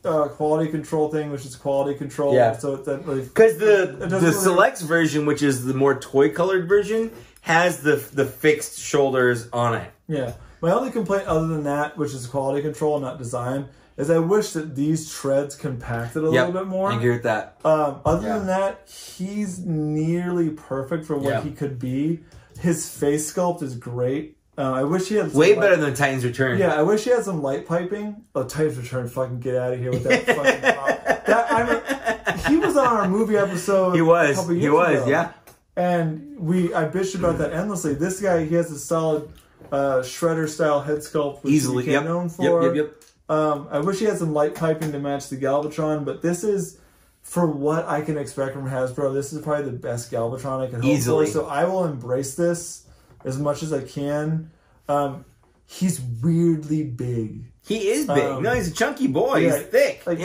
quality control thing, which is quality control, so it's that like... Because the Selects version, which is the more toy-colored version, has the fixed shoulders on it. Yeah. My only complaint other than that, which is quality control, not design, is I wish that these treads compacted a little bit more. I agree with that. Other than that, he's nearly perfect for what he could be. His face sculpt is great. I wish he had way better than Titan's Return. Yeah, I wish he had some light piping. Oh, Titan's Return! Fucking get out of here with that fucking. He was on our movie episode. He was. A couple years ago, yeah. And I bitched about that endlessly. This guy, he has a solid Shredder style head sculpt, which easily he's known for. I wish he had some light piping to match the Galvatron, but this is. For what I can expect from Hasbro, this is probably the best Galvatron I can hope for. So I will embrace this as much as I can. He's weirdly big. He is big. No, he's a chunky boy. He's thick. Like,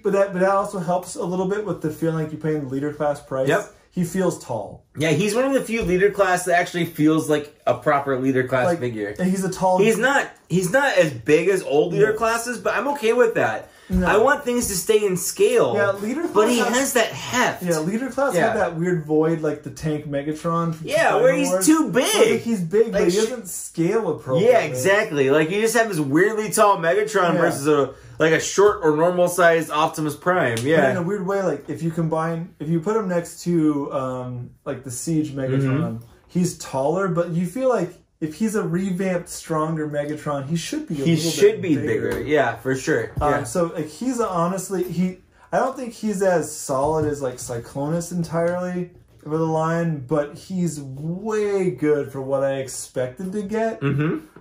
but that also helps a little bit with the feeling like you're paying the leader class price. Yep. He feels tall. Yeah, he's one of the few leader class that actually feels like a proper leader class figure. And he's a tall. He's not as big as old leader classes, but I'm okay with that. No. I want things to stay in scale. Yeah, leader class. But he has that heft. Yeah, leader class had that weird void like the tank Megatron. Yeah, where he's too big. Like he's big, but he doesn't scale appropriately. Yeah, exactly. Like you just have this weirdly tall Megatron versus a short or normal sized Optimus Prime. Yeah, but in a weird way, like if you put him next to like the Siege Megatron, he's taller, but you feel like if he's a revamped, stronger Megatron, he should be a little bit bigger. Yeah, for sure. So like he's honestly I don't think he's as solid as like Cyclonus entirely for the line, but he's way good for what I expected to get.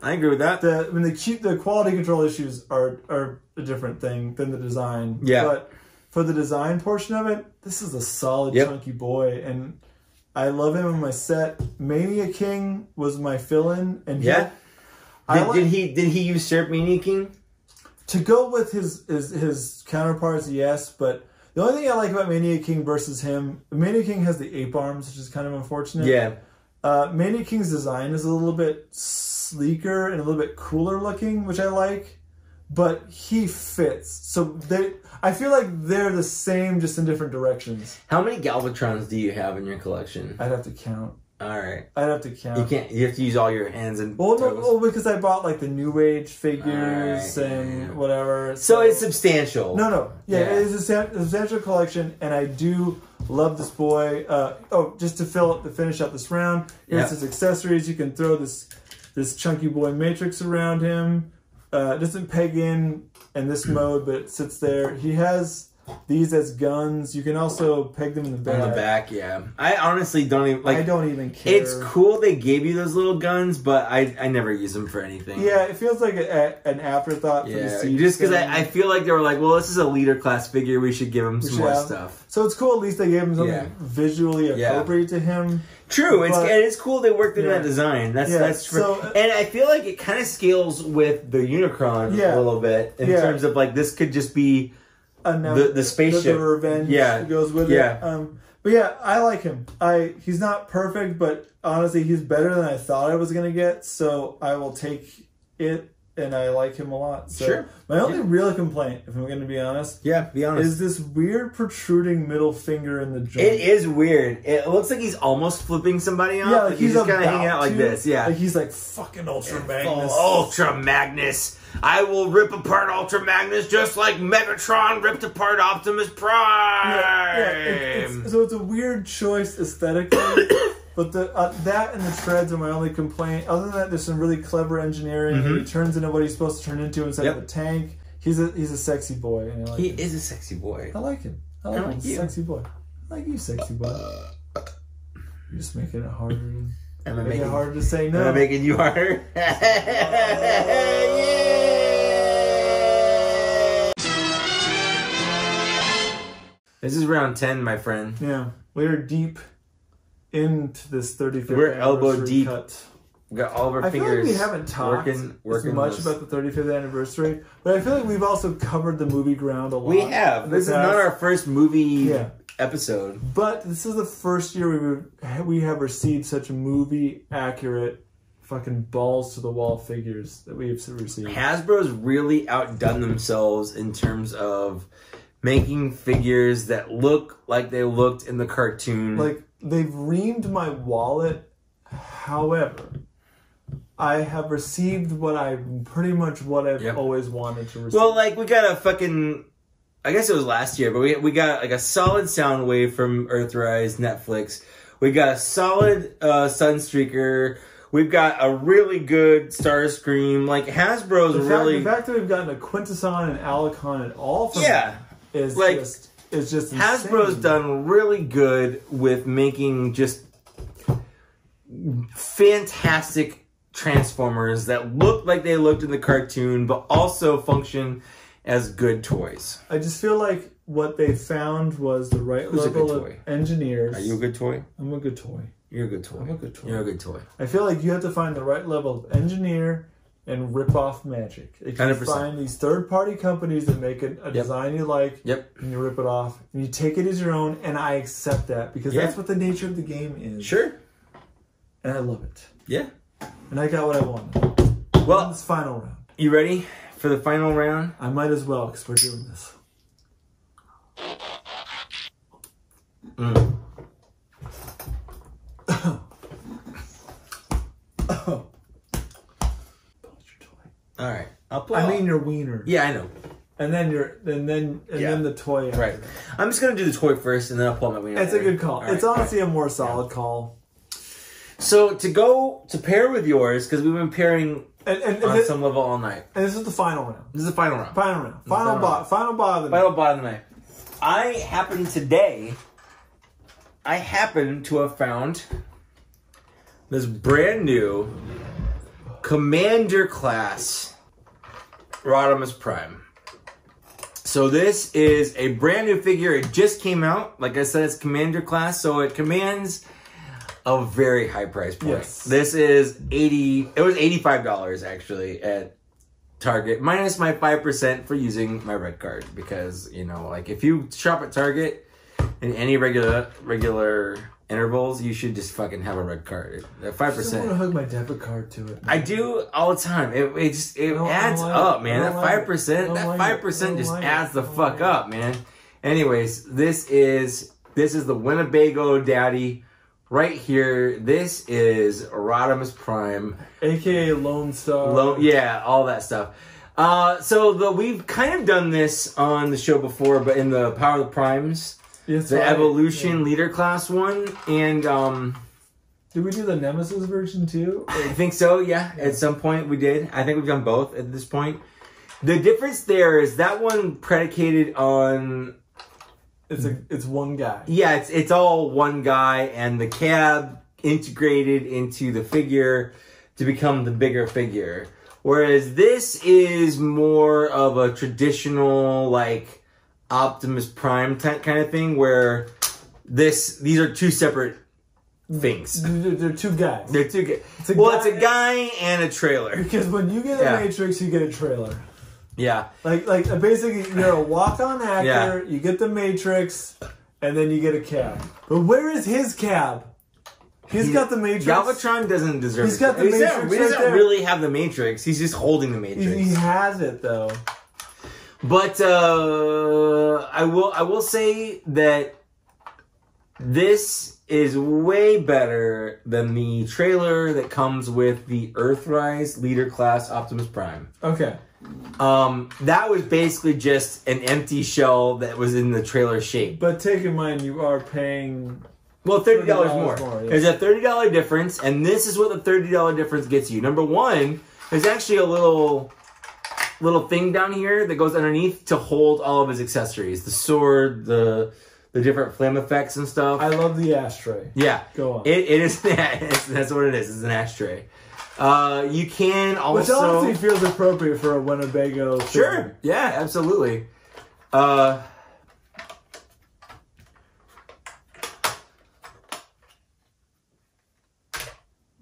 I agree with that. The quality control issues are a different thing than the design. Yeah, but for the design portion of it, this is a solid chunky boy, and I love him in my set. Mania King was my fill-in, and did he usurp Mania King? To go with his counterparts, yes, but the only thing I like about Mania King versus him, Mania King has the ape arms, which is kind of unfortunate. Yeah. Mania King's design is a little bit sleeker and a little bit cooler looking, which I like, but he fits. So I feel like they're the same, just in different directions. How many Galvatrons do you have in your collection? I'd have to count. All right. I'd have to count. You can't. You have to use all your hands and toes. No, because I bought like the New Age figures and whatever. So it's substantial. No. Yeah, it is a substantial collection, and I do love this boy. Just to finish up this round, here's his accessories. You can throw this chunky boy matrix around him. It doesn't peg in this mode, but it sits there. He has these as guns. You can also peg them in the back. On the back, yeah. I honestly don't even I don't even care. It's cool they gave you those little guns, but I never use them for anything. Yeah, it feels like an afterthought for the Siege. Just because I feel like they were like, well, this is a leader class figure. We should give him some more stuff. So it's cool. At least they gave him something visually appropriate to him. True, it's cool they worked in that design. That's true. So, and I feel like it kind of scales with the Unicron a little bit in terms of like this could just be the spaceship. The revenge goes with it. But yeah, I like him. He's not perfect, but honestly, he's better than I thought I was going to get. So I will take it, and I like him a lot. So my only real complaint, if I'm going to be honest, be honest, is this weird protruding middle finger in the joint. It is weird. It looks like he's almost flipping somebody off. Yeah, like he's just kind of hanging out like this. Yeah, like he's like fucking Ultra Magnus. Ultra Magnus. I will rip apart Ultra Magnus just like Megatron ripped apart Optimus Prime. So it's a weird choice aesthetically, but that and the treads are my only complaint. Other than that, there's some really clever engineering. He turns into what he's supposed to turn into instead of a tank. He's a sexy boy. And I like him. Is a sexy boy. I like him. I like him. He's a sexy boy. I like you, sexy boy. You're just making it harder. Am I making it harder to say no? Am I making you harder? This is round 10, my friend. Yeah, we're deep into this 35th We're elbow deep. Cut. We got all of our fingers. I feel like we haven't talked as much about the 35th anniversary, but I feel like we've also covered the movie ground a lot. We have. This is not our first movie episode. But this is the first year we have received such movie accurate fucking balls to the wall figures that we've received. Hasbro's really outdone themselves in terms of making figures that look like they looked in the cartoon. Like, they've reamed my wallet. However, I have received what I've always wanted to receive. Well, like, we got a fucking, I guess it was last year, but we got like a solid Soundwave from Earthrise Netflix. We got a solid Sunstreaker. We've got a really good Starscream. Like, Hasbro's the fact that we've gotten a Quintesson and Alicon and all from is just insane. Hasbro's done really good with making just fantastic Transformers that look like they looked in the cartoon, but also function as good toys. I just feel like what they found was the right level of engineers. Are you a good toy? I'm a good toy. You're a good toy. I'm a good toy. You're a good toy. I feel like you have to find the right level of engineer and rip off magic. If you 100%. find these third-party companies that make a design you like, and you rip it off, and you take it as your own, and I accept that because that's what the nature of the game is. Sure. And I love it. Yeah. And I got what I wanted. Well, this final round. You ready for the final round? I might as well, because we're doing this. All right. I mean your wiener. Yeah, I know. And then then the toy after. Right. I'm just gonna do the toy first, and then I'll pull out my wiener. It's a good call. It's honestly a more solid call. So to pair with yours, because we've been pairing on some level all night. And this is the final round. This is the final round. Final round. Final bot of the night. Final bot of the night. I happen to have found this brand new Commander class Rodimus Prime. So this is a brand new figure. It just came out. Like I said, it's Commander class, so it commands a very high price point. Yes. This is it was $85 actually at Target, minus my 5% for using my red card, because, you know, like if you shop at Target in any regular intervals, you should just fucking have a red card. 5%. I just want to hook my debit card to it. I do all the time. It adds up, man. That 5%, that 5% just adds the fuck up, man. Anyways, this is the Winnebago Daddy right here. This is Rodimus Prime, aka Lone Star. Yeah, all that stuff. So we've kind of done this on the show before, but in the Power of the Primes. Yes, the Evolution Leader Class one, and did we do the Nemesis version too? I think so. Yeah, at some point we did. I think we've done both at this point. The difference there is that one predicated on it's one guy. Yeah, it's all one guy, and the cab integrated into the figure to become the bigger figure. Whereas this is more of a traditional, like, Optimus Prime type kind of thing, where these are two separate things. They're two guys. They're two guys. It's a guy and a trailer. Because when you get a Matrix, you get a trailer. Yeah. Like basically, you're a walk-on actor. You get the Matrix, and then you get a cab. But where is his cab? He's got the Matrix. Galvatron doesn't deserve. He's got the Matrix. He doesn't really have the Matrix. He's just holding the Matrix. He has it though. But I will say that this is way better than the trailer that comes with the Earthrise Leader Class Optimus Prime. Okay. That was basically just an empty shell that was in the trailer shape. But take in mind, you are paying... Well, $30 more. Yes. There's a $30 difference, and this is what the $30 difference gets you. Number one, there's actually a little thing down here that goes underneath to hold all of his accessories. The sword, the different flame effects and stuff. I love the ashtray. Yeah. Go on. It is, that's what it is. It's an ashtray. You can also... Which honestly feels appropriate for a Winnebago figure. Sure. Yeah, absolutely.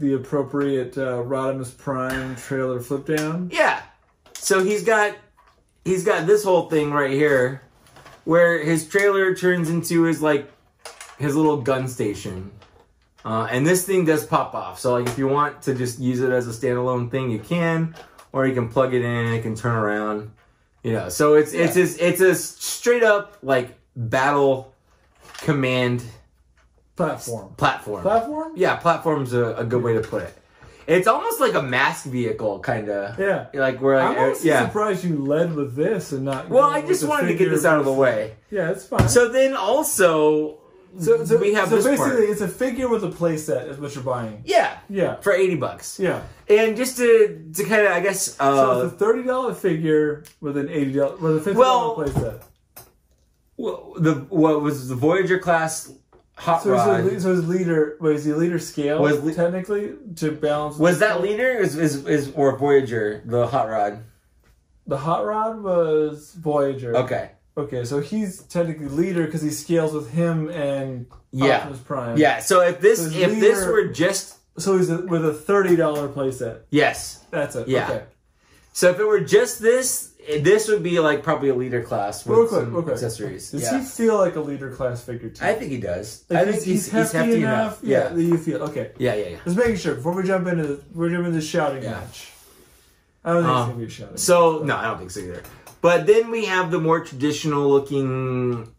The appropriate Rodimus Prime trailer flip down. Yeah. So he's got this whole thing right here, where his trailer turns into his little gun station, and this thing does pop off. So like if you want to just use it as a standalone thing, you can, or you can plug it in and it can turn around. You know, so it's a straight up like battle command platform. Platform? Yeah, platform's a good way to put it. It's almost like a mask vehicle, kind of. Yeah. Like we're like, I'm surprised you led with this and not. Well, I just wanted to get this out of the way. Yeah, it's fine. So then also, we have this basically, part. it's a figure with a playset is what you're buying. Yeah. Yeah. For $80. Yeah. And just to kind of, I guess. So it's a $30 figure with an $80 with a $50 playset. Well, what was the Voyager class? Hot rod. So his leader, is he leader scale technically to balance? Was that leader is or Voyager the hot rod? The hot rod was Voyager. Okay. Okay, so he's technically leader because he scales with him and Optimus Prime. Yeah. So if this were just he's with a $30 playset. Yes. That's it. Yeah. Okay. So if it were just this, this would be like probably a leader class with some accessories. Does he feel like a leader class figure to you? I think he does. Like I think he's hefty enough. Yeah, that you feel okay. Yeah. Just making sure before we jump into the shouting match. I don't think it's gonna be a shouting. So no, I don't think so either. But then we have the more traditional looking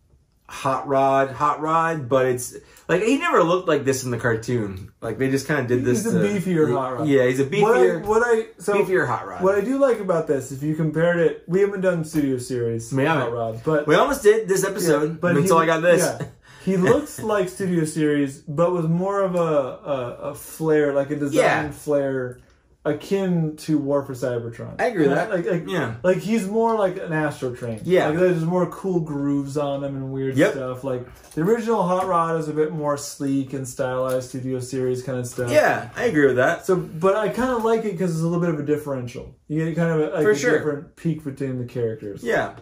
hot rod, but it's like he never looked like this in the cartoon. Like they just kind of did this. He's a beefier hot rod. Yeah, he's a beefier. Beefier hot rod. What I do like about this, if you compared it, we haven't done Studio Series hot rod, but we almost did this episode. But until I got this, he looks like Studio Series, but with more of a flair, like a design flair. Akin to War for Cybertron. I agree with that. Like he's more like an Astrotrain. Yeah. Like there's more cool grooves on him and weird stuff. Like the original Hot Rod is a bit more sleek and stylized Studio Series kind of stuff. Yeah, I agree with that. So, but I kind of like it because it's a little bit of a differential. You get kind of a different peak between the characters. Yeah.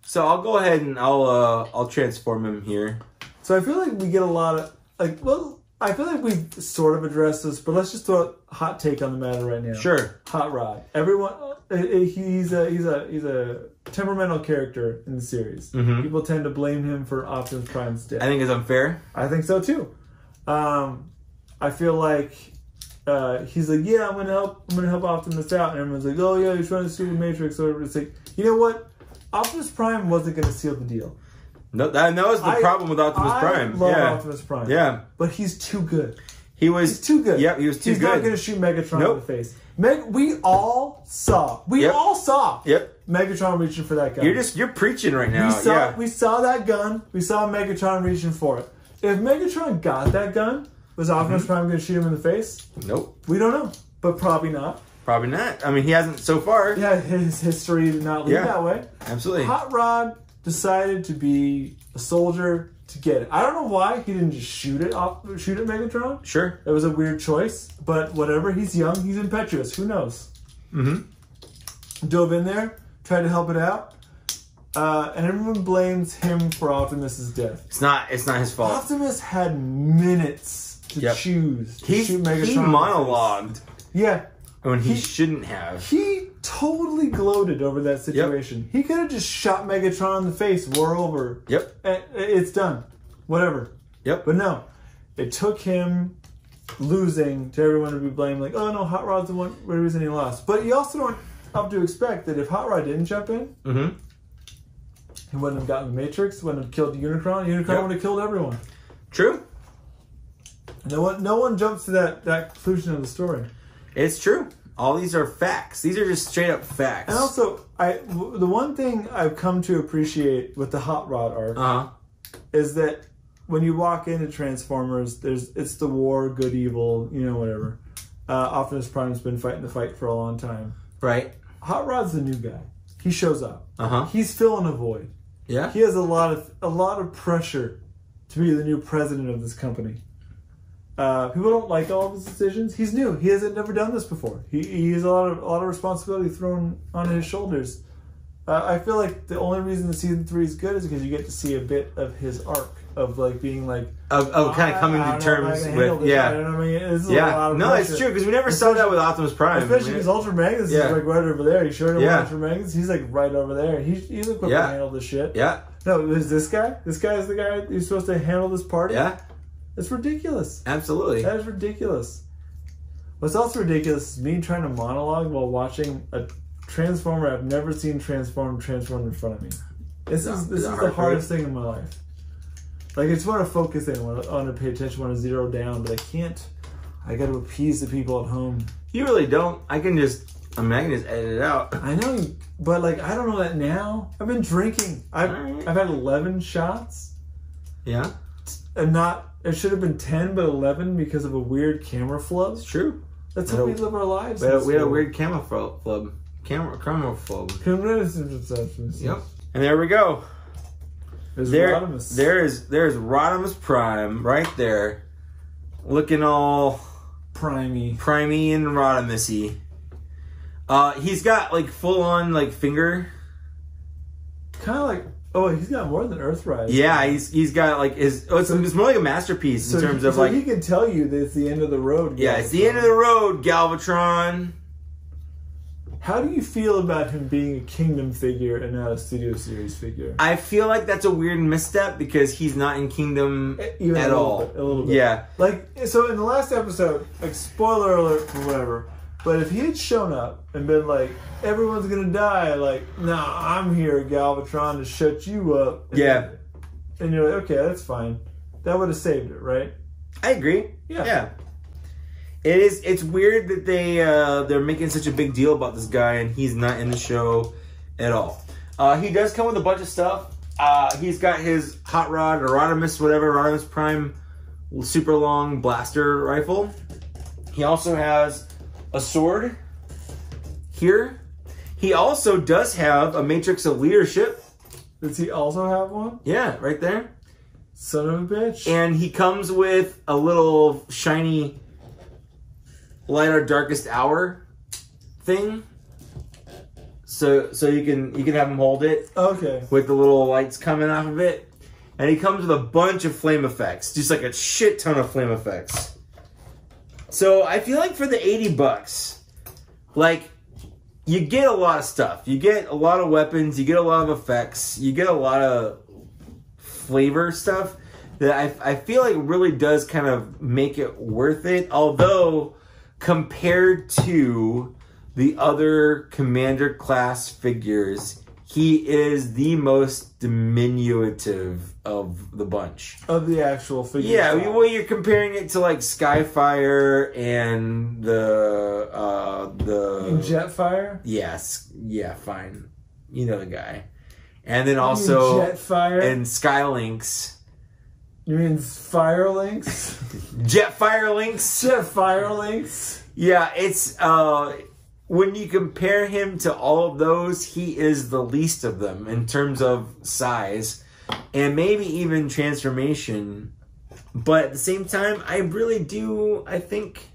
So I'll go ahead and I'll transform him here. So I feel like we get a lot of I feel like we've sort of addressed this, but let's just throw a hot take on the matter right now. Sure. Hot Rod. Everyone, he's a temperamental character in the series. Mm-hmm. People tend to blame him for Optimus Prime's death. I think it's unfair. I think so too. I feel like he's like, yeah, I'm gonna help Optimus out, and everyone's like, oh yeah, he's trying to steal the Matrix. Or it's like, you know what? Optimus Prime wasn't gonna seal the deal. No, that was the problem with Optimus Prime. I love Optimus Prime. Yeah. But he's too good. He's too good. Yep, he was too good. He's not going to shoot Megatron in the face. We all saw Megatron reaching for that gun. You're preaching right now. We saw that gun. We saw Megatron reaching for it. If Megatron got that gun, was Optimus Prime going to shoot him in the face? Nope. We don't know. But probably not. Probably not. I mean, he hasn't so far. Yeah, his history did not lead that way. Absolutely. Hot Rod decided to be a soldier to get it. I don't know why he didn't just shoot at Megatron. Sure. It was a weird choice, but whatever. He's young. He's impetuous. Who knows? Mm-hmm. Dove in there, tried to help it out, and everyone blames him for Optimus's death. It's not his fault. Optimus had minutes to choose to shoot Megatron. He monologued. Yeah. When he shouldn't have. He totally gloated over that situation. Yep. He could have just shot Megatron in the face. War over. Yep. It's done. Whatever. Yep. But no. It took him losing to everyone to be blamed. Like, oh no, Hot Rod's the one reason he lost. But you also don't have to expect that if Hot Rod didn't jump in, he wouldn't have gotten the Matrix, wouldn't have killed Unicron. Unicron would have killed everyone. True. No one jumps to that conclusion of the story. It's true. All these are facts. These are just straight up facts. And also, the one thing I've come to appreciate with the Hot Rod arc is that when you walk into Transformers, it's the war, good, evil, whatever. Optimus Prime's been fighting the fight for a long time. Right. Hot Rod's the new guy. He shows up. He's filling a void. Yeah. He has a lot of pressure to be the new president of this company. People don't like all of his decisions. He's new. He hasn't never done this before. He has a lot of responsibility thrown on his shoulders. I feel like the only reason the season 3 is good is because you get to see a bit of his arc of like being like kind of coming to terms with you know what I mean? It's a lot of pressure. It's true because we never saw that with Optimus Prime, especially because Ultra Magnus is like right over there. You showed him Ultra Magnus. He's like right over there. He's equipped to handle this shit. Yeah. No, is this guy? This guy is the guy who's supposed to handle this party. Yeah. It's ridiculous. Absolutely. That is ridiculous. What's also ridiculous is me trying to monologue while watching a Transformer I've never seen transformed in front of me. This is the hardest thing in my life. Like, I just want to focus in. I want to pay attention. I want to zero down, but I can't. I got to appease the people at home. You really don't. I can just edit it out. I know, but like, I don't know that now. I've been drinking. I've had 11 shots. Yeah. And it should have been 10, but 11 because of a weird camera flub. It's true. That's how we live our lives. We had a weird camera flub. Camera flub. Yep. And there we go. There's Rodimus Prime right there, looking all primey and Rodimus-y. He's got like full on like finger. Kind of like. Oh, he's got more than Earthrise. Yeah, he's got like his. It's more like a masterpiece in terms of like. He can tell you that it's the end of the road. Yeah, it's the end of the road, Galvatron. How do you feel about him being a Kingdom figure and not a Studio Series figure? I feel like that's a weird misstep because he's not in Kingdom Even at all. A little bit. Yeah. Like, so in the last episode, like, spoiler alert for whatever, but if he had shown up and been like, everyone's gonna die, like, nah, I'm here, Galvatron, to shut you up. And you're like, okay, that's fine. That would have saved it, right? I agree. Yeah. It's weird that they're making such a big deal about this guy and he's not in the show at all. He does come with a bunch of stuff. He's got his Hot Rod, or Rodimus Prime super long blaster rifle. He also has a sword here. He also does have a Matrix of Leadership. Does he also have one? Yeah, right there. Son of a bitch. And he comes with a little shiny Light Our Darkest Hour thing. So you can have him hold it. Okay. With the little lights coming off of it. And he comes with a bunch of flame effects. Just like a shit ton of flame effects. So I feel like for the $80, like, you get a lot of stuff. You get a lot of weapons, you get a lot of effects, you get a lot of flavor stuff that I feel like really does kind of make it worth it. Although, compared to the other Commander class figures, he is the most diminutive of the bunch. Of the actual figures. Yeah, well, you're comparing it to like Skyfire and the Jetfire? Yes. Yeah, fine. You know the guy. And then also Jetfire and Skylinks. You mean Firelinks? Jetfirelinks? Jetfirelinks? Yeah, it's when you compare him to all of those, he is the least of them in terms of size and maybe even transformation. But at the same time, I really do, I think,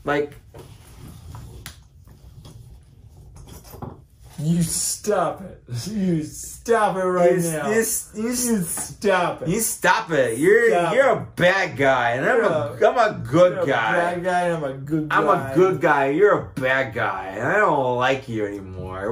like... You stop it. You stop it right now. You stop it. You stop it. You're a bad guy, and I'm a good guy. Bad guy, and I'm a good guy. I'm a good guy. You're a bad guy, and I don't like you anymore.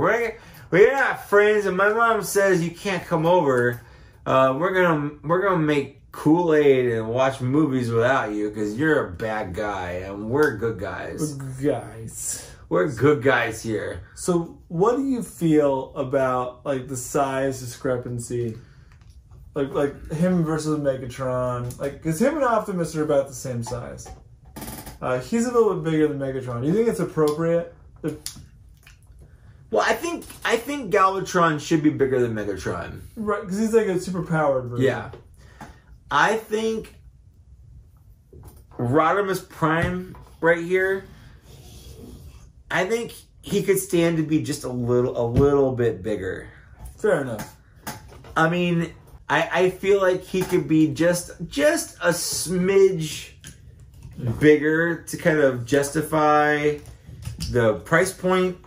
We're not friends, and my mom says you can't come over. We're gonna make Kool-Aid and watch movies without you because you're a bad guy, and we're good guys. We're good guys. We're good guys here. So, what do you feel about like the size discrepancy, like him versus Megatron? Like, because him and Optimus are about the same size. He's a little bit bigger than Megatron. Do you think it's appropriate? Well, I think Galvatron should be bigger than Megatron. Right, because he's like a super powered version. Yeah, I think Rodimus Prime right here. I think he could stand to be just a little bit bigger. Fair enough. I mean, I feel like he could be just a smidge bigger to kind of justify the price point.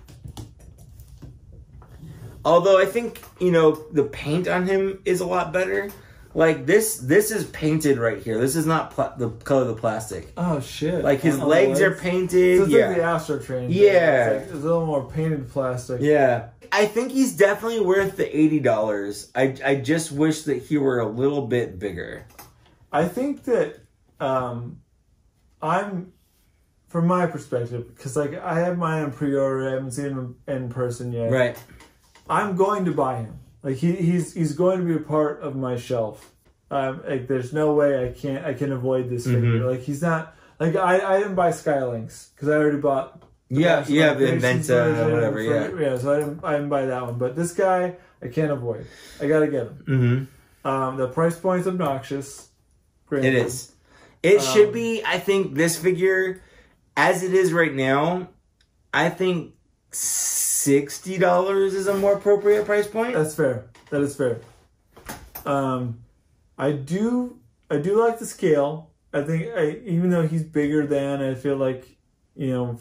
Although I think, the paint on him is a lot better. Like, this is painted right here. This is not the color of the plastic. Oh, shit. Like, his legs are painted. So it's like the Astrotrain. Yeah. It's a little more painted plastic. Yeah. I think he's definitely worth the $80. I just wish that he were a little bit bigger. I think that I'm, from my perspective, because like I have mine on pre-order, I haven't seen him in person yet. Right. I'm going to buy him. Like he's going to be a part of my shelf. Like there's no way I can avoid this figure. Like he's not like I didn't buy Skylinks because I already bought. The Inventa or whatever. Yeah. So I didn't buy that one. But this guy I can't avoid. I gotta get him. The price point's obnoxious. It is. It should be. I think this figure, as it is right now, I think $60 is a more appropriate price point. That's fair. That is fair. I do like the scale. I think even though he's bigger than, I feel like,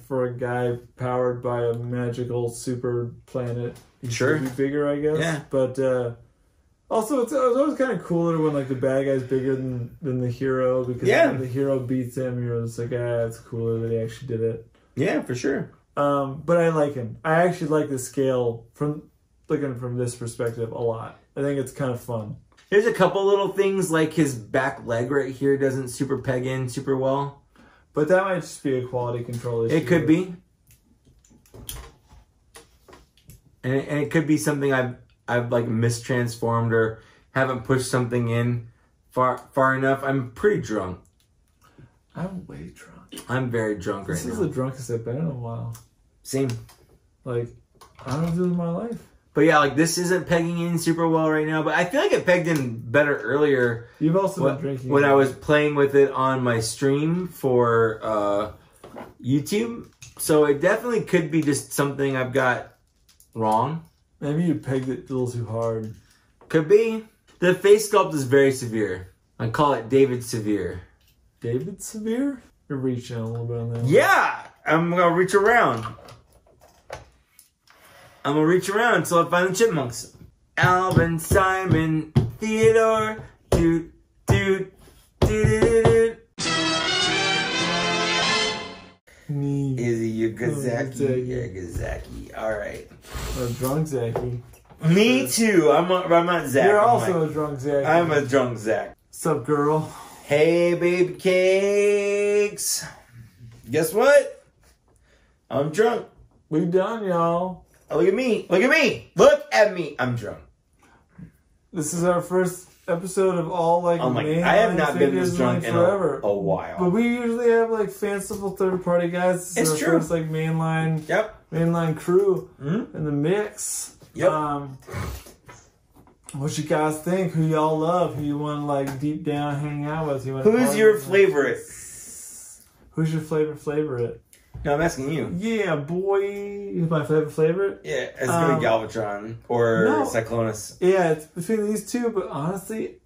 for a guy powered by a magical super planet, he should be bigger, I guess. Yeah. But also, it's always kind of cooler when like the bad guy's bigger than the hero, because when the hero beats him, you're just like, it's cooler that he actually did it. Yeah, for sure. But I like him. I actually like the scale from looking from this perspective a lot. I think it's kind of fun. There's a couple little things like his back leg right here doesn't super peg in super well. But that might just be a quality control issue. It could be. And it could be something I've like mistransformed or haven't pushed something in far enough. I'm pretty drunk. I'm way drunk. I'm very drunk right now. This is the drunkest I've been in a while. Same. Like, I don't do this in my life. But yeah, like this isn't pegging in super well right now. But I feel like it pegged in better earlier. You've also been drinking. When I was playing with it on my stream for YouTube. So it definitely could be just something I've got wrong. Maybe you pegged it a little too hard. Could be. The face sculpt is very severe. I call it David Severe. David Severe? You're reaching a little bit on that. Yeah! I'm gonna reach around. I'm gonna reach around until I find the chipmunks. Alvin, Simon, Theodore, doot, doot, doot, Izzy, you're Gazaki. You're Gazaki. Alright. A drunk Zachy. Me too. I'm not Zach. You're also a drunk Zach. I'm a drunk Zach. What's up, girl? Hey, baby cakes. Guess what? I'm drunk. We done, y'all. Oh, look at me. Look at me. Look at me. I'm drunk. This is our first episode of all like I have not been this drunk in forever. A while. But we usually have like fanciful third party guys. This is it's our true. first like mainline crew in the mix. Yep. What you guys think? Who y'all love? Who you want to like deep down hang out with? Who's your favorite? Who's your favorite? No, I'm asking you. Yeah, boy. Who's my favorite? Yeah, it's gonna be Galvatron or Cyclonus. Yeah, it's between these two, but honestly,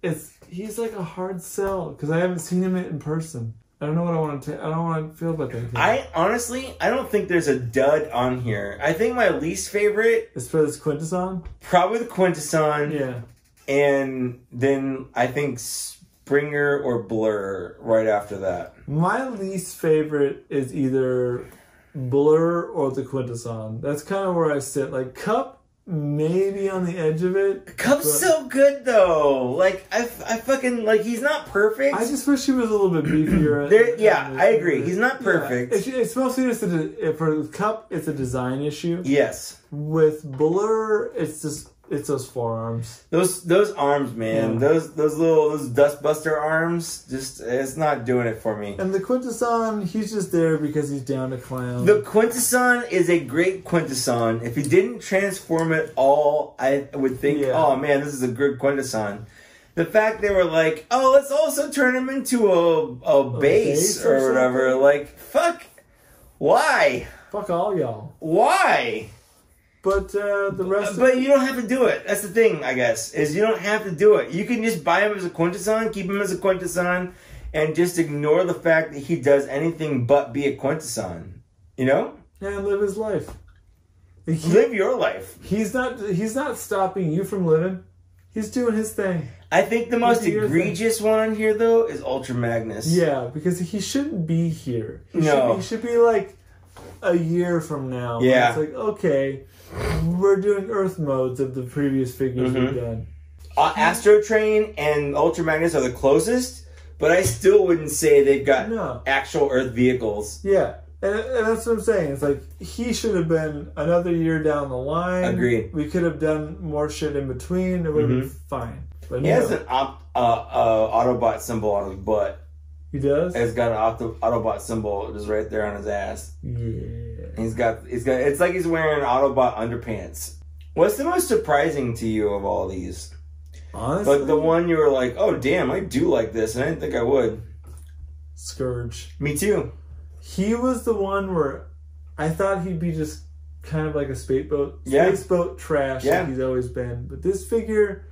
he's like a hard sell because I haven't seen him in person. I don't know what I want to. I don't want to feel about that. I don't think there's a dud on here. I think my least favorite is for this Quintesson. Probably the Quintesson. Yeah, and then I think Springer or Blurr right after that. My least favorite is either Blurr or the Quintesson. That's kind of where I sit. Like Cup. Maybe on the edge of it. Cup's so good though. Like I fucking like he's not perfect. I just wish he was a little bit beefier. I agree. He's not perfect. Yeah. It's mostly just for Cup. It's a design issue. Yes. With Blurr, it's those forearms. Those arms, man. Yeah. Those dustbuster arms. Just it's not doing it for me. And the Quintesson, he's just there because he's down to clown. The Quintesson is a great Quintesson. If he didn't transform it all, I would think, oh man, this is a good Quintesson. The fact they were like, oh, let's also turn him into a base or whatever. Like, fuck. Why? Fuck all y'all. Why? But the rest But you don't have to do it. That's the thing, I guess, is you don't have to do it. You can just buy him as a Quintesson, keep him as a Quintesson, and just ignore the fact that he does anything but be a Quintesson. You know? And live his life. Live your life. He's not stopping you from living. He's doing his thing. I think the most egregious one on here, though, is Ultra Magnus. Yeah, because he shouldn't be here. He should be like a year from now. Yeah. It's like, okay, we're doing Earth modes of the previous figures we've done. Astrotrain and Ultra Magnus are the closest, but I still wouldn't say they've got actual Earth vehicles. Yeah, and that's what I'm saying. It's like, he should have been another year down the line. Agreed. We could have done more shit in between. It would have been fine. But he has an Autobot symbol on his butt. He does? He's got an Autobot symbol just right there on his ass. Yeah. He's got it's like he's wearing Autobot underpants. What's the most surprising to you of all these? Honestly? But the one you were like, oh damn, I do like this, and I didn't think I would. Scourge. Me too. He was the one where I thought he'd be just kind of like a space boat trash like he's always been. But this figure,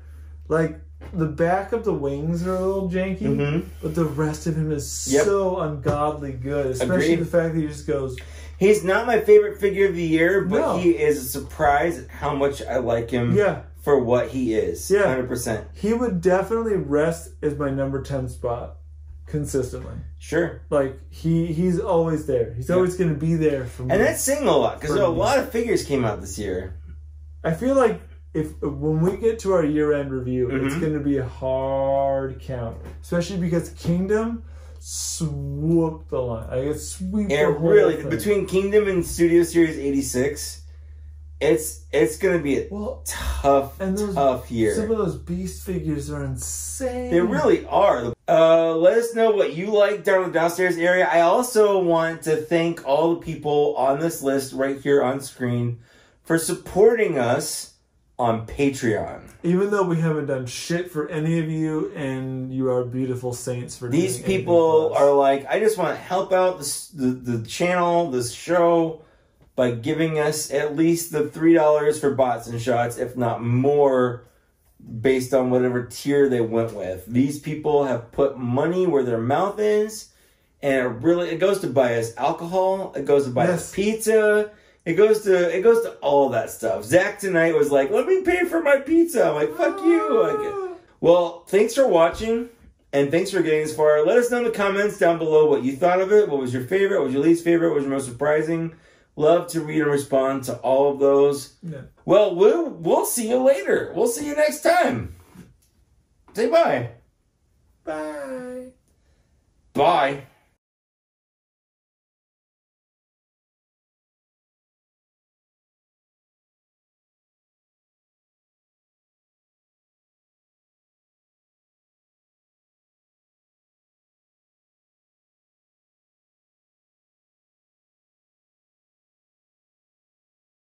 like, the back of the wings are a little janky, but the rest of him is so ungodly good. Especially the fact that he just goes... He's not my favorite figure of the year, but he is a surprise at how much I like him for what he is. 100%. He would definitely rest as my number 10 spot. consistently. Sure. Like, he's always there. He's always going to be there for me. And that's saying a lot, because a lot of figures came out this year. I feel like when we get to our year-end review, it's going to be a hard count. Especially because Kingdom swooped the line. Like, it swept the whole really, thing. between Kingdom and Studio Series 86, it's going to be a tough year. Some of those Beast figures are insane. They really are. Let us know what you like down in the downstairs area. I also want to thank all the people on this list right here on screen for supporting us on Patreon. Even though we haven't done shit for any of you, and you are beautiful saints for these people are like, I just want to help out the channel, this show, by giving us at least the $3 for bots and shots, if not more, based on whatever tier they went with. These people have put money where their mouth is, and it goes to buy us alcohol, it goes to buy us pizza, it goes to all that stuff. Zach tonight was like, let me pay for my pizza. I'm like, fuck you. Well, thanks for watching, and thanks for getting this far. Let us know in the comments down below what you thought of it. What was your favorite? What was your least favorite? What was your most surprising? Love to read and respond to all of those. Yeah. Well, we'll see you later. We'll see you next time. Say bye. Bye. Bye.